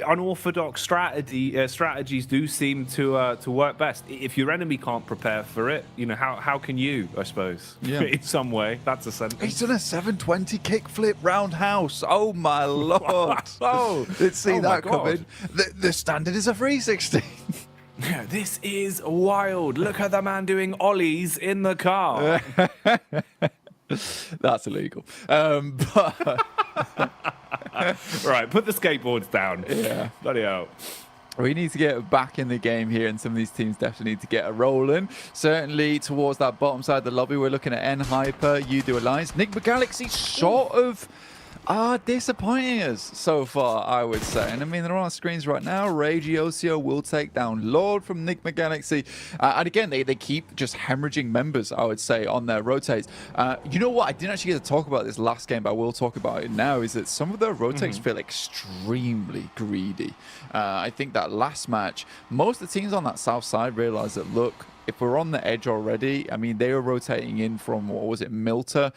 unorthodox strategies do seem to work best. If your enemy can't prepare for it, you know, how can you? I suppose. Yeah. In some way, that's a sentence. He's done a 720 kickflip roundhouse. Oh my lord! Oh, didn't see that coming. The standard is a 360. Yeah, this is wild. Look at the man doing ollies in the car. That's illegal. But right, put the skateboards down. Yeah. Bloody hell. We need to get back in the game here, and some of these teams definitely need to get a rolling. Certainly towards that bottom side of the lobby, we're looking at N-Hyper, Udo Alliance. Enigma Galaxy sort of are disappointing us so far, I would say. And I mean, they're on our screens right now. Regiocio will take down Lord from Enigma Galaxy. And again, they keep just hemorrhaging members, I would say, on their rotates. You know what? I didn't actually get to talk about this last game, but I will talk about it now, is that some of their rotates feel extremely greedy. I think that last match, most of the teams on that south side realized that, look, if we're on the edge already, I mean, they were rotating in from, what was it, Milta.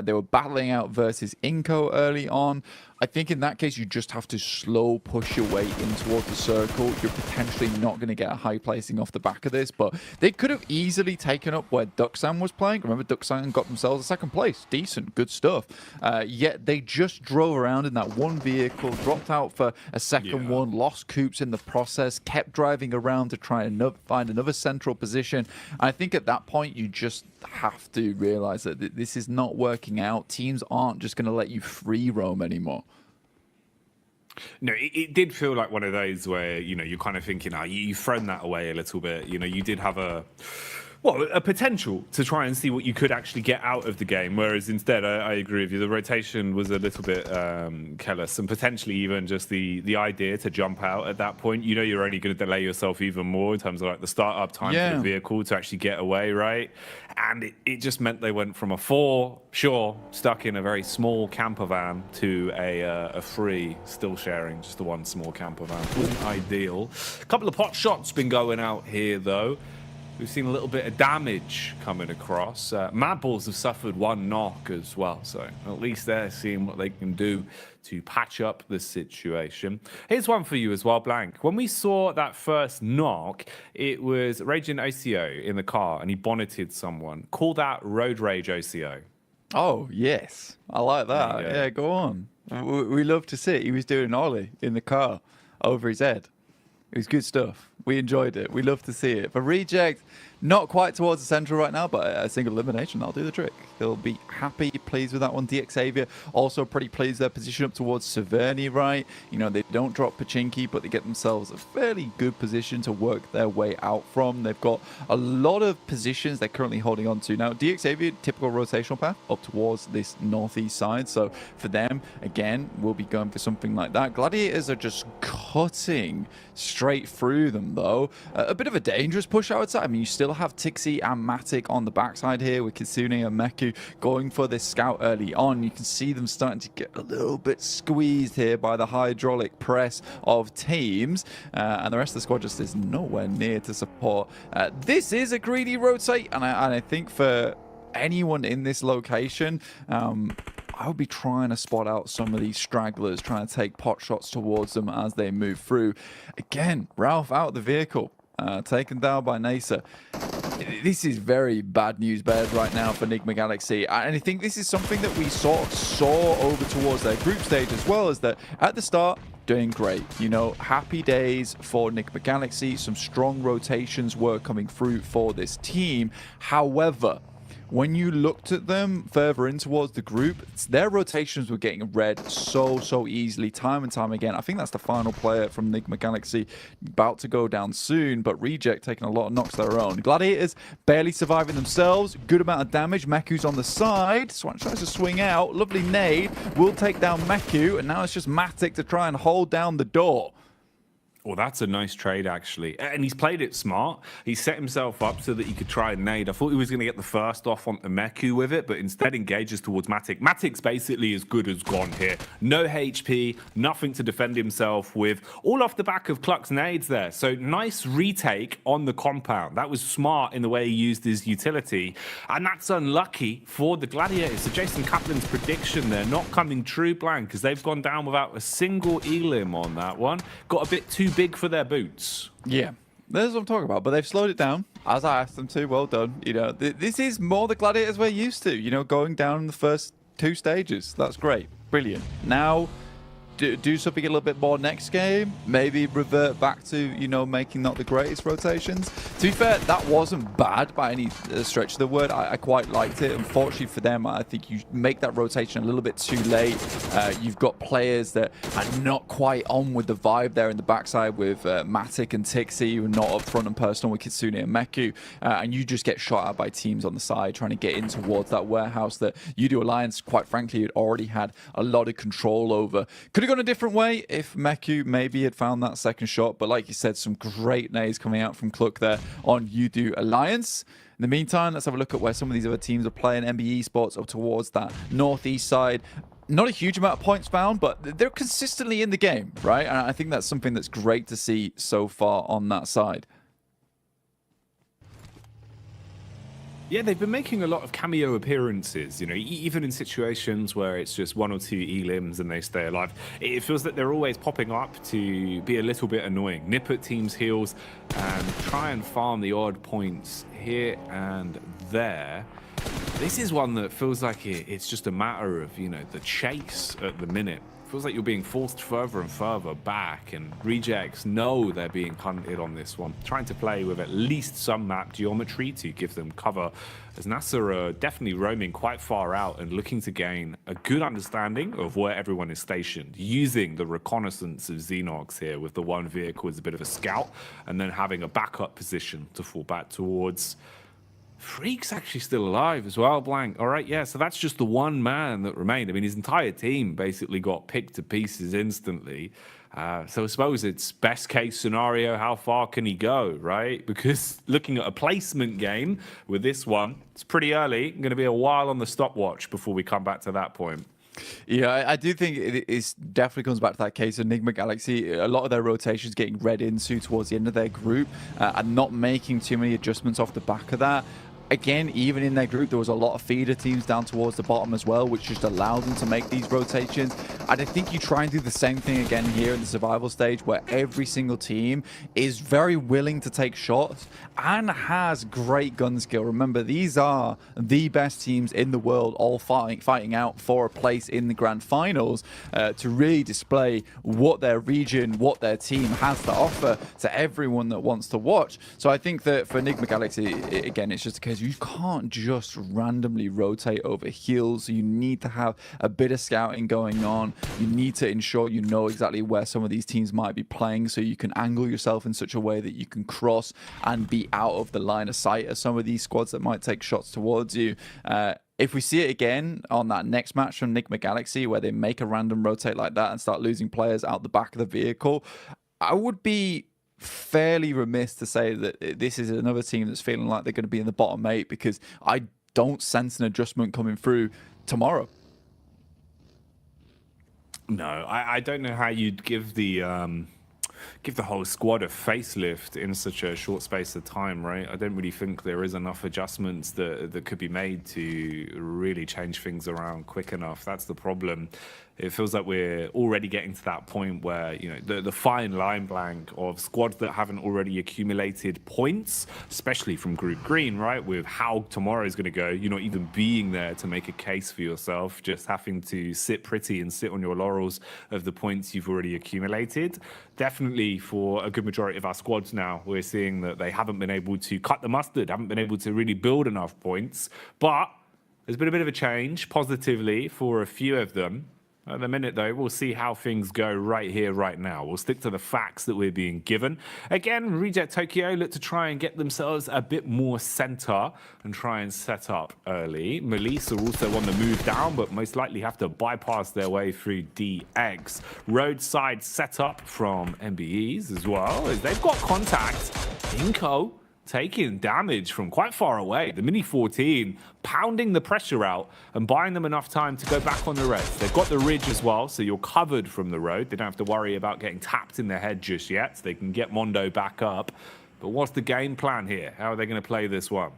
They were battling out versus Inco early on. I think in that case, you just have to slow push your way in towards the circle. You're potentially not going to get a high placing off the back of this, but they could have easily taken up where Duxan was playing. Remember, Duxan got themselves a second place. Decent, good stuff. Yet they just drove around in that one vehicle, dropped out for a second one, lost Coops in the process, kept driving around to try and find another central position. I think at that point, you just have to realize that this is not working out. Teams aren't just going to let you free roam anymore. No, it did feel like one of those where, you know, you're kind of thinking, you've thrown that away a little bit. You know, you did have a Well, a potential to try and see what you could actually get out of the game, whereas instead, I agree with you, the rotation was a little bit careless, and potentially even just the idea to jump out at that point. You know, you're only going to delay yourself even more in terms of like the startup time for the vehicle to actually get away, right? And it just meant they went from a 4, sure, stuck in a very small camper van to a 3, still sharing just the one small camper van. Wasn't ideal. A couple of pot shots been going out here, though. We've seen a little bit of damage coming across. Mad Balls have suffered 1 knock as well, so at least they're seeing what they can do to patch up the situation. Here's one for you as well, Blank. When we saw that first knock, it was Raging OCO in the car, and he bonneted someone. Call that Road Rage OCO. Oh, yes. I like that. Yeah, go on. We love to see it. He was doing an ollie in the car over his head. It was good stuff. We enjoyed it. We love to see it. For Reject, not quite towards the central right now, but a single elimination, that'll do the trick. They'll be happy, pleased with that one. DX Xavier also pretty pleased. Their position up towards Severny, right? You know, they don't drop Pachinki, but they get themselves a fairly good position to work their way out from. They've got a lot of positions they're currently holding on to. Now, DX Xavier, typical rotational path up towards this northeast side. So for them, again, we'll be going for something like that. Gladiators are just cutting straight through them, though. A bit of a dangerous push, I would say. I mean, you still have Tixi and Matic on the backside here with Kitsune and Meku going for this scout early on. You can see them starting to get a little bit squeezed here by the hydraulic press of teams, and the rest of the squad just is nowhere near to support. This is a greedy rotate, and I think for anyone in this location, I would be trying to spot out some of these stragglers, trying to take pot shots towards them as they move through. Again, Ralph out of the vehicle, taken down by Nasa. This is very bad news bears right now for Enigma Galaxy, and I think this is something that we saw over towards their group stage as well, as that at the start, doing great. You know, happy days for Enigma Galaxy. Some strong rotations were coming through for this team. However, when you looked at them further in towards the group, their rotations were getting read so easily, time and time again. I think that's the final player from Enigma Galaxy, about to go down soon, but Reject taking a lot of knocks of their own. Gladiators barely surviving themselves, good amount of damage. Meku's on the side, Swan tries to swing out, lovely nade, will take down Meku, and now it's just Matic to try and hold down the door. Well, that's a nice trade, actually. And he's played it smart. He set himself up so that he could try and nade. I thought he was going to get the first off on the Meku with it, but instead engages towards Matic. Matic's basically as good as gone here. No HP, nothing to defend himself with. All off the back of Cluck's nades there. So nice retake on the compound. That was smart in the way he used his utility. And that's unlucky for the Gladiators. So Jason Kaplan's prediction there not coming true, Blank, because they've gone down without a single elim on that one. Got a bit too big for their boots. Yeah, that's what I'm talking about. But they've slowed it down, as I asked them to. Well done. You know, this is more the Gladiators we're used to. You know, going down in the first 2 stages. That's great. Brilliant. Now, do something a little bit more next game. Maybe revert back to, you know, making not the greatest rotations. To be fair, that wasn't bad by any stretch of the word. I quite liked it. Unfortunately for them, I think you make that rotation a little bit too late. You've got players that are not quite on with the vibe there in the backside with Matic and Tixi, who are not up front and personal with Kitsune and Meku. And you just get shot at by teams on the side trying to get in towards that warehouse that UDO Alliance, quite frankly, had already had a lot of control over. Could have gone a different way if Meku maybe had found that second shot, but like you said, some great nades coming out from Cluck there on UDO Alliance. In the meantime, let's have a look at where some of these other teams are playing. MBE Sports up towards that northeast side. Not a huge amount of points found, but they're consistently in the game, right? And I think that's something that's great to see so far on that side. Yeah, they've been making a lot of cameo appearances, you know, even in situations where it's just 1 or 2 elims and they stay alive. It feels that they're always popping up to be a little bit annoying, nip at teams' heels and try and farm the odd points here and there. This is one that feels like it's just a matter of, you know, the chase at the minute. Feels like you're being forced further and further back, and Rejects know they're being hunted on this one, trying to play with at least some map geometry to give them cover, as NASA are definitely roaming quite far out and looking to gain a good understanding of where everyone is stationed, using the reconnaissance of Xenox here with the one vehicle as a bit of a scout, and then having a backup position to fall back towards. Freak's actually still alive as well, Blank. All right, yeah, so that's just the one man that remained. I mean, his entire team basically got picked to pieces instantly. So I suppose it's best case scenario, how far can he go, right? Because looking at a placement game with this one, it's pretty early. Going to be a while on the stopwatch before we come back to that point. Yeah, I do think it definitely comes back to that case of Enigma Galaxy. A lot of their rotations getting read into towards the end of their group and not making too many adjustments off the back of that. Again, even in their group, there was a lot of feeder teams down towards the bottom as well, which just allowed them to make these rotations. And I think you try and do the same thing again here in the survival stage, where every single team is very willing to take shots and has great gun skill. Remember, these are the best teams in the world, all fighting out for a place in the grand finals to really display what their region, what their team has to offer to everyone that wants to watch. So I think that for Enigma Galaxy, again, it's just a case you can't just randomly rotate over heals. You need to have a bit of scouting going on. You need to ensure you know exactly where some of these teams might be playing, so you can angle yourself in such a way that you can cross and be out of the line of sight of some of these squads that might take shots towards you. If we see it again on that next match from Enigma Galaxy, where they make a random rotate like that and start losing players out the back of the vehicle, I would be fairly remiss to say that this is another team that's feeling like they're going to be in the bottom 8, because I don't sense an adjustment coming through tomorrow. No, I don't know how you'd give the whole squad a facelift in such a short space of time, right? I don't really think there is enough adjustments that could be made to really change things around quick enough. That's the problem. It feels like we're already getting to that point where, you know, the fine line, Blank, of squads that haven't already accumulated points, especially from Group Green, right? With how tomorrow is going to go, you're not even being there to make a case for yourself, just having to sit pretty and sit on your laurels of the points you've already accumulated. Definitely for a good majority of our squads now, we're seeing that they haven't been able to cut the mustard, haven't been able to really build enough points. But there's been a bit of a change positively for a few of them. At the minute, though, we'll see how things go right here, right now. We'll stick to the facts that we're being given. Again, Reject Tokyo look to try and get themselves a bit more center and try and set up early. Melissa also on the move down, but most likely have to bypass their way through DX. Roadside setup from MBEs as well, as they've got contact. Inko taking damage from quite far away. The Mini 14 pounding the pressure out and buying them enough time to go back on the res. They've got the ridge as well, so you're covered from the road. They don't have to worry about getting tapped in the head just yet. So they can get Mondo back up. But what's the game plan here? How are they going to play this one?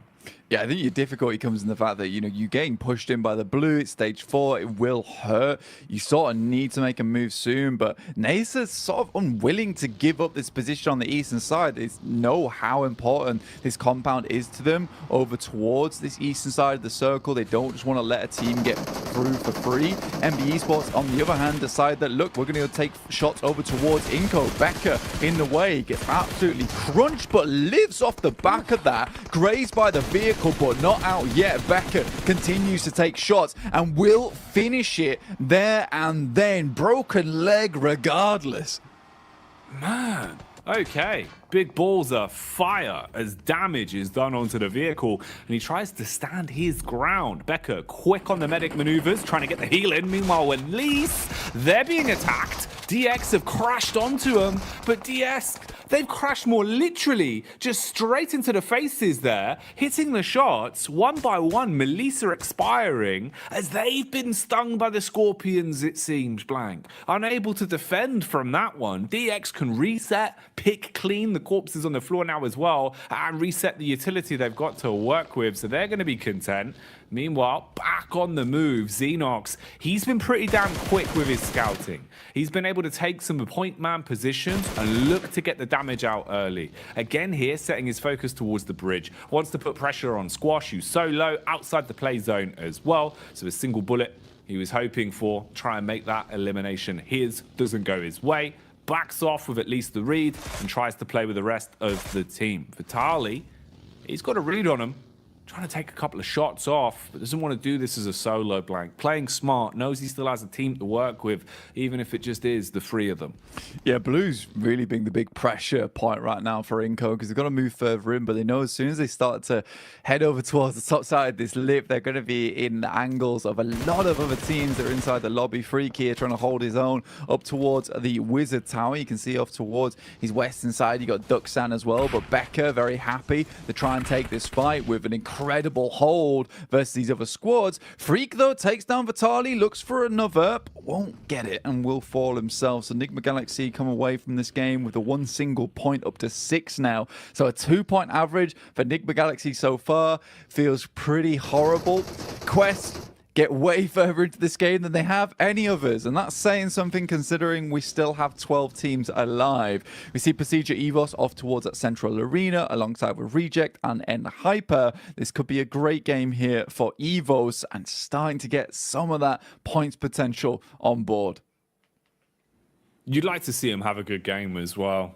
Yeah, I think your difficulty comes in the fact that, you know, you're getting pushed in by the blue. It's stage 4. It will hurt. You sort of need to make a move soon, but NASA's sort of unwilling to give up this position on the eastern side. They know how important this compound is to them over towards this eastern side of the circle. They don't just want to let a team get through for free. MBE Sports, on the other hand, decide that, look, we're going to take shots over towards Inko. Becker in the way, gets absolutely crunched, but lives off the back of that. Grazed by the vehicle, but not out yet. Becker continues to take shots and will finish it there and then. Broken leg regardless. Man, okay. Big balls are fire as damage is done onto the vehicle, and he tries to stand his ground. Becker quick on the medic maneuvers, trying to get the heal in. Meanwhile, when Lease, they're being attacked. DX have crashed onto him, but DS, they've crashed more literally just straight into the faces there, hitting the shots one by one. Melissa expiring as they've been stung by the Scorpions, it seems, Blank. Unable to defend from that one. DX can reset, pick clean the corpses on the floor now as well, and reset the utility they've got to work with, so they're going to be content. Meanwhile, back on the move, Xenox, he's been pretty damn quick with his scouting. He's been able to take some point man positions and look to get the damage out early. Again here, setting his focus towards the bridge. Wants to put pressure on Squash, who's so low outside the play zone as well. So a single bullet he was hoping for, try and make that elimination his, doesn't go his way. Backs off with at least the read and tries to play with the rest of the team. Vitali, he's got a read on him. trying to take a couple of shots off, but doesn't want to do this as a solo blank. Playing smart, knows he still has a team to work with, even if it just is the three of them. Yeah, Blue's really being the big pressure point right now for Inco because they've got to move further in, but they know as soon as they start to head over towards the top side of this lip, they're going to be in the angles of a lot of other teams that are inside the lobby. Freak here trying to hold his own up towards the Wizard Tower. You can see off towards his western side, you got Ducksan as well, but Becca very happy to try and take this fight with an incredible hold versus these other squads. Freak, though, takes down Vitali, looks for another, but won't get it and will fall himself. So Enigma Galaxy come away from this game with a one single point up to 6 now. So a 2-point average for Enigma Galaxy so far feels pretty horrible. Quest get way further into this game than they have any others, and that's saying something considering we still have 12 teams alive. We see Procedure Evos off towards that central arena alongside with Reject and Hyper. This could be a great game here for Evos and starting to get some of that points potential on board. You'd like to see him have a good game as well.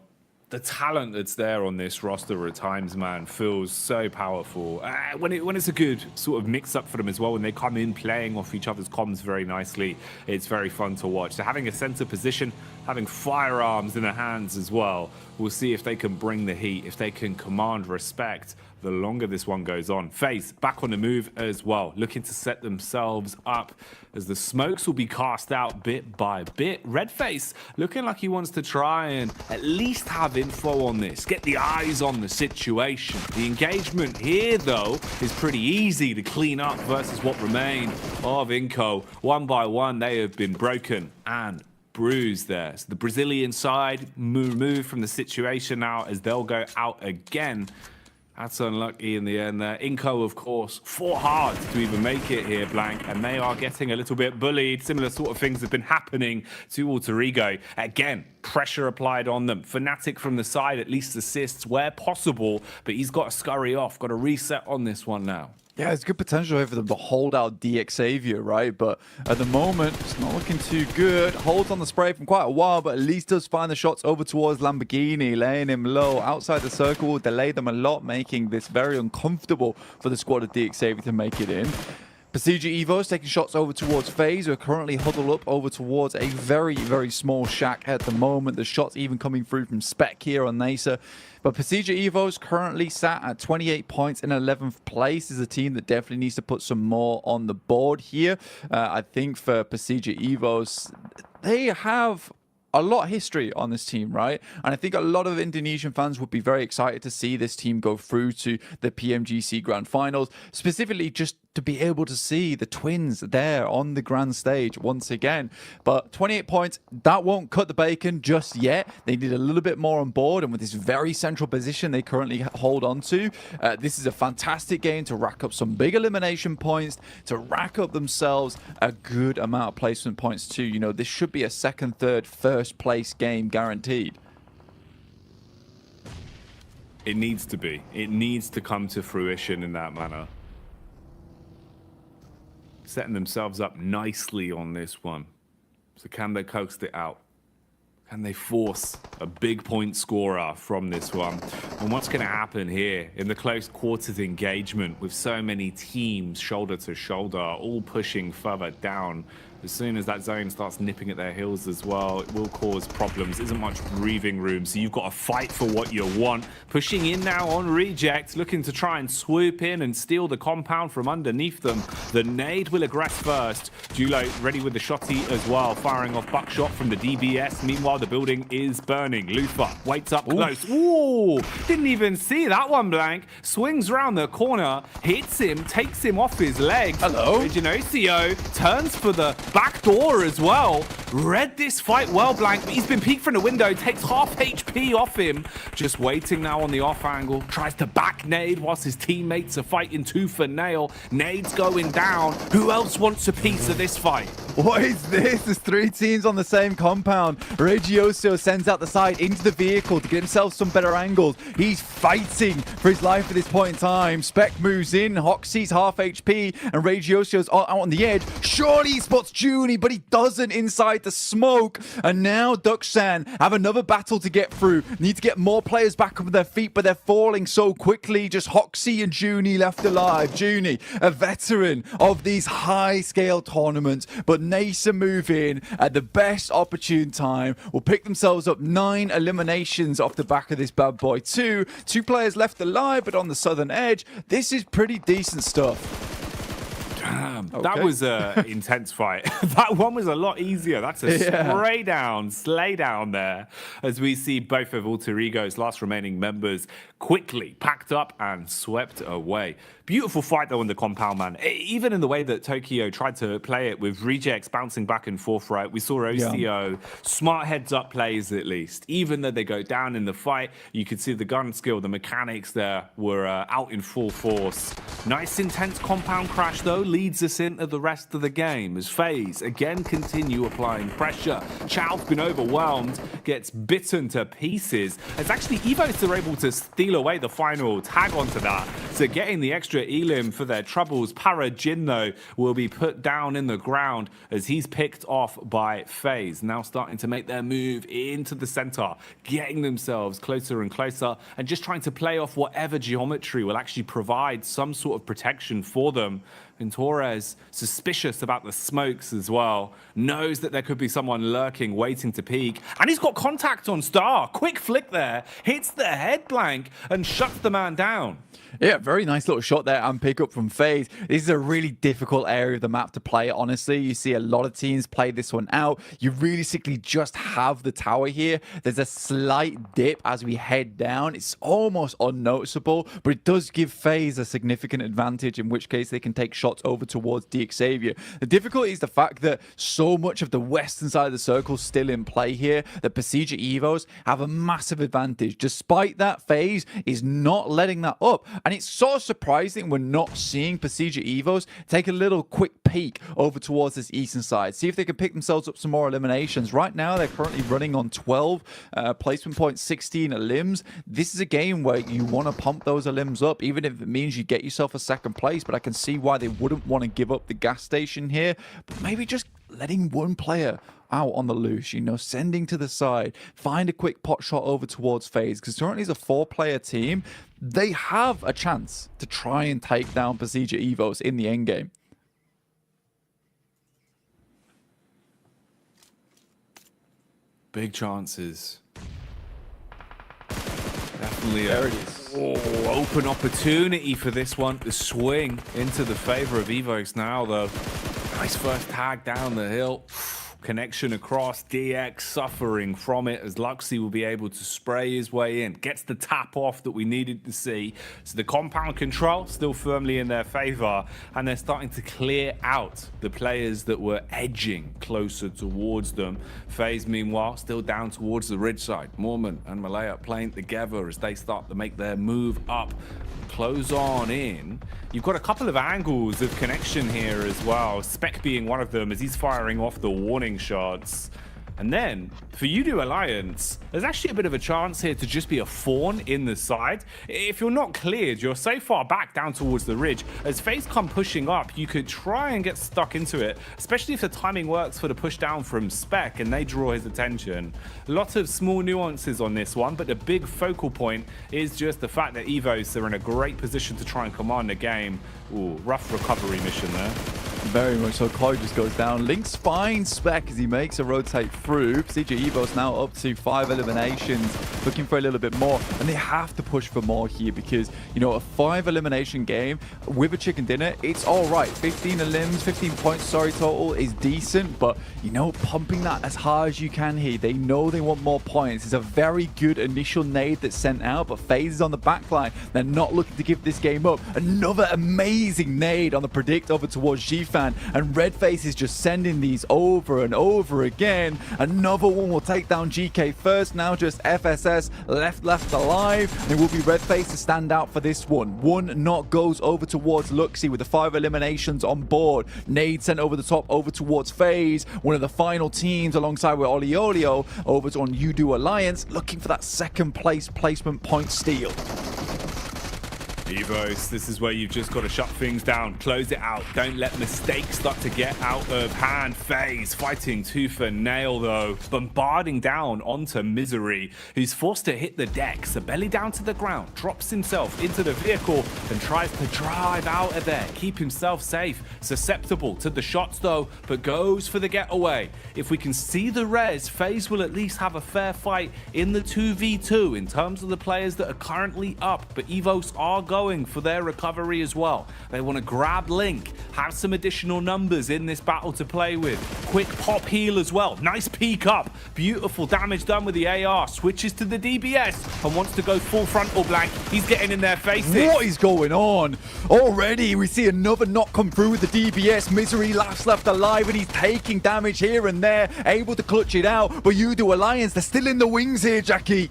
The talent that's there on this roster at times, man, feels so powerful. When it's a good sort of mix-up for them as well, when they come in playing off each other's comms very nicely, it's very fun to watch. So having a center position, having firearms in their hands as well, we'll see if they can bring the heat, if they can command respect the longer this one goes on. FaZe back on the move as well, looking to set themselves up as the smokes will be cast out bit by bit. Redface looking like he wants to try and at least have info on this, get the eyes on the situation. The engagement here, though, is pretty easy to clean up versus what remained of Inco. One by one, they have been broken and bruised there. So the Brazilian side removed from the situation now as they'll go out again. That's unlucky in the end there. Inco, of course, fought hard to even make it here, Blank, and they are getting a little bit bullied. Similar sort of things have been happening to Alter Ego. Again, pressure applied on them. Fnatic from the side at least assists where possible, but he's got to scurry off, got to reset on this one now. Yeah, it's good potential here for them to hold out DX Xavier, right? But at the moment, it's not looking too good. Holds on the spray from quite a while, but at least does find the shots over towards Lamborghini, laying him low. Outside the circle will delay them a lot, making this very uncomfortable for the squad of DX Xavier to make it in. Procedure Evos taking shots over towards FaZe, who are currently huddled up over towards a very, very small shack at the moment. The shots even coming through from Spec here on Nasa. But Procedure Evos currently sat at 28 points in 11th place. Is a team that definitely needs to put some more on the board here. I think for Procedure Evos, they have a lot of history on this team, right? And I think a lot of Indonesian fans would be very excited to see this team go through to the PMGC Grand Finals, specifically just to be able to see the twins there on the grand stage once again. But 28 points, that won't cut the bacon just yet. They need a little bit more on board, and with this very central position they currently hold on to, this is a fantastic game to rack up some big elimination points, to rack up themselves a good amount of placement points too. You know, this should be a second, third, first place game guaranteed. It needs to be. It needs to come to fruition in that manner. Setting themselves up nicely on this one. So can they coax it out? Can they force a big point scorer from this one? And what's going to happen here in the close quarters engagement with so many teams shoulder to shoulder, all pushing further down? As soon as that zone starts nipping at their heels as well, it will cause problems. Isn't much breathing room, so you've got to fight for what you want. Pushing in now on Reject, looking to try and swoop in and steal the compound from underneath them. The nade will aggress first. Julo ready with the shotty as well, firing off buckshot from the DBS. Meanwhile, the building is burning. Lufa waits up close. Ooh, didn't even see that one, Blank. Swings around the corner, hits him, takes him off his legs. Hello. Genosio turns for the back door as well. Read this fight well, Blank, but he's been peeked from the window, takes half HP off him. Just waiting now on the off angle. Tries to back nade whilst his teammates are fighting tooth and nail. Nade's going down. Who else wants a piece of this fight? What is this? There's 3 teams on the same compound. Regioso sends out the side into the vehicle to get himself some better angles. He's fighting for his life at this point in time. Spec moves in. Hoxie's half HP and Regioso's out on the edge. Surely he spots Junie, but he doesn't inside the smoke. And now Dukshan have another battle to get through. Need to get more players back up on their feet, but they're falling so quickly. Just Hoxie and Junie left alive. Junie, a veteran of these high-scale tournaments, but Nasa move in at the best opportune time. Will pick themselves up 9 eliminations off the back of this bad boy. Two players left alive, but on the southern edge, this is pretty decent stuff. Damn, Okay. that was an intense fight. That one was a lot easier. That's a slay down there, as we see both of Alter Ego's last remaining members quickly packed up and swept away. Beautiful fight, though, on the compound, man. Even in the way that Tokyo tried to play it with rejects bouncing back and forth, right? We saw OCO, smart heads-up plays at least. Even though they go down in the fight, you could see the gun skill, the mechanics there were out in full force. Nice, intense compound crash, though, leads us into the rest of the game as FaZe again continue applying pressure. Chow's been overwhelmed, gets bitten to pieces. As actually Evos are able to steal away the final tag onto that. So getting the extra elim for their troubles. Parajin, though, will be put down in the ground as he's picked off by FaZe. Now starting to make their move into the center, getting themselves closer and closer and just trying to play off whatever geometry will actually provide some sort of protection for them. And Torres, suspicious about the smokes as well, knows that there could be someone lurking, waiting to peek. And he's got contact on Star. Quick flick there, hits the head blank and shuts the man down. Yeah, very nice little shot there and pick up from FaZe. This is a really difficult area of the map to play, honestly. You see a lot of teams play this one out. You realistically just have the tower here. There's a slight dip as we head down. It's almost unnoticeable, but it does give FaZe a significant advantage, in which case they can take shots over towards DXavier. The difficulty is the fact that so much of the western side of the circle is still in play here, that Procedure Evos have a massive advantage. Despite that, FaZe is not letting that up. And it's so surprising we're not seeing Procedure Evos take a little quick peek over towards this eastern side. See if they can pick themselves up some more eliminations. Right now, they're currently running on 12 placement points, 16 elims. This is a game where you want to pump those elims up, even if it means you get yourself a second place. But I can see why they wouldn't want to give up the gas station here. But maybe just letting one player out on the loose, you know, sending to the side, find a quick pot shot over towards FaZe, because currently it's a 4-player team. They have a chance to try and take down Procedure Evos in the endgame. Big chances. Definitely there it is. Open opportunity for this one to swing into the favor of Evos now, though. Nice first tag down the hill. Connection across, DX suffering from it as Luxy will be able to spray his way in. Gets the tap off that we needed to see. So the compound control still firmly in their favor, and they're starting to clear out the players that were edging closer towards them. FaZe, meanwhile, still down towards the ridge side. Mormon and Malaya playing together as they start to make their move up. Close on in. You've got a couple of angles of connection here as well. Spec being one of them as he's firing off the warning shots. And then, for Udo Alliance, there's actually a bit of a chance here to just be a fawn in the side. If you're not cleared, you're so far back down towards the ridge. As FaZe come pushing up, you could try and get stuck into it, especially if the timing works for the push down from Spec and they draw his attention. Lots of small nuances on this one, but the big focal point is just the fact that Evos are in a great position to try and command the game. Ooh, rough recovery mission there. Very much so. Chloe just goes down. Link's fine Spec as he makes a rotate through. Procedure Evos now up to 5 eliminations, looking for a little bit more. And they have to push for more here because, you know, a 5 elimination game with a chicken dinner, it's all right. 15 elims, 15 points, sorry, total is decent. But, you know, pumping that as hard as you can here. They know they want more points. It's a very good initial nade that's sent out, but FaZe is on the back line. They're not looking to give this game up. Another amazing nade on the predict over towards G-Fan. And Redface is just sending these over and over again. Another one will take down GK first. Now just FSS left alive. And it will be Redface to stand out for this one. One knock goes over towards Luxy with the 5 eliminations on board. Nade sent over the top over towards FaZe. One of the final teams alongside with Oliolio over on Udo Alliance, looking for that second place placement point steal. Evos, this is where you've just got to shut things down, close it out, don't let mistakes start to get out of hand. FaZe fighting tooth and nail though, bombarding down onto Misery, who's forced to hit the deck, so belly down to the ground, drops himself into the vehicle and tries to drive out of there, keep himself safe, susceptible to the shots though, but goes for the getaway. If we can see the res, FaZe will at least have a fair fight in the 2v2 in terms of the players that are currently up, but Evos are going for their recovery as well. They want to grab Link, have some additional numbers in this battle to play with. Quick pop heal as well. Nice peek up. Beautiful damage done with the AR. Switches to the DBS and wants to go full frontal blank. He's getting in their faces. What is going on? Already we see another knock come through with the DBS. Misery left alive and he's taking damage here and there. Able to clutch it out. But Udo Alliance, they're still in the wings here, Jackie.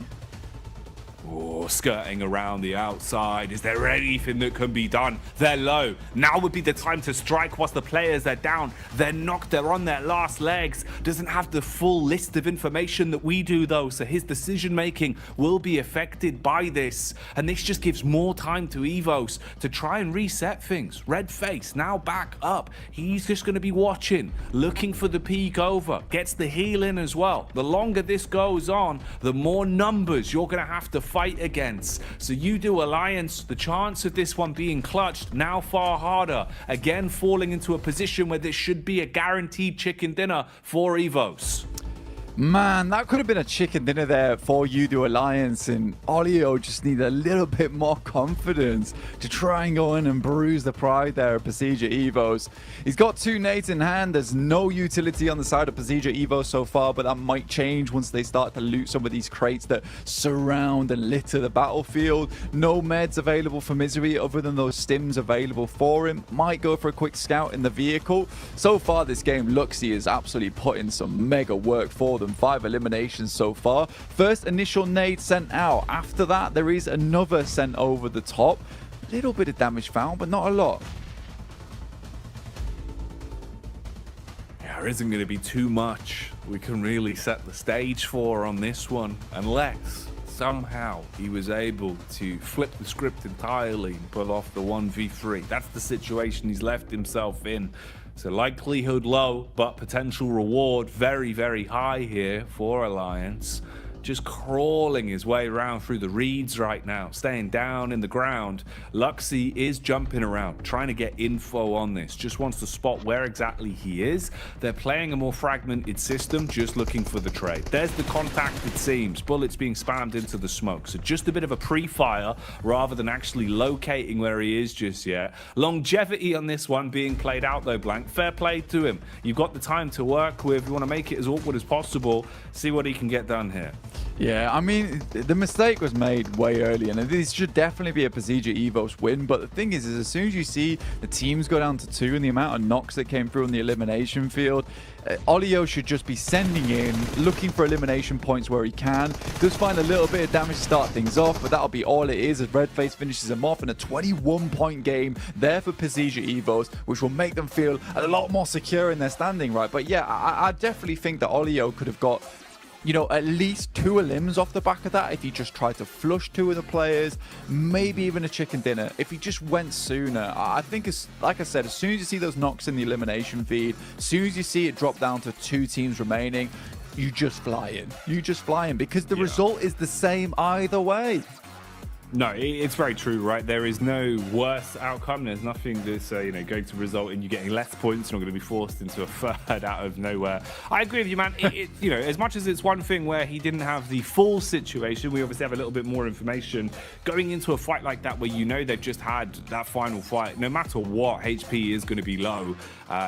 Oh, skirting around the outside. Is there anything that can be done? They're low. Now would be the time to strike whilst the players are down. They're knocked. They're on their last legs. Doesn't have the full list of information that we do, though, so his decision making will be affected by this. And this just gives more time to Evos to try and reset things. Red face now back up. He's just going to be watching, looking for the peek over. Gets the heal in as well. The longer this goes on, the more numbers you're going to have to fight against. So you do Alliance, the chance of this one being clutched now far harder. Again, falling into a position where this should be a guaranteed chicken dinner for Evos. Man, that could have been a chicken dinner there for Udo Alliance, and Olio just needs a little bit more confidence to try and go in and bruise the pride there of Procedure Evos. He's got 2 nades in hand. There's no utility on the side of Procedure Evos so far, but that might change once they start to loot some of these crates that surround and litter the battlefield. No meds available for Misery other than those stims available for him. Might go for a quick scout in the vehicle. So far this game, Luxy is absolutely putting some mega work for them. 5 eliminations so far. First initial nade sent out. After that, there is another sent over the top. A little bit of damage found, but not a lot. Yeah, there isn't going to be too much we can really set the stage for on this one, unless somehow he was able to flip the script entirely and pull off the 1v3. That's the situation he's left himself in. So likelihood low, but potential reward very, very high here for Alliance. Just crawling his way around through the reeds right now, staying down in the ground. Luxy is jumping around, trying to get info on this, just wants to spot where exactly he is. They're playing a more fragmented system, just looking for the trade. There's the contact, it seems. Bullets being spammed into the smoke, so just a bit of a pre-fire rather than actually locating where he is just yet. Longevity on this one being played out though, Blank. Fair play to him. You've got the time to work with. You want to make it as awkward as possible. See what he can get done here. Yeah, I mean, the mistake was made way early, and this should definitely be a Procedure Evos win. But the thing is as soon as you see the teams go down to 2 and the amount of knocks that came through on the elimination field, Olio should just be sending in, looking for elimination points where he can. Does find a little bit of damage to start things off, but that'll be all it is as Redface finishes him off in a 21-point game there for Procedure Evos, which will make them feel a lot more secure in their standing, right? But yeah, I definitely think that Olio could have got, you know, at least 2 elims off the back of that if he just tried to flush 2 of the players, maybe even a chicken dinner if he just went sooner. I think, like I said, as soon as you see those knocks in the elimination feed, as soon as you see it drop down to 2 teams remaining, you just fly in. You just fly in because the result is the same either way. No, it's very true, right? There is no worse outcome. There's nothing that's going to result in you getting less points. You're not going to be forced into a third out of nowhere. I agree with you, man. As much as it's one thing where he didn't have the full situation, we obviously have a little bit more information. Going into a fight like that where you know they've just had that final fight, no matter what, HP is going to be low.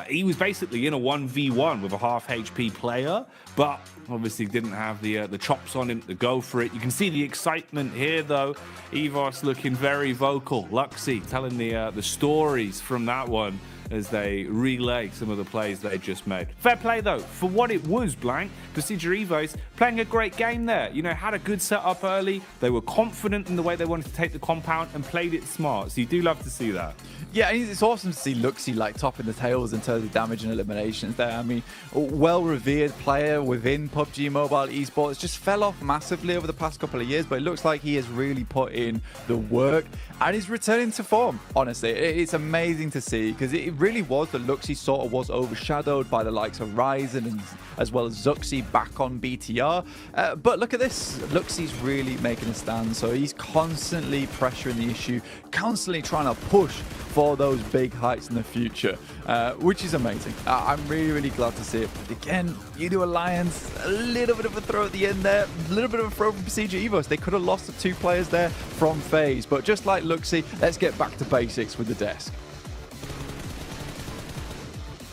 He was basically in a 1v1 with a half HP player, but obviously didn't have the chops on him to go for it. You can see the excitement here, though. Evos looking very vocal. Luxy telling the stories from that one. as they relay some of the plays they just made. Fair play though, for what it was, Blank. Procedure Evos playing a great game there. You know, had a good setup early. They were confident in the way they wanted to take the compound and played it smart. So you do love to see that. Yeah, and it's awesome to see Luxy like topping the tails in terms of damage and eliminations there. I mean, well-revered player within PUBG Mobile esports, just fell off massively over the past couple of years, but it looks like he has really put in the work and is returning to form. Honestly, it's amazing to see, because it really was that Luxy sort of was overshadowed by the likes of Ryzen and as well as Zuxi back on BTR. But look at this, Luxy's really making a stand, so he's constantly pressuring the issue, constantly trying to push for those big heights in the future, which is amazing. I'm really, really glad to see it. But again, Udo Alliance, a little bit of a throw at the end there, a little bit of a throw from Procedure Evos. They could have lost the 2 players there from FaZe, but just like Luxy, let's get back to basics with the desk.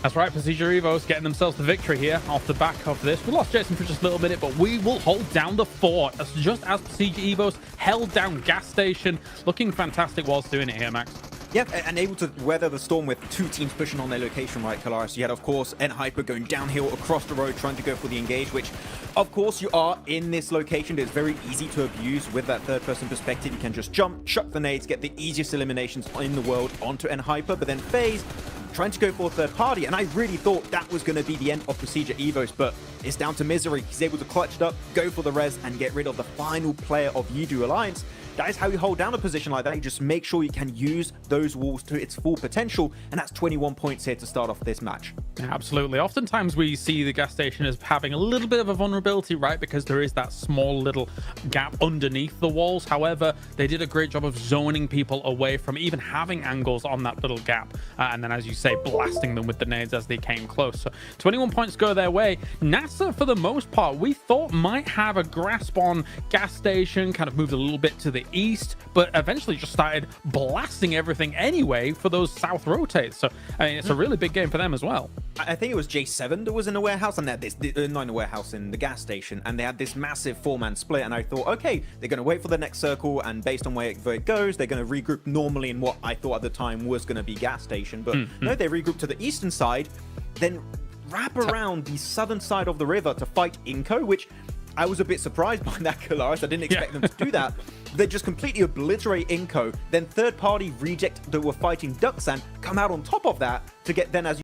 That's right, Procedure Evos getting themselves the victory here off the back of this. We lost Jason for just a little minute, but we will hold down the fort just as Procedure Evos held down Gas Station. Looking fantastic whilst doing it here, Max. Yeah, and able to weather the storm with 2 teams pushing on their location, right, Kalaris? You had, of course, Hyper going downhill across the road, trying to go for the engage, which, of course, you are in this location. It's very easy to abuse with that third-person perspective. You can just jump, chuck the nades, get the easiest eliminations in the world onto Hyper, but then FaZe trying to go for a third party, and I really thought that was going to be the end of Procedure Evos, but it's down to Misery. He's able to clutch it up, go for the res, and get rid of the final player of Yidu Alliance. That is how you hold down a position like that. You just make sure you can use those walls to its full potential, and that's 21 points here to start off this match. Absolutely. Oftentimes we see the Gas Station as having a little bit of a vulnerability, right? Because there is that small little gap underneath the walls. However, they did a great job of zoning people away from even having angles on that little gap. And then, as you say, blasting them with the nades as they came close. So 21 points go their way. NASA, for the most part, we thought might have a grasp on Gas Station, kind of moved a little bit to the east, but eventually just started blasting everything anyway for those south rotates. So, I mean, it's a really big game for them as well. I think it was J7 that was in a warehouse, and they had this, not in a warehouse, in the gas station, and they had this massive 4-man split, and I thought, okay, they're going to wait for the next circle, and based on where it goes, they're going to regroup normally in what I thought at the time was going to be gas station, but no, they regrouped to the eastern side, then wrap around the southern side of the river to fight Inco, which I was a bit surprised by that, Kalaris. I didn't expect them to do that. They just completely obliterate Inco, then third-party reject that were fighting Duxan come out on top of that to get then, as